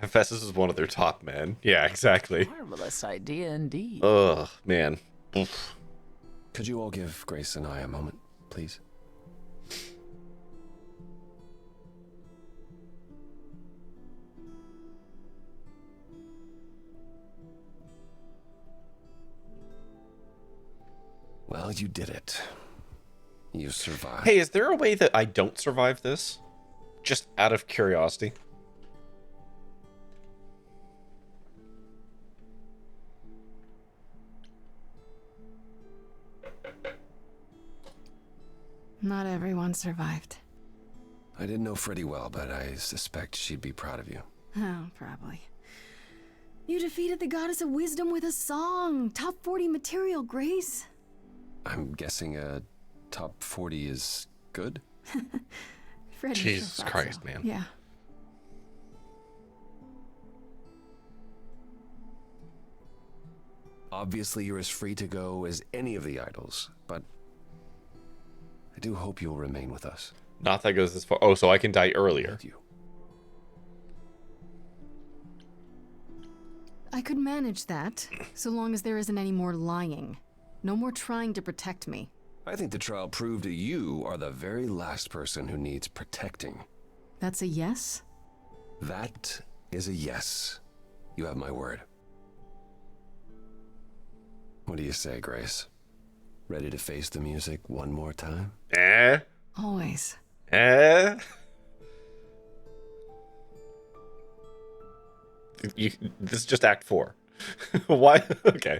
Hephaestus is one of their top men. Yeah, exactly. marvelous idea indeed. Ugh, man. Could you all give Grace and I a moment, please? Well, you did it. You survived. Hey, is there a way that I don't survive this? Just out of curiosity. Not everyone survived. I didn't know Freddie well, but I suspect she'd be proud of you. Oh, probably. You defeated the goddess of wisdom with a song. Top 40 material, Grace. I'm guessing a top 40 is good? Freddie Jesus sure thought Christ, so. man. Yeah. Obviously, you're as free to go as any of the idols, but I do hope you'll remain with us. Not that goes this far. Oh, so I can die earlier. I could manage that, so long as there isn't any more lying. No more trying to protect me. I think the trial proved that you are the very last person who needs protecting. That's a yes? That is a yes. You have my word. What do you say, Grace? Ready to face the music one more time? Always. This is just Act 4. Why? Okay.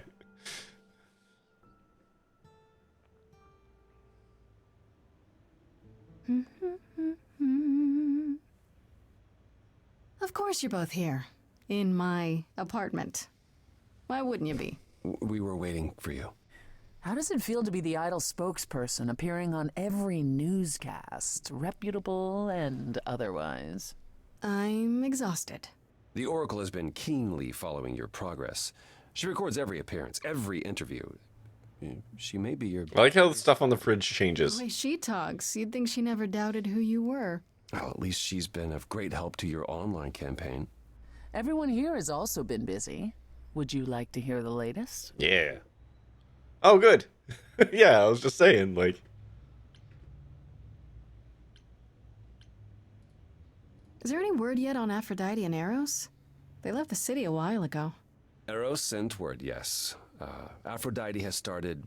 Of course you're both here. In my apartment. Why wouldn't you be? We were waiting for you. How does it feel to be the idol spokesperson appearing on every newscast, reputable and otherwise? I'm exhausted. The Oracle has been keenly following your progress. She records every appearance, every interview. She may be your... I like how the stuff on the fridge changes. The way she talks, you'd think she never doubted who you were. Well, at least she's been of great help to your online campaign. Everyone here has also been busy. Would you like to hear the latest? Yeah. Oh, good. Yeah, I was just saying, like... Is there any word yet on Aphrodite and Eros? They left the city a while ago. Eros sent word, yes. Aphrodite has started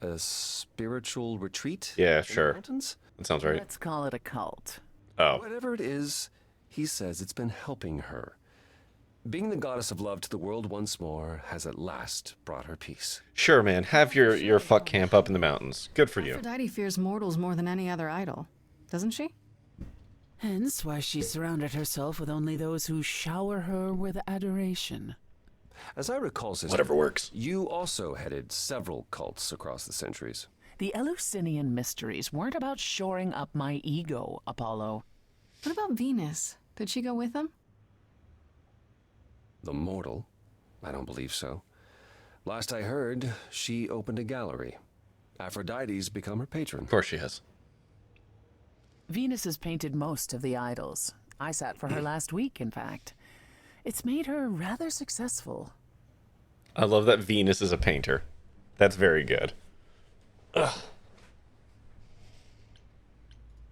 a spiritual retreat. Yeah, in sure. the mountains? That sounds right. Let's call it a cult. Oh. Whatever it is, he says it's been helping her. Being the goddess of love to the world once more has at last brought her peace. Sure, man. Have your fuck camp up in the mountains. Good for you. Aphrodite fears mortals more than any other idol, doesn't she? Hence why she surrounded herself with only those who shower her with adoration. As I recall, sister, Whatever works. You also headed several cults across the centuries. The Eleusinian mysteries weren't about shoring up my ego, Apollo. What about Venus? Did she go with them? The mortal? I don't believe so. Last I heard, she opened a gallery. Aphrodite's become her patron. Of course she has. Venus has painted most of the idols. I sat for her last week, in fact. It's made her rather successful. I love that Venus is a painter. That's very good. Ugh.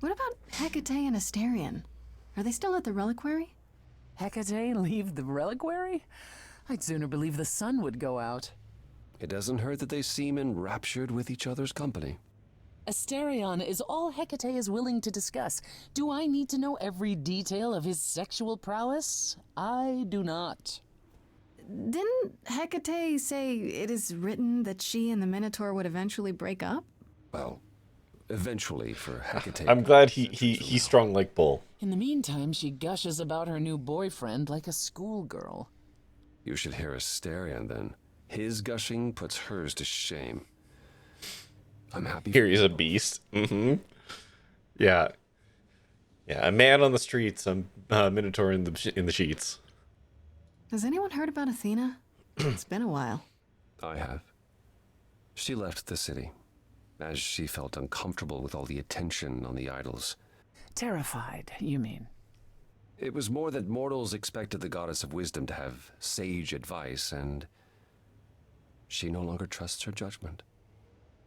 What about Hecate and Asterion? Are they still at the reliquary? Hecate leave the reliquary? I'd sooner believe the sun would go out. It doesn't hurt that they seem enraptured with each other's company. Asterion is all Hecate is willing to discuss. Do I need to know every detail of his sexual prowess? I do not. Didn't Hecate say it is written that she and the Minotaur would eventually break up? Well, eventually for Hecate. I'm glad he's strong like bull. In the meantime, she gushes about her new boyfriend like a schoolgirl. You should hear Asterion then. His gushing puts hers to shame. I'm happy. Here he's a beast. Mm-hmm. Yeah. Yeah, a man on the streets, a minotaur in the sheets. Has anyone heard about Athena? It's been a while. I have. She left the city, as she felt uncomfortable with all the attention on the idols. Terrified, you mean? It was more that mortals expected the goddess of wisdom to have sage advice, and she no longer trusts her judgment.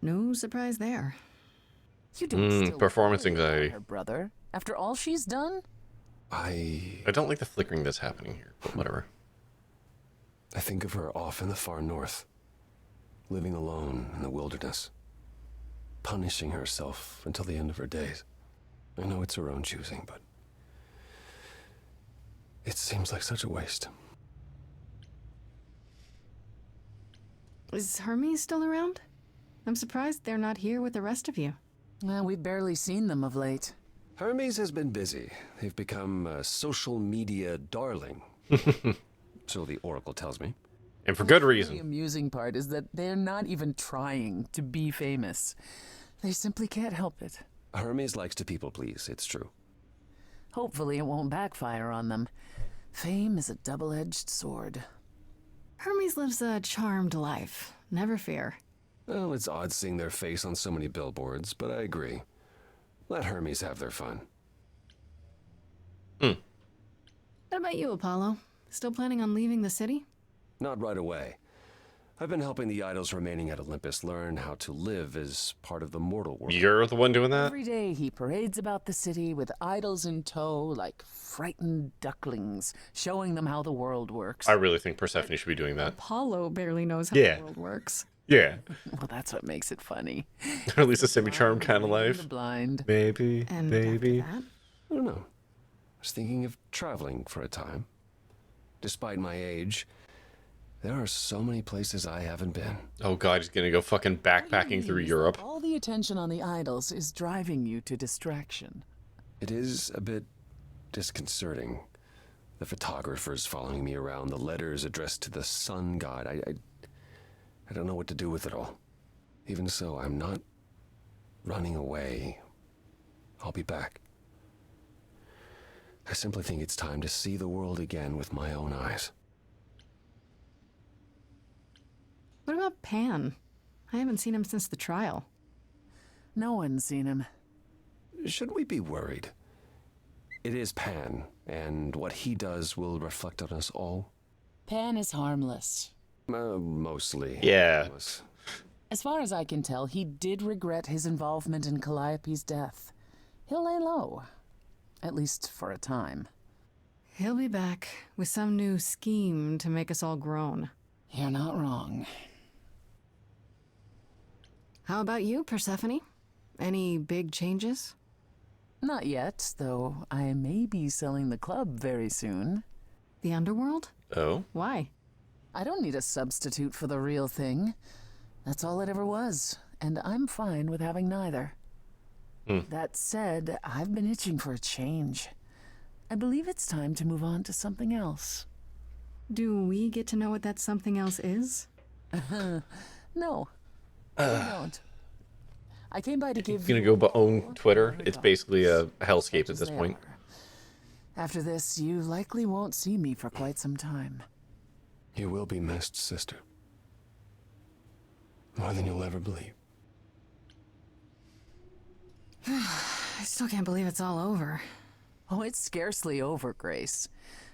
No surprise there. You don't still performance worry about anxiety. her, brother. After all she's done? I don't like the flickering that's happening here, but whatever. I think of her off in the far north, living alone in the wilderness, punishing herself until the end of her days. I know it's her own choosing, but it seems like such a waste. Is Hermes still around? I'm surprised they're not here with the rest of you. Well, we've barely seen them of late. Hermes has been busy. They've become a social media darling. So the Oracle tells me. And for good The reason. amusing part is that they're not even trying to be famous. They simply can't help it. Hermes likes to people please, it's true. Hopefully it won't backfire on them. Fame is a double-edged sword. Hermes lives a charmed life. Never fear. Well, it's odd seeing their face on so many billboards, but I agree. Let Hermes have their fun. What about you, Apollo? Still planning on leaving the city? Not right away. I've been helping the idols remaining at Olympus learn how to live as part of the mortal world. You're the one doing that? Every day he parades about the city with idols in tow like frightened ducklings, showing them how the world works. I really think Persephone should be doing that. Apollo barely knows how Yeah. the world works. Yeah. Well, that's what makes it funny. Or at least a semi-charmed kind of life. The blind. Maybe. And maybe. after that? I don't know. I was thinking of traveling for a time. Despite my age, there are so many places I haven't been. Oh god, he's gonna go fucking backpacking through Europe. All the attention on the idols is driving you to distraction. It is a bit disconcerting. The photographers following me around, the letters addressed to the sun god. I don't know what to do with it all. Even so, I'm not running away. I'll be back. I simply think it's time to see the world again with my own eyes. What about Pan? I haven't seen him since the trial. No one's seen him. Should we be worried? It is Pan, and what he does will reflect on us all. Pan is harmless. Mostly. Yeah. Harmless. As far as I can tell, he did regret his involvement in Calliope's death. He'll lay low. At least for a time. He'll be back with some new scheme to make us all groan. You're not wrong. How about you, Persephone? Any big changes? Not yet, though I may be selling the club very soon. The underworld? Oh? Why? I don't need a substitute for the real thing. That's all it ever was, and I'm fine with having neither. That said, I've been itching for a change. I believe it's time to move on to something else. Do we get to know what that something else is? No, I don't. I came by to give You're gonna go own Twitter? It's basically a hellscape at this point. After this, you likely won't see me for quite some time. You will be missed, sister. More than you'll ever believe. I still can't believe it's all over. Oh, it's scarcely over, Grace.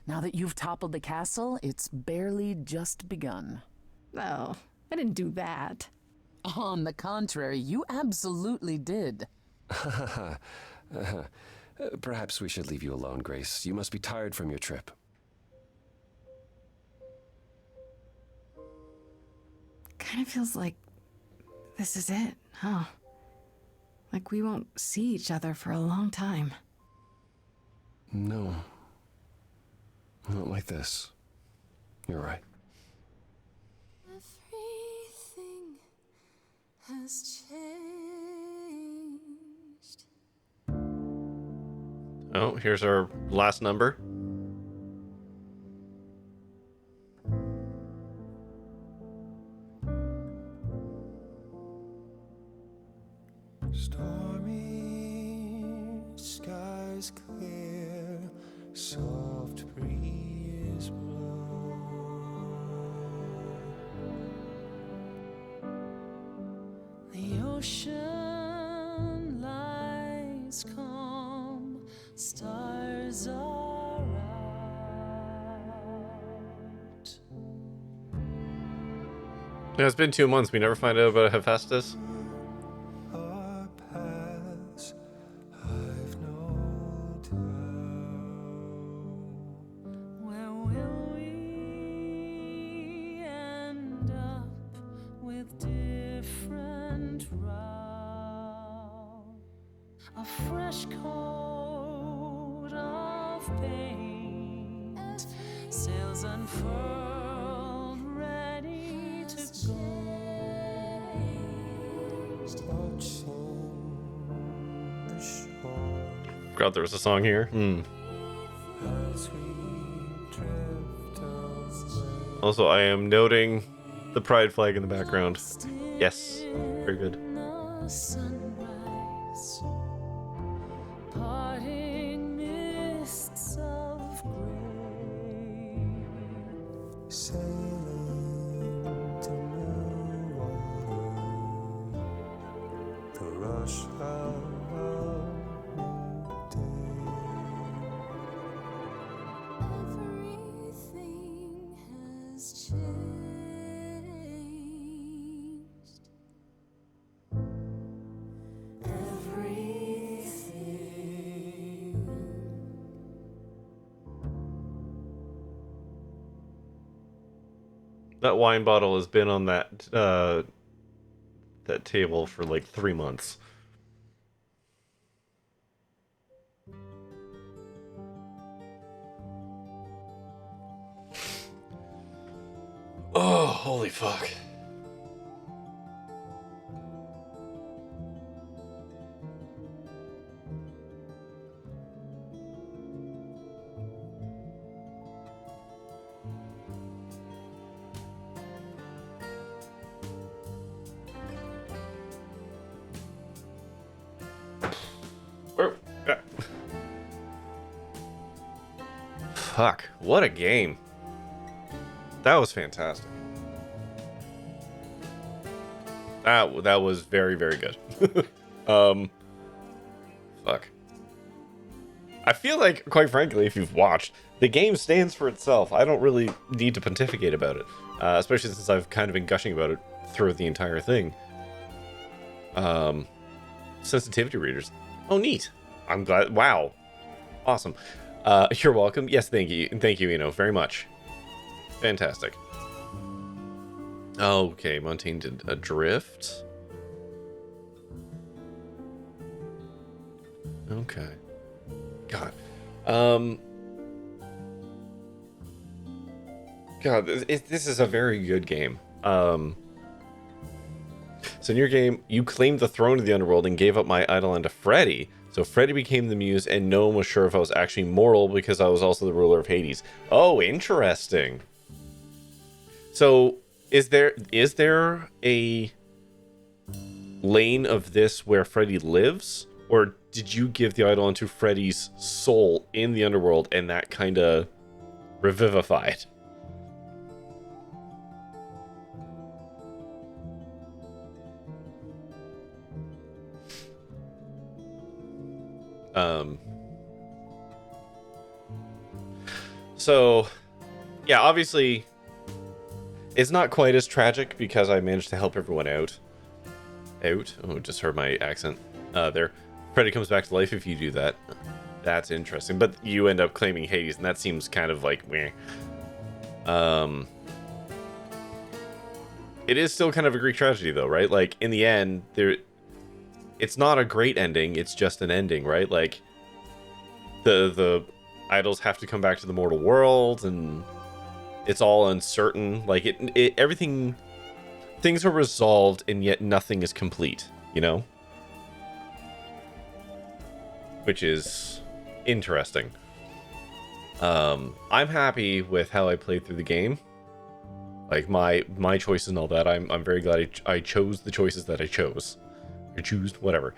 Now that you've toppled the castle, it's barely just begun. Oh, I didn't do that. On the contrary, you absolutely did. Perhaps we should leave you alone, Grace. You must be tired from your trip. Kind of feels like this is it, huh? Like we won't see each other for a long time. No. Not like this. You're right. Everything has changed. Oh, here's our last number. Stormy skies clear, soft breeze blow. The ocean lies calm, stars are out. Yeah, it's been 2 months. We never find out about Hephaestus. Our paths, I've no doubt. Where will we end up with different routes? A fresh coat of paint, sails unfurled, ready to go. Watching the shore Forgot there was a song here. as we drift away. Also, I am noting the pride flag in the background. Yes, very good. The sunrise, parting mists of gray. Sailing to new water, the rush of a new day. Everything has changed. That wine bottle has been on that that table for like 3 months. Oh, holy fuck. Fuck, what a game. That was fantastic. That was very, very good. Fuck. I feel like, quite frankly, if you've watched, the game stands for itself. I don't really need to pontificate about it, especially since I've kind of been gushing about it throughout the entire thing. Sensitivity readers. Oh, neat. I'm glad. Wow. Awesome. You're welcome. Yes, thank you. Thank you, very much. Fantastic. Okay, Montaigne did Adrift. Okay. God. God, this is a very good game. So in your game, you claimed the throne of the underworld and gave up my Eidolon to Freddy. So Freddy became the muse, and no one was sure if I was actually mortal because I was also the ruler of Hades. Oh, interesting. So is there a lane of this where Freddy lives? Or did you give the Eidolon to Freddy's soul in the underworld and that kind of revivified? So, yeah, obviously, it's not quite as tragic because I managed to help everyone out. Oh, just heard my accent there. Freddy comes back to life if you do that. That's interesting. But you end up claiming Hades, and that seems kind of like meh. It is still kind of a Greek tragedy, though, right? Like, in the end, it's not a great ending, it's just an ending, right? Like, the idols have to come back to the mortal world, and it's all uncertain. Like, everything... Things are resolved, and yet nothing is complete, Which is interesting. I'm happy with how I played through the game. Like, my choices and all that. I'm very glad I chose the choices that I chose. Or choose, whatever.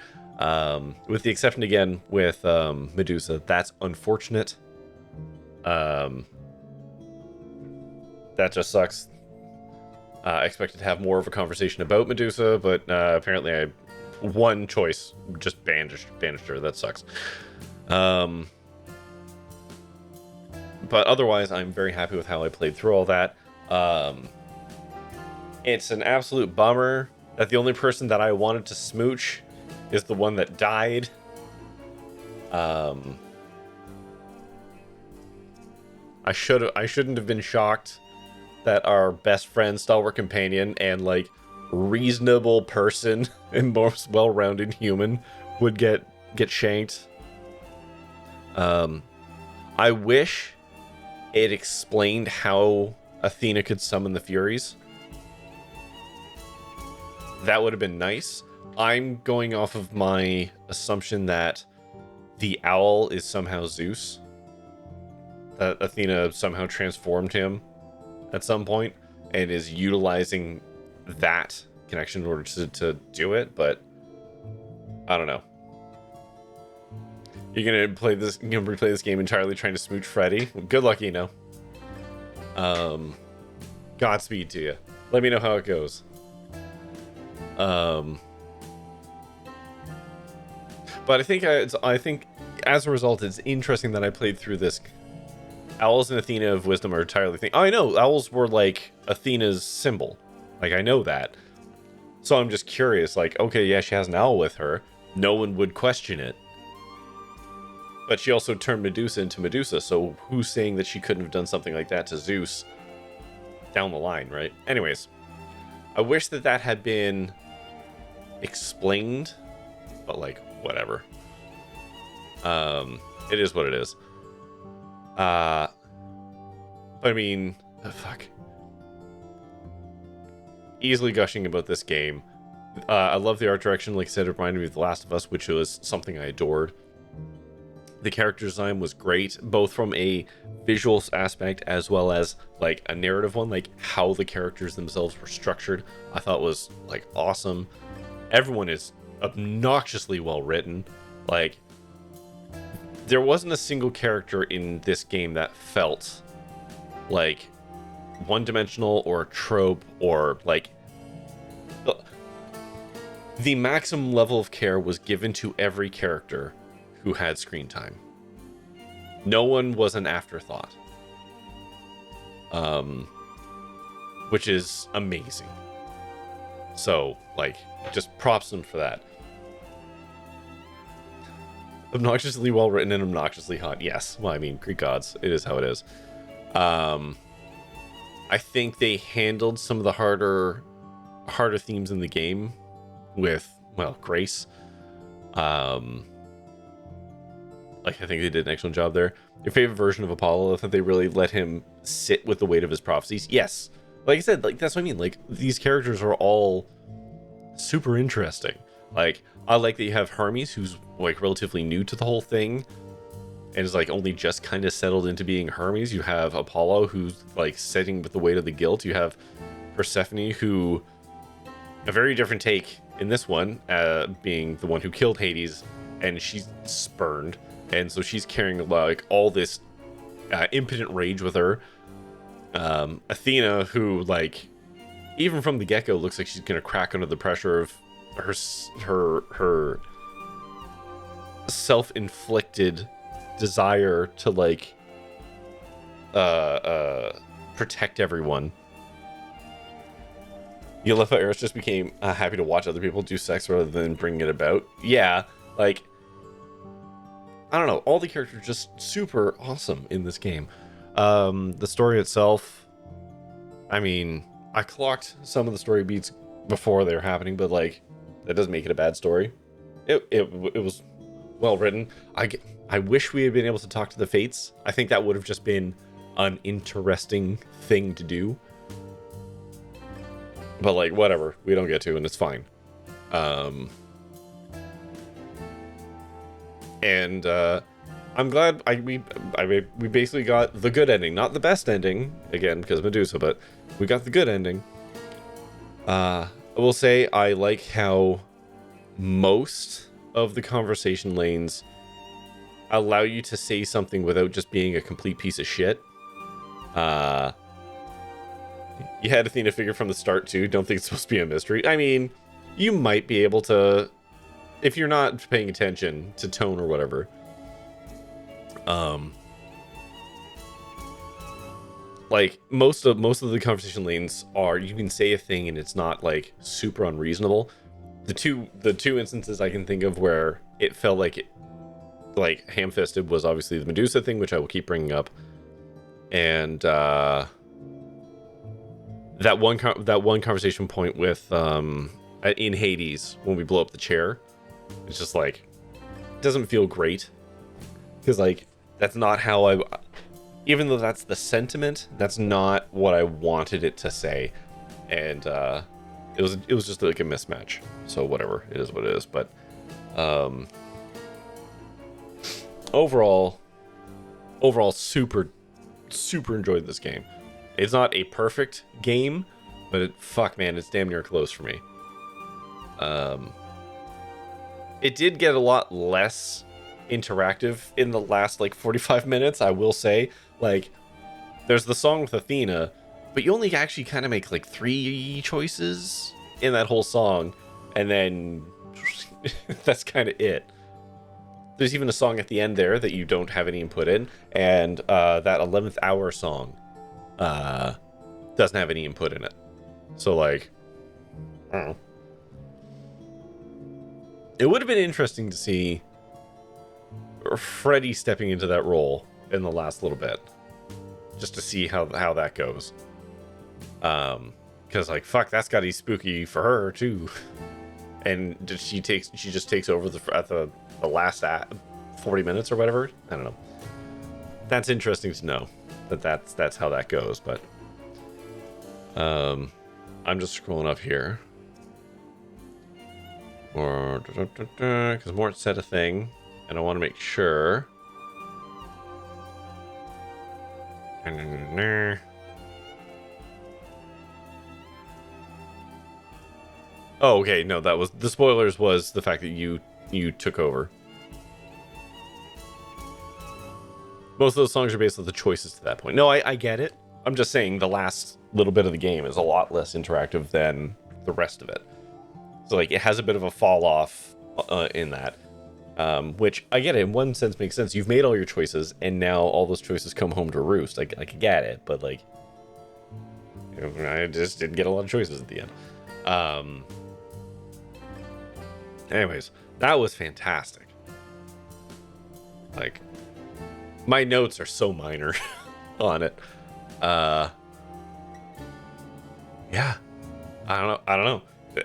With the exception, again, with Medusa. That's unfortunate. That just sucks. I expected to have more of a conversation about Medusa, but apparently one choice just banished her. That sucks. But otherwise, I'm very happy with how I played through all that. It's an absolute bummer that the only person that I wanted to smooch is the one that died. I shouldn't have been shocked that our best friend, stalwart companion, and like reasonable person and most well-rounded human would get shanked. I wish it explained how Athena could summon the Furies. That would have been nice. I'm going off of my assumption that the owl is somehow Zeus. That Athena somehow transformed him at some point and is utilizing that connection in order to do it, but I don't know. You're gonna replay this game entirely trying to smooch Freddy? Well, good luck, Godspeed to you. Let me know how it goes. But I think as a result, it's interesting that I played through this. Owls and Athena of Wisdom are entirely thing. Oh, I know. Owls were like Athena's symbol. Like, I know that. So I'm just curious, like, okay, yeah, she has an owl with her. No one would question it. But she also turned Medusa into Medusa, so who's saying that she couldn't have done something like that to Zeus? down the line, right? Anyways, I wish that had been explained, but like whatever. It is what it is. But I mean, fuck. Easily gushing about this game. I love the art direction. Like I said, it reminded me of The Last of Us, which was something I adored. The character design was great, both from a visual aspect as well as like a narrative one, like how the characters themselves were structured. I thought was like awesome. Everyone is obnoxiously well written. Like, there wasn't a single character in this game that felt like one-dimensional or a trope or like the maximum level of care was given to every character who had screen time. No one was an afterthought. Which is amazing. So, like, just props them for that. Obnoxiously well written and obnoxiously hot. Yes. Well, I mean, Greek gods. It is how it is. I think they handled some of the harder themes in the game with, well, grace. Like, I think they did an excellent job there. Your favorite version of Apollo, I thought they really let him sit with the weight of his prophecies. Yes. Like I said, like, that's what I mean. Like, these characters are all super interesting. Like, I like that you have Hermes, who's, like, relatively new to the whole thing, and is, like, only just kind of settled into being Hermes. You have Apollo, who's, like, sitting with the weight of the guilt. You have Persephone, who, a very different take in this one, being the one who killed Hades, and she's spurned. And so she's carrying, like, all this impotent rage with her. Athena, who, like, even from the get-go looks like she's gonna crack under the pressure of her self-inflicted desire to, like, protect everyone. You love how Eris just became happy to watch other people do sex rather than bring it about. Yeah, like, I don't know, all the characters are just super awesome in this game. The story itself, I mean, I clocked some of the story beats before they were happening, but, like, that doesn't make it a bad story. It was well written. I wish we had been able to talk to the Fates. I think that would have just been an interesting thing to do. But, like, whatever. We don't get to, and it's fine. And I'm glad we basically got the good ending, not the best ending, again, because Medusa, but we got the good ending. I will say I like how most of the conversation lanes allow you to say something without just being a complete piece of shit. You had Athena figure from the start too. Don't think it's supposed to be a mystery. I mean, you might be able to, if you're not paying attention to tone or whatever. Like most of the conversation lanes are, you can say a thing and it's not, like, super unreasonable. The two instances I can think of where it felt like it, like, ham-fisted was obviously the Medusa thing, which I will keep bringing up, and that one conversation point with in Hades when we blow up the chair. It's just like, it doesn't feel great, because, like, that's not how even though that's the sentiment, that's not what I wanted it to say, and it was just like a mismatch. So whatever, it is what it is. But overall super enjoyed this game. It's not a perfect game, but fuck man, it's damn near close for me. It did get a lot less interactive in the last, like, 45 minutes, I will say. Like, there's the song with Athena, but you only actually kind of make, like, 3 choices in that whole song, and then that's kind of it. There's even a song at the end there that you don't have any input in, and that 11th hour song doesn't have any input in it. So, like, I don't know. It would have been interesting to see Freddy stepping into that role in the last little bit, just to see how that goes. Because like fuck, that's gotta be spooky for her too. And she just takes over at the last 40 minutes or whatever. I don't know. That's interesting to know that's how that goes. But I'm just scrolling up here. Or because Mort said a thing, and I want to make sure. Oh, okay. No, that was the spoilers. Was the fact that you took over. Most of those songs are based on the choices to that point. No, I get it. I'm just saying the last little bit of the game is a lot less interactive than the rest of it. So like it has a bit of a fall off in that, which I get it. In one sense makes sense. You've made all your choices, and now all those choices come home to roost. I get it, but like, you know, I just didn't get a lot of choices at the end. Anyways, that was fantastic. Like, my notes are so minor on it. Yeah, I don't know.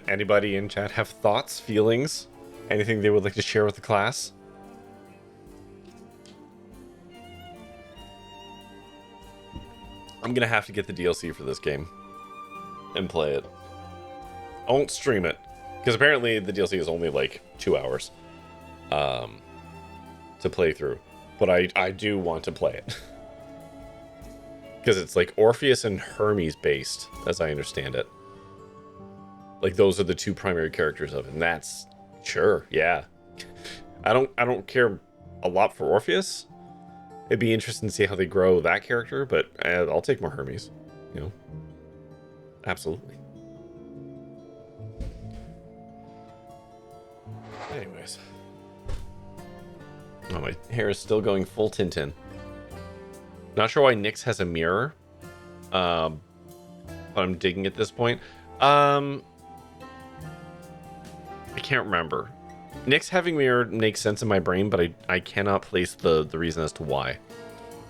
Anybody in chat have thoughts, feelings, anything they would like to share with the class? I'm gonna have to get the DLC for this game and play it. I won't stream it because apparently the DLC is only like 2 hours to play through, but I do want to play it because it's like Orpheus and Hermes based, as I understand it. Like those are the two primary characters of it, and that's sure, yeah. I don't care a lot for Orpheus. It'd be interesting to see how they grow that character, but I'll take more Hermes, you know. Absolutely. Anyways. Oh, my hair is still going full Tintin. Not sure why Nyx has a mirror. But I'm digging at this point. I can't remember. Nyx having mirror makes sense in my brain, but I cannot place the reason as to why.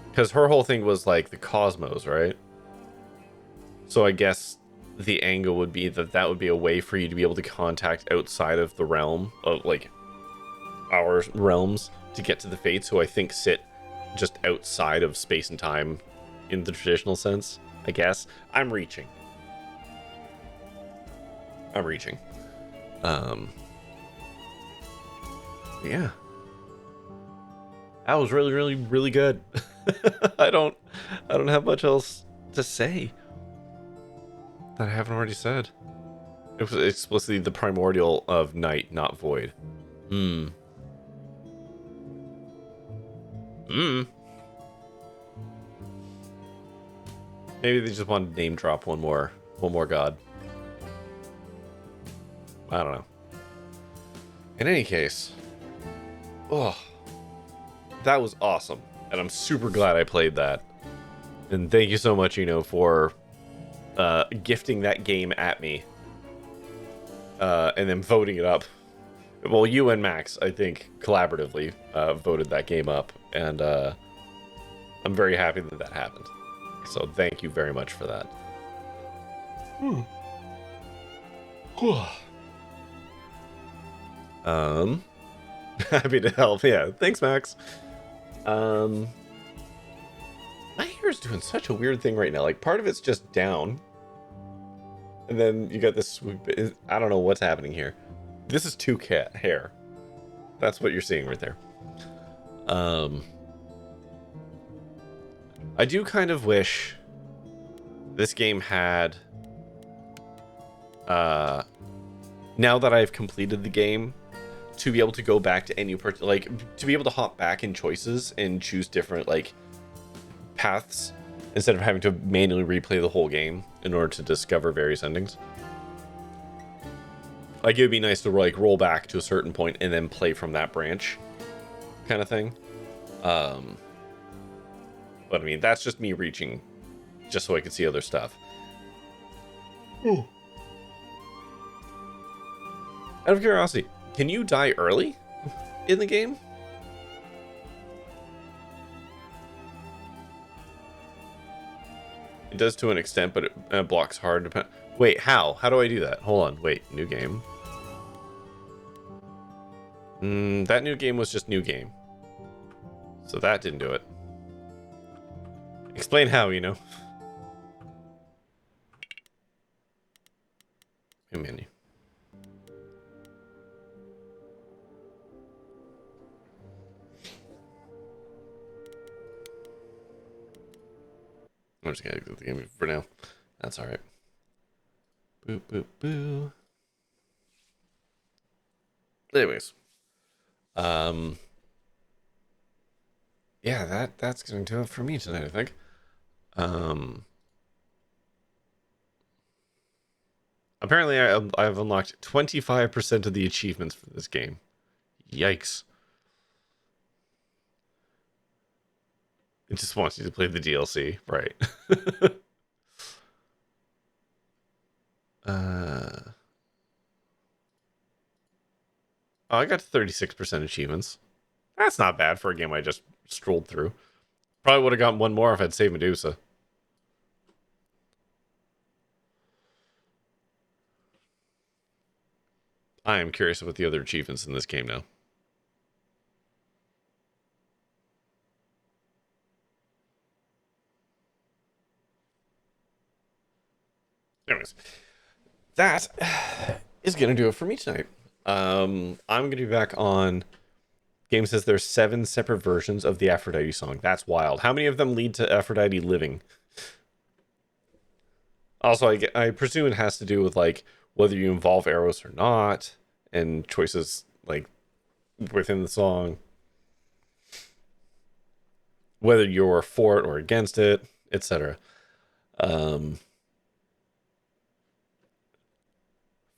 Because her whole thing was like the cosmos, right? So I guess the angle would be that would be a way for you to be able to contact outside of the realm of like our realms to get to the Fates, who I think sit just outside of space and time in the traditional sense, I guess. I'm reaching. Yeah. That was really, really, really good. I don't have much else to say that I haven't already said. It was explicitly the primordial of night, not void. Maybe they just wanted to name drop one more god. I don't know. In any case, oh, that was awesome, and I'm super glad I played that. And thank you so much, for gifting that game at me, and then voting it up. Well, you and Max, I think, collaboratively voted that game up, and I'm very happy that happened. So thank you very much for that. Happy to help. Yeah, thanks, Max. My hair is doing such a weird thing right now. Like, part of it's just down, and then you got this swoop. I don't know what's happening here. This is two cat hair. That's what you're seeing right there. I do kind of wish this game had, now that I've completed the game, to be able to go back to any part, like to be able to hop back in choices and choose different like paths instead of having to manually replay the whole game in order to discover various endings. Like, it would be nice to like roll back to a certain point and then play from that branch kind of thing. But I mean, that's just me reaching just so I could see other stuff. Out of curiosity, can you die early in the game? It does to an extent, but it blocks hard. Wait, how? How do I do that? Hold on. Wait, new game. That new game was just new game. So that didn't do it. Explain how, you know. New menu. I'm just gonna exit the game for now. That's alright. Boo, boo, boo. Anyways. Yeah, that's gonna do it for me tonight, I think. Apparently I've unlocked 25% of the achievements for this game. Yikes. It just wants you to play the DLC, right? Oh, I got 36% achievements. That's not bad for a game I just strolled through. Probably would have gotten one more if I'd saved Medusa. I am curious about the other achievements in this game now. Anyways, that is going to do it for me tonight. I'm going to be back on... Game says there's 7 separate versions of the Aphrodite song. That's wild. How many of them lead to Aphrodite living? Also, I presume it has to do with, like, whether you involve Eros or not, and choices, like, within the song. Whether you're for it or against it, etc.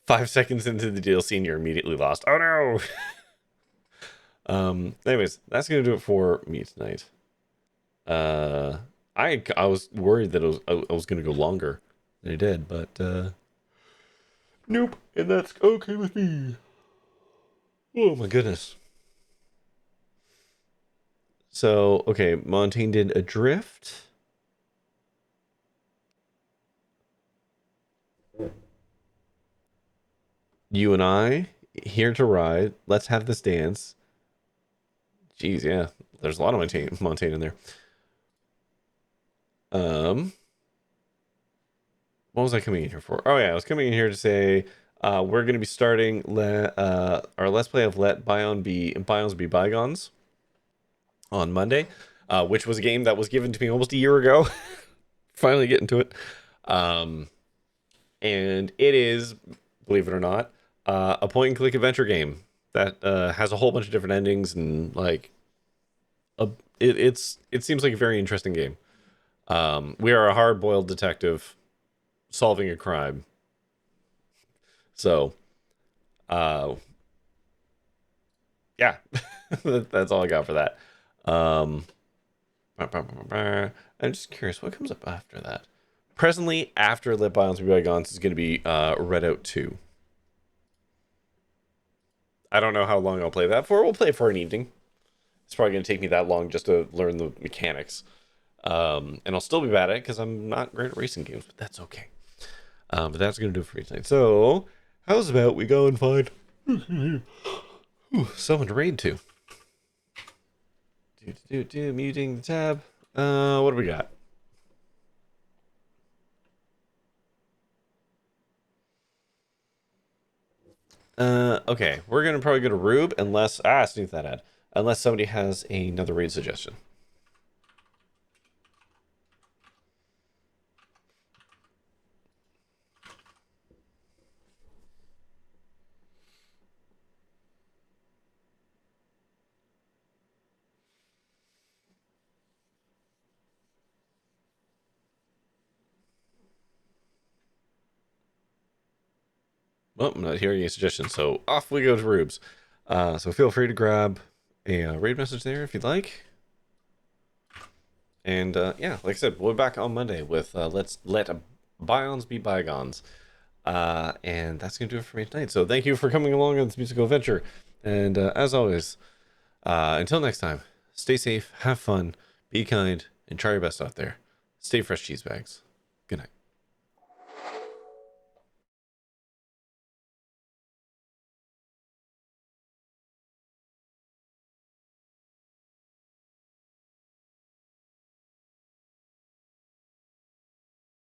5 seconds into the DLC and you're immediately lost. Oh no! Anyways, that's gonna do it for me tonight. I was worried that I was gonna go longer than it did, but nope, and that's okay with me. Oh my goodness. So okay, Montaigne did Adrift. You and I, Here to Ride, Let's Have This Dance. Jeez, yeah. There's a lot of Montaigne in there. What was I coming in here for? Oh yeah, I was coming in here to say we're going to be starting our Let's Play of Let Bygones Be Bygones on Monday, which was a game that was given to me almost a year ago. Finally getting to it. And it is, believe it or not, a point-and-click adventure game that has a whole bunch of different endings and like it seems like a very interesting game. We are a hard-boiled detective solving a crime. So, yeah, that's all I got for that. I'm just curious, what comes up after that? Presently, after Let Bygones Be Bygones is going to be Redout 2. I don't know how long I'll play that for. We'll play it for an evening. It's probably going to take me that long just to learn the mechanics. And I'll still be bad at it because I'm not great at racing games, but that's okay. But that's going to do it for me tonight. So, how's about we go and find someone to raid to? Muting the tab. What do we got? Okay, we're gonna probably go to Rube unless sneak that ad. Unless somebody has another raid suggestion. Well, I'm not hearing any suggestions, so off we go to Rube's. So feel free to grab a raid message there if you'd like. And yeah, like I said, we'll be back on Monday with Let's Let Bygones Be Bygones. And that's going to do it for me tonight. So thank you for coming along on this musical adventure. And as always, until next time, stay safe, have fun, be kind, and try your best out there. Stay fresh, cheese bags. Good night.